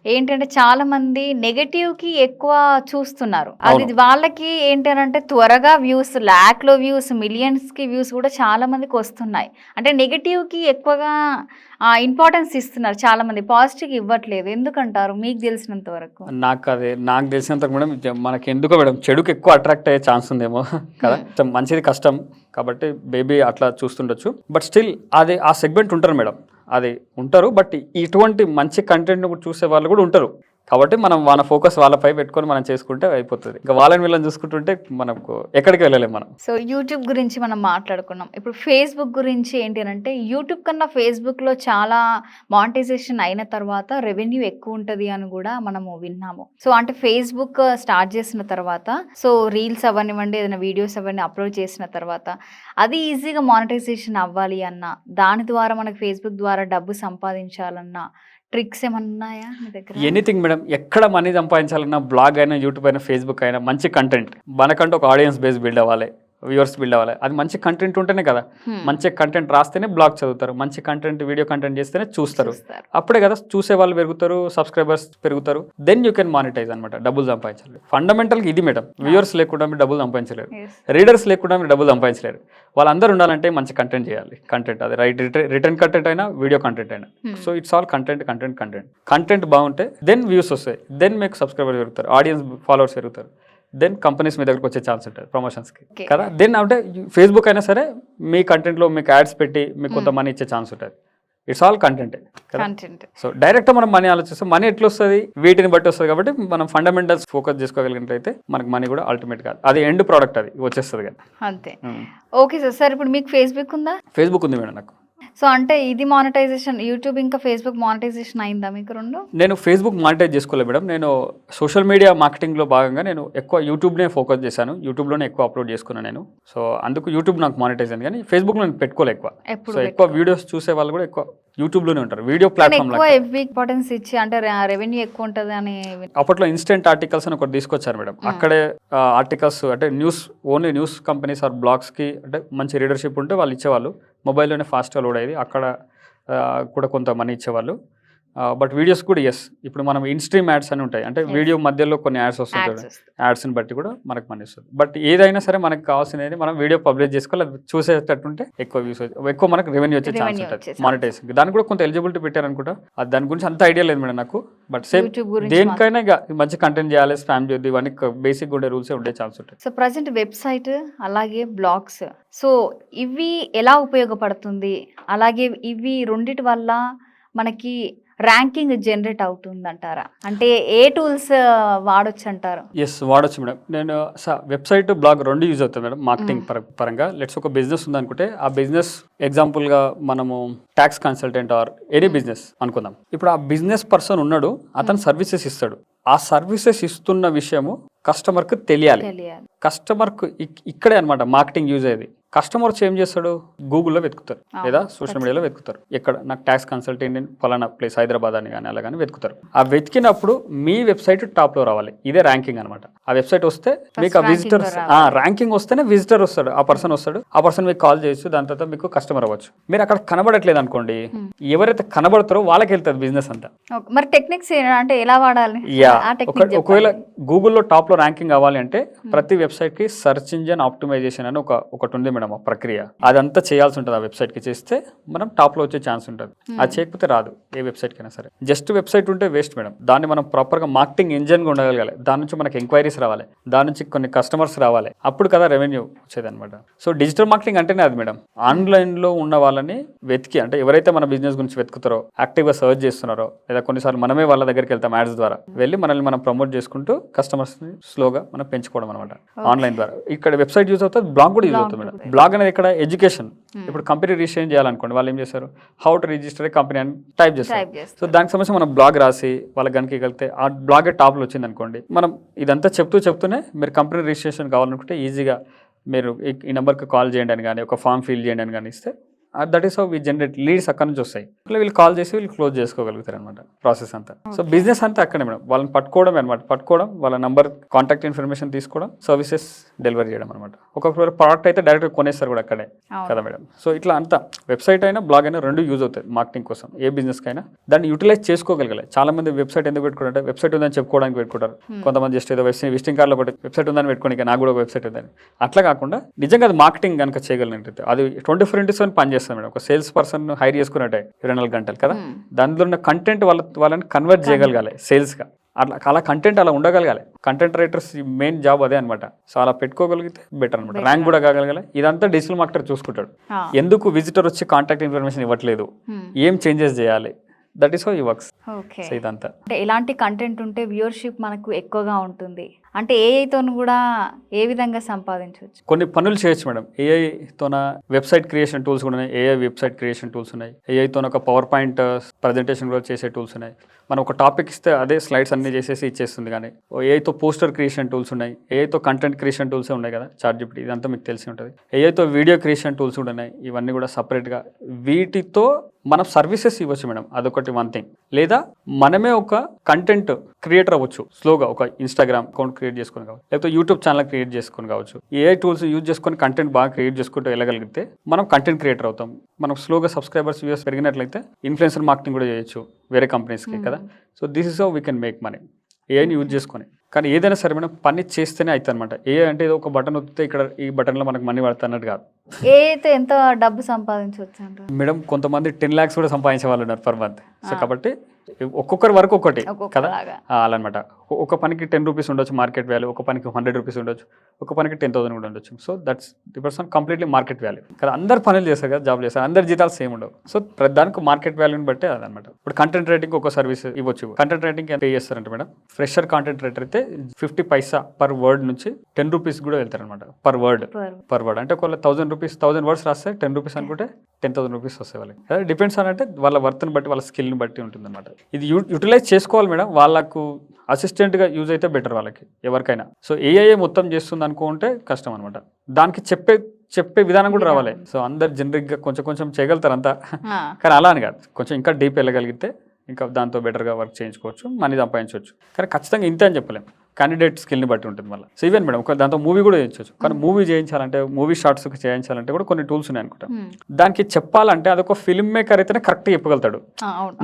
ఏంటంటే చాలా మంది నెగటివ్ కి ఎక్కువ చూస్తున్నారు. అది వాళ్ళకి ఏంటంటే త్వరగా వ్యూస్, లాక్లో వ్యూస్, మిలియన్స్ కి వ్యూస్ కూడా చాలా మందికి వస్తున్నాయి. అంటే నెగటివ్ కి ఎక్కువగా ఇంపార్టెన్స్ ఇస్తున్నారు చాలా మంది, పాజిటివ్ ఇవ్వట్లేదు. ఎందుకంటారు మీకు తెలిసినంత వరకు? నాకు తెలిసినంత మేడం, మనకి ఎందుకో మేడం చెడుకు ఎక్కువ అట్రాక్ట్ అయ్యే ఛాన్స్ ఉందేమో కదా. మంచిది కష్టం కాబట్టి బేబీ అట్లా చూస్తుండొచ్చు. బట్ స్టిల్ అది ఆ సెగ్మెంట్ ఉంటారు మేడం, అది ఉంటారు. బట్ ఇటువంటి మంచి కంటెంట్ చూసే వాళ్ళు కూడా ఉంటారు. కాబట్టి మనం మన ఫోకస్ వాళ్ళపై పెట్టుకొని మనం చేసుకుంటే అయిపోతుంది. ఇంకా వీళ్ళని చూసుకుంటుంటే మనకు ఎక్కడికి వెళ్ళలేము మనం. సో యూట్యూబ్ గురించి మనం మాట్లాడుకున్నాం. ఇప్పుడు ఫేస్బుక్ గురించి ఏంటి అంటే యూట్యూబ్ కన్నా ఫేస్బుక్లో చాలా మానిటైజేషన్ అయిన తర్వాత రెవెన్యూ ఎక్కువ ఉంటుంది అని కూడా మనము విన్నాము. సో అంటే ఫేస్బుక్ స్టార్ట్ చేసిన తర్వాత, సో రీల్స్ అవనివ్వండి, ఏదైనా వీడియోస్ అవన్నీ అప్లోడ్ చేసిన తర్వాత అది ఈజీగా మానిటైజేషన్ అవ్వాలి అన్నా, దాని ద్వారా మనకు ఫేస్బుక్ ద్వారా డబ్బు సంపాదించాలన్నా ట్రిక్స్ ఏమన్నా ఉన్నాయా మీ దగ్గర? ఎనీథింగ్ మేడం, ఎక్కడ మనీ సంపాదించాలన్నా బ్లాగ్ అయినా, యూట్యూబ్ అయినా, ఫేస్బుక్ అయినా మంచి కంటెంట్, మనకంటూ ఒక ఆడియన్స్ బేస్ బిల్డ్ అవ్వాలి, వ్యూవర్స్ బిల్డ్ అవ్వాలి. అది మంచి కంటెంట్ ఉంటేనే కదా. మంచి కంటెంట్ రాస్తేనే బ్లాగ్ చదువుతారు, మంచి కంటెంట్ వీడియో కంటెంట్ చేస్తేనే చూస్తారు. అప్పుడే కదా చూసే వాళ్ళు పెరుగుతారు, సబ్స్క్రైబర్స్ పెరుగుతారు. దెన్ యూ కెన్ మానిటైజ్ అనమాట, డబ్బులు సంపాదించాలి. ఫండమెంటల్గా ఇది మేడం. వ్యూవర్స్ లేకుండా మీరు డబ్బులు సంపాదించలేరు, రీడర్స్ లేకుండా మీరు డబ్బులు సంపాదించలేరు. వాళ్ళందరూ ఉండాలంటే మంచి కంటెంట్ చేయాలి. కంటెంట్ అది రిటర్న్ కంటెంట్ అయినా, వీడియో కంటెంట్ అయినా. సో ఇట్స్ ఆల్ కంటెంట్ బాగుంటే దెన్ వ్యూస్ వస్తాయి, దెన్ మీకు సబ్స్క్రైబర్స్ పెరుగుతారు, ఆడియన్స్ ఫాలోవర్స్ పెరుగుతారు, దెన్ కంపెనీస్ మీ దగ్గరకు వచ్చే ఛాన్స్ ఉంటుంది ప్రమోషన్స్కి కదా. దెన్ అంటే ఫేస్బుక్ అయినా సరే మీ కంటెంట్లో మీకు యాడ్స్ పెట్టి మీకు కొంత మనీ ఇచ్చే ఛాన్స్ ఉంటుంది. ఇట్స్ ఆల్ కంటెంట్ కదా. సో డైరెక్ట్ మనం మనీ ఆలోచిస్తాం, మనీ ఎట్లా వస్తుంది, వీటిని బట్టి వస్తుంది. కాబట్టి మనం ఫండమెంటల్స్ ఫోకస్ చేసుకోగలిగినట్లయితే మనకి మనీ కూడా అల్టిమేట్ కాదు, అది ఎండ్ ప్రోడక్ట్, అది వచ్చేస్తుంది కదా. అంతే. Okay sir. ఇప్పుడు మీకు ఫేస్బుక్ ఉందా? ఫేస్బుక్ ఉంది మేడం నాకు. సో అంటే ఇది మానిటైజేషన్ యూట్యూబ్ ఇంకా ఫేస్బుక్ మానిటైజేషన్ అయిందా మీకు రెండు? నేను ఫేస్బుక్ మానిటైజ్ చేసుకోలేదు మేడం. నేను సోషల్ మీడియా మార్కెటింగ్లో భాగంగా నేను ఎక్కువ యూట్యూబ్నే ఫోకస్ చేశాను. యూట్యూబ్లోనే ఎక్కువ అప్లోడ్ చేసుకున్నాను నేను. సో అందుకు యూట్యూబ్ నాకు మానిటైజ్ అయింది, కానీ ఫేస్బుక్లో నేను పెట్టుకోలే ఎక్కువ. సో ఎక్కువ వీడియోస్ చూసే వాళ్ళు కూడా ఎక్కువ యూట్యూబ్లోనే ఉంటారు, వీడియో ప్లాట్ఫామ్ ఎక్కువ ఎఫ్బి ఇంపార్టెన్స్ ఇచ్చి అంటే రెవెన్యూ ఎక్కువ ఉంటుంది అని. అప్పట్లో ఇన్స్టెంట్ ఆర్టికల్స్ అని ఒకటి తీసుకొచ్చారు మేడం. అక్కడే ఆర్టికల్స్ అంటే ఓన్లీ న్యూస్ కంపెనీస్ ఆర్ బ్లాగ్స్కి అంటే మంచి రీడర్షిప్ ఉంటే వాళ్ళు ఇచ్చేవాళ్ళు. మొబైల్లోనే ఫాస్ట్గా లోడ్ అయ్యేది, అక్కడ కూడా కొంత మనీ ఇచ్చేవాళ్ళు. బట్ వీడియోస్ కూడా ఇప్పుడు మనం ఇన్స్ట్రీమ్ యాడ్స్ అని ఉంటాయి, అంటే వీడియో మధ్యలో కొన్ని యాడ్స్ వస్తుంటాయి, యాడ్స్ని బట్టి కూడా మనకు మనీ వస్తుంది. బట్ ఏదైనా సరే మనకు కావాల్సినది మనం వీడియో పబ్లిష్ చేసుకోవాలి, అది చూసేటట్టుంటే ఎక్కువ వ్యూస్, ఎక్కువ మనకు రెవెన్యూ వచ్చే ఛాన్స్ ఉంటుంది మానిటైజింగ్. దానికి కూడా కొంత ఎలిజిబిలిటీ పెట్టారనుకుంటా, అది దాని గురించి అంత ఐడియా లేదు మేడం నాకు. బట్ సేమ్ దేనికైనా ఇక మంచి కంటెంట్ చేయాలి, స్పామ్ చేయొద్దు, ఇవన్నీ బేసిక్ ఉండే రూల్స్ ఉండే ఛాన్స్ ఉంటాయి. సో ప్రజెంట్ వెబ్సైట్ అలాగే బ్లాగ్స్, సో ఇవి ఎలా ఉపయోగపడుతుంది, అలాగే ఇవి రెండిటి వల్ల మనకి ర్యాంకింగ్ జనరేట్ అవుతుందంటారా? అంటే ఏ టూల్స్ వాడొచ్చు అంటారు? వాడొచ్చు మేడం. నేను వెబ్సైట్ బ్లాగ్ రెండు యూజ్ అవుతాయి మేడం మార్కెటింగ్ పరంగా. లెట్స్ ఒక బిజినెస్ ఉందనుకుంటే ఆ బిజినెస్ ఎగ్జాంపుల్గా మనము tax consultant or any business అనుకుందాం. ఇప్పుడు ఆ బిజినెస్ పర్సన్ ఉన్నాడు, అతను సర్వీసెస్ ఇస్తాడు. ఆ సర్వీసెస్ ఇస్తున్న విషయము కస్టమర్కి తెలియాలి. కస్టమర్కు ఇక్కడే అనమాట మార్కెటింగ్ యూజ్ అయ్యేది. కస్టమర్ వచ్చి ఏం చేస్తాడు, గూగుల్లో వెతుకుతారు లేదా సోషల్ మీడియాలో వెతుకుతారు. ఎక్కడ నాకు ట్యాక్స్ కన్సల్టెంట్ ఫలానా ప్లేస్ హైదరాబాద్ అని కానీ అలా కానీ వెతుకుతారు. ఆ వెతికినప్పుడు మీ వెబ్సైట్ టాప్లో రావాలి. ఇదే ర్యాంకింగ్ అనమాట. ఆ వెబ్సైట్ వస్తే మీకు ఆ విజిటర్స్ ర్యాంకింగ్ వస్తేనే విజిటర్ వస్తాడు, ఆ పర్సన్ వస్తాడు. ఆ పర్సన్ మీకు కాల్ చేయొచ్చు, దాని తర్వాత మీకు కస్టమర్ అవ్వచ్చు. మీరు అక్కడ కనబడట్లేదు అనుకోండి, ఎవరైతే కనబడతారో వాళ్ళకి వెళ్తుంది బిజినెస్ అంతా. మరి టెక్నిక్స్ అంటే ఎలా వాడాలి? ఒకవేళ గూగుల్లో టాప్లో ర్యాంకింగ్ అవ్వాలి అంటే ప్రతి వెబ్సైట్కి సెర్చ్ ఇంజిన్ ఆప్టిమైజేషన్ అని ఒకటి ఉంది మేడం, ఆ ప్రక్రియ. అదంతా చేయాల్సి ఉంటుంది. ఆ వెబ్సైట్కి చేస్తే మనం టాప్లో వచ్చే ఛాన్స్ ఉంటుంది. అది చేయకపోతే రాదు ఏ వెబ్సైట్కైనా సరే. జస్ట్ వెబ్సైట్ ఉంటే వేస్ట్ మేడం. దాన్ని మనం ప్రాపర్గా మార్కెటింగ్ ఇంజిన్గా ఉండగలగాలి. దాని నుంచి మనకి ఎంక్వైరీస్ రావాలి, దాని నుంచి కొన్ని కస్టమర్స్ రావాలి, అప్పుడు కదా రెవెన్యూ వచ్చేది అనమాట. సో డిజిటల్ మార్కెటింగ్ అంటేనే అది మేడం. ఆన్లైన్లో ఉన్న వాళ్ళని వెతికి, అంటే ఎవరైతే మన బిజినెస్ గురించి వెతుకుతారో, యాక్టివ్గా సర్చ్ చేస్తున్నారో, లేదా కొన్నిసార్లు మనమే వాళ్ళ దగ్గరికి వెళ్తాం యాడ్స్ ద్వారా, వెళ్ళి మనల్ని మనం ప్రమోట్ చేసుకుంటూ కస్టమర్స్ని స్లోగా మనం పెంచుకోవడం అనమాట ఆన్లైన్ ద్వారా. ఇక్కడ వెబ్సైట్ యూజ్ అవుతుంది, బ్లాగ్ కూడా యూజ్ అవుతుంది మేడం. బ్లాగ్ అనేది ఇక్కడ ఎడ్యుకేషన్. ఇప్పుడు కంపెనీ రిజిస్ట్రేషన్ చేయాలనుకోండి, వాళ్ళు ఏం చేస్తారు, how to register A company అని టైప్ చేస్తారు. సో దానికి సంబంధించి మనం బ్లాగ్ రాసి వాళ్ళకి కనుక వెళ్తే ఆ బ్లాగే టాప్లో వచ్చింది అనుకోండి, మనం ఇదంతా చెప్తూనే మీరు కంపెనీ రిజిస్ట్రేషన్ కావాలనుకుంటే ఈజీగా మీరు ఈ నెంబర్కి కాల్ చేయండి అని కానీ, ఒక ఫామ్ ఫిల్ చేయండి అని కానీ ఇస్తే that is how we generate leads. అక్కడ నుంచి వస్తాయి, వీళ్ళు కాల్ చేసి వీళ్ళు క్లోజ్ చేసుకోగలుగుతారు అనమాట ప్రాసెస్ అంతా. సో బిజినెస్ అంతా అక్కడే మేడం. వాళ్ళని పట్టుకోవడం అనమాట, పట్టుకోవడం, వాళ్ళ నంబర్, కాంటాక్ట్ ఇన్ఫర్మేషన్ తీసుకోవడం, సర్వీసెస్ డెలివరీ చేయడం అనమాట. ఒక్కొక్క ప్రోడక్ట్ అయితే డైరెక్ట్ కొనేస్తారు కూడా అక్కడే కదా మేడం. సో ఇట్లా అంతా వెబ్సైట్ అయినా బ్లాగ్ అయినా రెండు యూజ్ అవుతాయి మార్కెటింగ్ కోసం. ఏ బిజినెస్కి అయినా దాన్ని యూటిలైజ్ చేసుకోగలగాలి. చాలా మంది వెబ్సైట్ ఎందుకు పెట్టుకుంటారంటే వెబ్సైట్ ఉందని చెప్పుకోవడానికి పెట్టుకుంటారు. కొంతమంది జస్ట్ ఏదో విజిటింగ్ కార్డులో ఒకటి వెబ్సైట్ ఉందని పెట్టుకోండి, నాకు కూడా ఒక వెబ్సైట్ ఉందని. అట్లా కాకుండా నిజంగా అది మార్కెటింగ్ కనుక చేయగలిగినట్టు అది 24/7 పనిచేస్తుంది మేడం. ఒక సేల్స్ పర్సన్ హైర్ చేసుకున్నట్టే 24 గంటలు కదా. దానిలో ఉన్న కంటెంట్ వాళ్ళని కన్వర్ట్ చేయగలగాలి సేల్స్గా. అలా కంటెంట్ అలా ఉండగలగాలి. కంటెంట్ రైటర్స్ మెయిన్ జాబ్ అదే అనమాట. సో అలా పెట్టుకోగలిగితే బెటర్ అనమాట. ర్యాంక్ కూడా కాగలగాలి. ఇదంతా డిజిటల్ మార్కెటర్ చూసుకుంటాడు. ఎందుకు విజిటర్ వచ్చి కాంటాక్ట్ ఇన్ఫర్మేషన్ ఇవ్వట్లేదు, ఏం చేంజెస్ చేయాలి, దట్ ఈస్ హౌ ఈ వర్క్స్. సో ఇదంతా అంటే ఎలాంటి కంటెంట్ ఉంటే వ్యూవర్షిప్ మనకు ఎక్కువగా ఉంటుంది, అంటే ఏఐతో కూడా ఏ విధంగా సంపాదించవచ్చు? కొన్ని పనులు చేయొచ్చు మేడం. ఏఐతోన వెబ్సైట్ క్రియేషన్ టూల్స్ కూడా ఉన్నాయి, ఏఐ వెబ్సైట్ క్రియేషన్ టూల్స్ ఉన్నాయి. ఏఐతో ఒక పవర్ పాయింట్ ప్రజెంటేషన్ కూడా చేసే టూల్స్ ఉన్నాయి. మనం ఒక టాపిక్ ఇస్తే అదే స్లైడ్స్ అన్ని చేసేసి ఇచ్చేస్తుంది. కానీ ఏఐతో పోస్టర్ క్రియేషన్ టూల్స్ ఉన్నాయి, ఏఐతో కంటెంట్ క్రియేషన్ టూల్స్ ఉన్నాయి కదా, చాట్‌జిపిటి, ఇదంతా మీకు తెలిసి ఉంటుంది. ఏఐతో వీడియో క్రియేషన్ టూల్స్ కూడా ఉన్నాయి. ఇవన్నీ కూడా సపరేట్గా వీటితో మనం సర్వీసెస్ ఇవ్వచ్చు మేడం. అదొకటి వన్ థింగ్. లేదా మనమే ఒక కంటెంట్ క్రియేటర్ అవ్వచ్చు స్లోగా. ఒక ఇన్స్టాగ్రామ్ అకౌంట్ క్రియేట్ చేసుకొని కావచ్చు, లేకపోతే యూట్యూబ్ ఛానల్ క్రియేట్ చేసుకొని కావచ్చు. ఏఐ టూల్స్ యూజ్ చేసుకొని కంటెంట్ బాగా క్రియేట్ చేసుకుంటూ వెళ్ళగలిగితే మనం కంటెంట్ క్రియేటర్ అవుతాం. మనం స్లోగా సబ్స్క్రైబర్స్ వ్యూస్ పెరిగినట్లయితే ఇన్ఫ్లుయెన్సర్ మార్కెటింగ్ కూడా చేయొచ్చు వేరే కంపెనీస్కి కదా. So this is how we can make money ఏఐని యూజ్ చేసుకొని. కానీ ఏదైనా సరే మనం పని చేస్తేనే అవుతుంది అనమాట. ఏ అంటే ఏదో ఒక బటన్ వస్తే ఇక్కడ ఈ బటన్లో మనకు మనీ పడుతుంది అన్నట్టు కాదు. ఏ అయితే ఎంత డబ్బు సంపాదించవచ్చు అంటారు మేడం? కొంతమంది 10 lakhs కూడా సంపాదించే వాళ్ళు ఉన్నారు పర్ మంత్. సో కాబట్టి ఒక్కొక్కరి వరకు ఒక్కటి కదా అలా అనమాట. ఒక పనికి 10 రూపీస్ ఉండొచ్చు మార్కెట్ వాల్యూ, ఒక పనికి 100 రూపీస్ ఉండొచ్చు, ఒక పనికి 10,000 కూడా ఉండొచ్చు. So that's depends on completely market value కదా. అందరు పనులు చేస్తారు కదా, జాబ్ చేస్తారు, అందరి జీతాలు సేమ్ ఉండవు. సో దానికి మార్కెట్ వాల్యూని బట్టే అదనమాట. ఇప్పుడు కంటెంట్ రైటింగ్ ఒక సర్వీస్ ఇవ్వచ్చు. కంటెంట్ రైటింగ్ ఎంత పే చేస్తారంటే మేడం, ఫ్రెషర్ కాంటెంట్ రైటర్ అయితే 50 పైసా పర్ వర్డ్ నుంచి 10 రూపీస్ కూడా వెళ్తారనమాట. పర్ వర్డ్ అంటే ఒక 1000 రూపీస్ 1000 వర్డ్స్ రాస్తే 10 రూపీస్ అనుకుంటే 10,000 రూపీస్ వస్తాయి వాళ్ళకి. అదే డిపెండ్స్ అని అంటే వాళ్ళ వర్త్ని బట్టి వాళ్ళ స్కిల్ని బట్టి ఉంటుంది అనమాట. ఇది యూటిలైజ్ చేసుకోవాలి మేడం. వాళ్ళకు అసిస్టెంట్గా యూజ్ అయితే బెటర్ వాళ్ళకి ఎవరికైనా. సో ఏఐఏ మొత్తం చేస్తుంది అనుకుంటే కష్టం అనమాట. దానికి చెప్పే విధానం కూడా రావాలి. సో అందరు జనరిక్గా కొంచెం చేయగలుగుతారు అంతా, కానీ అలా అని కాదు. కొంచెం ఇంకా డీప్ వెళ్ళగలిగితే ఇంకా దాంతో బెటర్గా వర్క్ చేయించుకోవచ్చు, మనీ సంపాదించవచ్చు. కానీ ఖచ్చితంగా ఇంతే అని చెప్పలేము, క్యాండిడేట్ స్కిల్ని బట్టి ఉంటుంది మళ్ళీ. సో ఈవెన్ మేడం దాంతో మూవీ కూడా చేయించవచ్చు. కానీ మూవీ చేయించాలంటే, మూవీ షార్ట్స్ చేయించాలంటే కూడా కొన్ని టూల్స్ ఉన్నాయి అనుకుంటా. దానికి చెప్పాలంటే అదొక ఫిల్మ్ మేకర్ అయితేనే కరెక్ట్గా చెప్పగలుగుతాడు.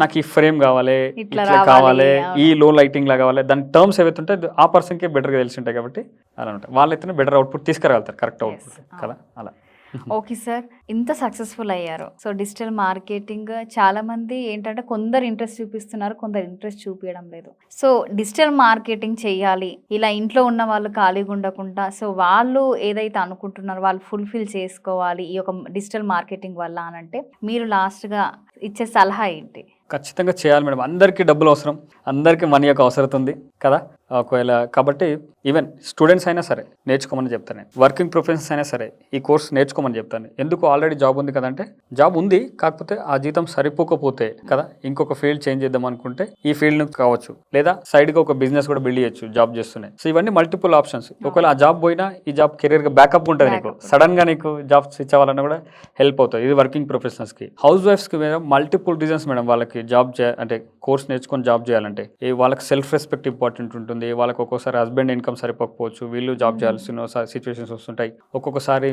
నాకు ఈ ఫ్రేమ్ కావాలి, ఇట్లా కావాలి, ఈ లో లైటింగ్ లా కావాలి, దాని టర్మ్స్ ఏవైతే ఉంటాయి ఆ పర్సన్కే బెటర్గా తెలిసి ఉంటాయి. కాబట్టి అలా ఉంటాయి. వాళ్ళైతేనే బెటర్ అవుట్పుట్ తీసుకురాగలుగుతారు, కరెక్ట్ అవుట్పుట్ కదా. అలా ఓకే సార్, ఇంత సక్సెస్ఫుల్ అయ్యారు. సో డిజిటల్ మార్కెటింగ్ చాలా మంది ఏంటంటే కొందరు ఇంట్రెస్ట్ చూపిస్తున్నారు, కొందరు ఇంట్రెస్ట్ చూపించడం లేదు. సో డిజిటల్ మార్కెటింగ్ చేయాలి, ఇలా ఇంట్లో ఉన్న వాళ్ళు ఖాళీగా ఉండకుండా, సో వాళ్ళు ఏదైతే అనుకుంటున్నారో వాళ్ళు ఫుల్ఫిల్ చేసుకోవాలి ఈ యొక్క డిజిటల్ మార్కెటింగ్ వల్ల అని అంటే మీరు లాస్ట్గా ఇచ్చే సలహా ఏంటి? ఖచ్చితంగా చేయాలి మేడం. అందరికీ డబ్బులు అవసరం, అందరికీ మనీ యొక్క అవసరం ఉంది కదా. ఒకవేళ కాబట్టి ఈవెన్ స్టూడెంట్స్ అయినా సరే నేర్చుకోమని చెప్తాను నేను. వర్కింగ్ ప్రొఫెషన్స్ అయినా సరే ఈ కోర్స్ నేర్చుకోమని చెప్తాను. ఎందుకు, ఆల్రెడీ జాబ్ ఉంది కదంటే, జాబ్ ఉంది కాకపోతే ఆ జీతం సరిపోకపోతే కదా ఇంకొక ఫీల్డ్ చేంజ్ చేద్దాం అనుకుంటే ఈ ఫీల్డ్ కావచ్చు, లేదా సైడ్గా ఒక బిజినెస్ కూడా బిల్డ్ చేయొచ్చు జాబ్ చేస్తున్నాయి. సో ఇవన్నీ మల్టిపుల్ ఆప్షన్స్. ఒకవేళ ఆ జాబ్ పోయినా ఈ జాబ్ కెరీర్గా బ్యాకప్ ఉంటుంది నీకు. సడన్గా నీకు జాబ్ స్విచ్ అవ్వాలన్నా కూడా హెల్ప్ అవుతుంది. ఇది వర్కింగ్ ప్రొఫెషనల్స్కి. హౌస్ వైఫ్స్కి మేడం మల్టిపుల్ రీజన్స్ మేడం. వాళ్ళకి జాబ్ అంటే కోర్స్ నేర్చుకొని జాబ్ చేయాలంటే వాళ్ళకి సెల్ఫ్ రెస్పెక్ట్ ఇంపార్టెంట్ ఉంటుంది. వాళ్ళకి ఒక్కోసారి హస్బెండ్ ఇన్కమ్ సరిపోకపోవచ్చు, వీళ్ళు జాబ్ చేయాల్సిన సిచ్యువేషన్స్ వస్తుంటాయి ఒక్కొక్కసారి.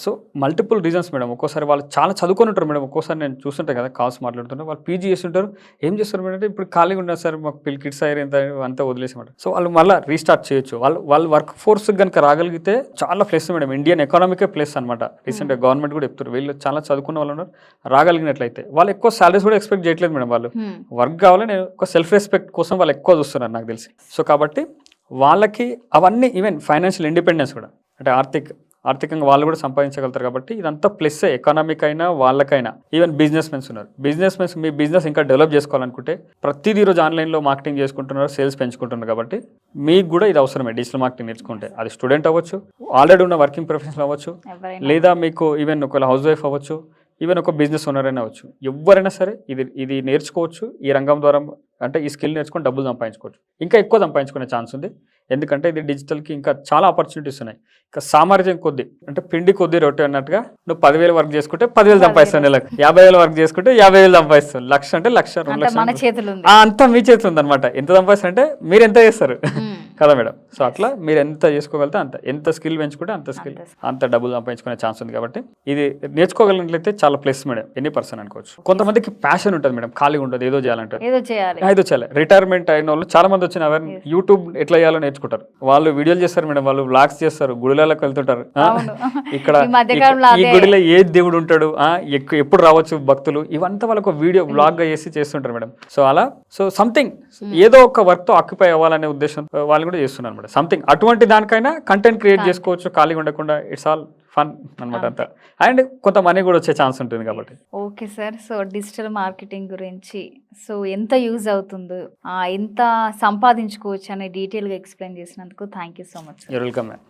So multiple reasons madam. ఒక్కోసారి వాళ్ళు చాలా చదువుకొని ఉంటారు మేడం. ఒక్కోసారి నేను చూస్తుంటాను కదా కాల్స్ మాట్లాడుతుంటే, వాళ్ళు పీజీ చేస్తుంటారు. ఏం చేస్తారు మేడం అంటే, ఇప్పుడు ఖాళీగా ఉన్నారు సార్, మాకు కిడ్స్ అయ్యారు అంతా వదిలేసామాట. సో వాళ్ళు మళ్ళీ రీస్టార్ట్ చేయొచ్చు. వాళ్ళు వర్క్ ఫోర్స్ కనుక రాగలిగితే చాలా ప్లస్ మేడం. ఇండియన్ ఎకానమీకే ప్లస్ అనమాట. రీసెంట్గా గవర్నమెంట్ కూడా చెప్తారు, వీళ్ళు చాలా చదువుకున్న వాళ్ళు ఉన్నారు, రాగలిగినట్లయితే వాళ్ళు ఎక్కువ సాలరీస్ కూడా ఎక్స్పెక్ట్ చేయట్లేదు మేడం. వాళ్ళు వర్క్ కావాలి, నేను ఒక సెల్ఫ్ రెస్పెక్ట్ కోసం వాళ్ళు ఎక్కువ చూస్తున్నారు నాకు తెలిసి. సో కాబట్టి వాళ్ళకి అవన్నీ, ఈవెన్ ఫైనాన్షియల్ ఇండిపెండెన్స్ కూడా, అంటే ఆర్థికంగా వాళ్ళు కూడా సంపాదించగలుగుతారు. కాబట్టి ఇదంతా ప్లస్ ఎకనామిక్ అయినా వాళ్ళకైనా. ఈవెన్ బిజినెస్ మెన్స్ ఉన్నారు. బిజినెస్ మెన్స్ మీ బిజినెస్ ఇంకా డెవలప్ చేసుకోవాలనుకుంటే ప్రతిదీ రోజు ఆన్లైన్లో మార్కెటింగ్ చేసుకుంటున్నారు, సేల్స్ పెంచుకుంటున్నారు. కాబట్టి మీకు కూడా ఇది అవసరమే డిజిటల్ మార్కెటింగ్ నేర్చుకుంటే. అది స్టూడెంట్ అవ్వచ్చు, ఆల్రెడీ ఉన్న వర్కింగ్ ప్రొఫెషనల్ అవ్వచ్చు, లేదా మీకు ఈవెన్ ఒకవేళ హౌస్ వైఫ్ అవ్వచ్చు, ఈవెన్ ఒక బిజినెస్ ఓనర్ అయినా అవ్వచ్చు. ఎవరైనా సరే ఇది నేర్చుకోవచ్చు. ఈ రంగం ద్వారా అంటే ఈ స్కిల్ నేర్చుకొని డబ్బులు సంపాదించుకోవచ్చు. ఇంకా ఎక్కువ సంపాదించుకునే ఛాన్స్ ఉంది. ఎందుకంటే ఇది డిజిటల్కి ఇంకా చాలా ఆపర్చునిటీస్ ఉన్నాయి. ఇంకా సామర్థ్యం కొద్ది, అంటే పిండి కొద్ది రొట్టె అన్నట్టుగా, నువ్వు 10,000 వర్క్ చేసుకుంటే 10,000 సంపాదిస్తాను, నెలకు 50,000 వర్క్ చేసుకుంటే 50,000 సంపాదిస్తాను, లక్ష అంటే లక్ష, 2 లక్షలు అంతా మీ చేతులు ఉందన్నమాట. ఎంత సంపాదిస్తారు అంటే మీరు ఎంత చేస్తారు కదా మేడం. సో అట్లా మీరు ఎంత చేసుకోగలితే అంత, ఎంత స్కిల్ పెంచుకుంటే అంత డబ్బులు సంపాదించుకునే ఛాన్స్ ఉంది. కాబట్టి ఇది నేర్చుకోగలిగినట్లయితే చాలా ప్లస్ మేడం. ఎన్ని పర్సెంట్ అనుకోవచ్చు. కొంతమందికి ప్యాషన్ ఉంటుంది మేడం, ఖాళీగా ఉంటుంది, ఏదో చేయాలంటారు, ఏదో చేయాలి. రిటైర్మెంట్ అయిన వాళ్ళు చాలా మంది వచ్చిన యూట్యూబ్ ఎట్లా చేయాలో నేర్చుకుంటారు. వాళ్ళు వీడియోలు చేస్తారు మేడం, వాళ్ళు వ్లాగ్స్ చేస్తారు, గుడిలకు వెళ్తుంటారు. ఇక్కడ ఈ గుడిలో ఏ దేవుడు ఉంటాడు, ఎప్పుడు రావచ్చు భక్తులు, ఇవంతా వాళ్ళకు వీడియో వ్లాగ్ గా చేస్తుంటారు మేడం. సో అలా సంథింగ్ ఏదో ఒక వర్క్ తో ఆక్యుపై అవ్వాలనే ఉద్దేశం వాళ్ళు కూడా చేస్తున్నారు అనమాట. సంథింగ్ అటువంటి దానికైనా కంటెంట్ క్రియేట్ చేసుకోవచ్చు ఖాళీగా ఉండకుండా. ఇట్స్ ఆల్ ఫన్ అనమాట అంతా. అండ్ కొంత మనీ కూడా వచ్చే ఛాన్స్ ఉంటుంది కాబట్టి. Okay sir, so digital marketing గురించి సో ఎంత యూజ్ అవుతుందో, ఎంత సంపాదించుకోవచ్చు అనే డీటెయిల్గా ఎక్స్ప్లెయిన్ చేసినందుకు thank you so much. You're welcome ma'am.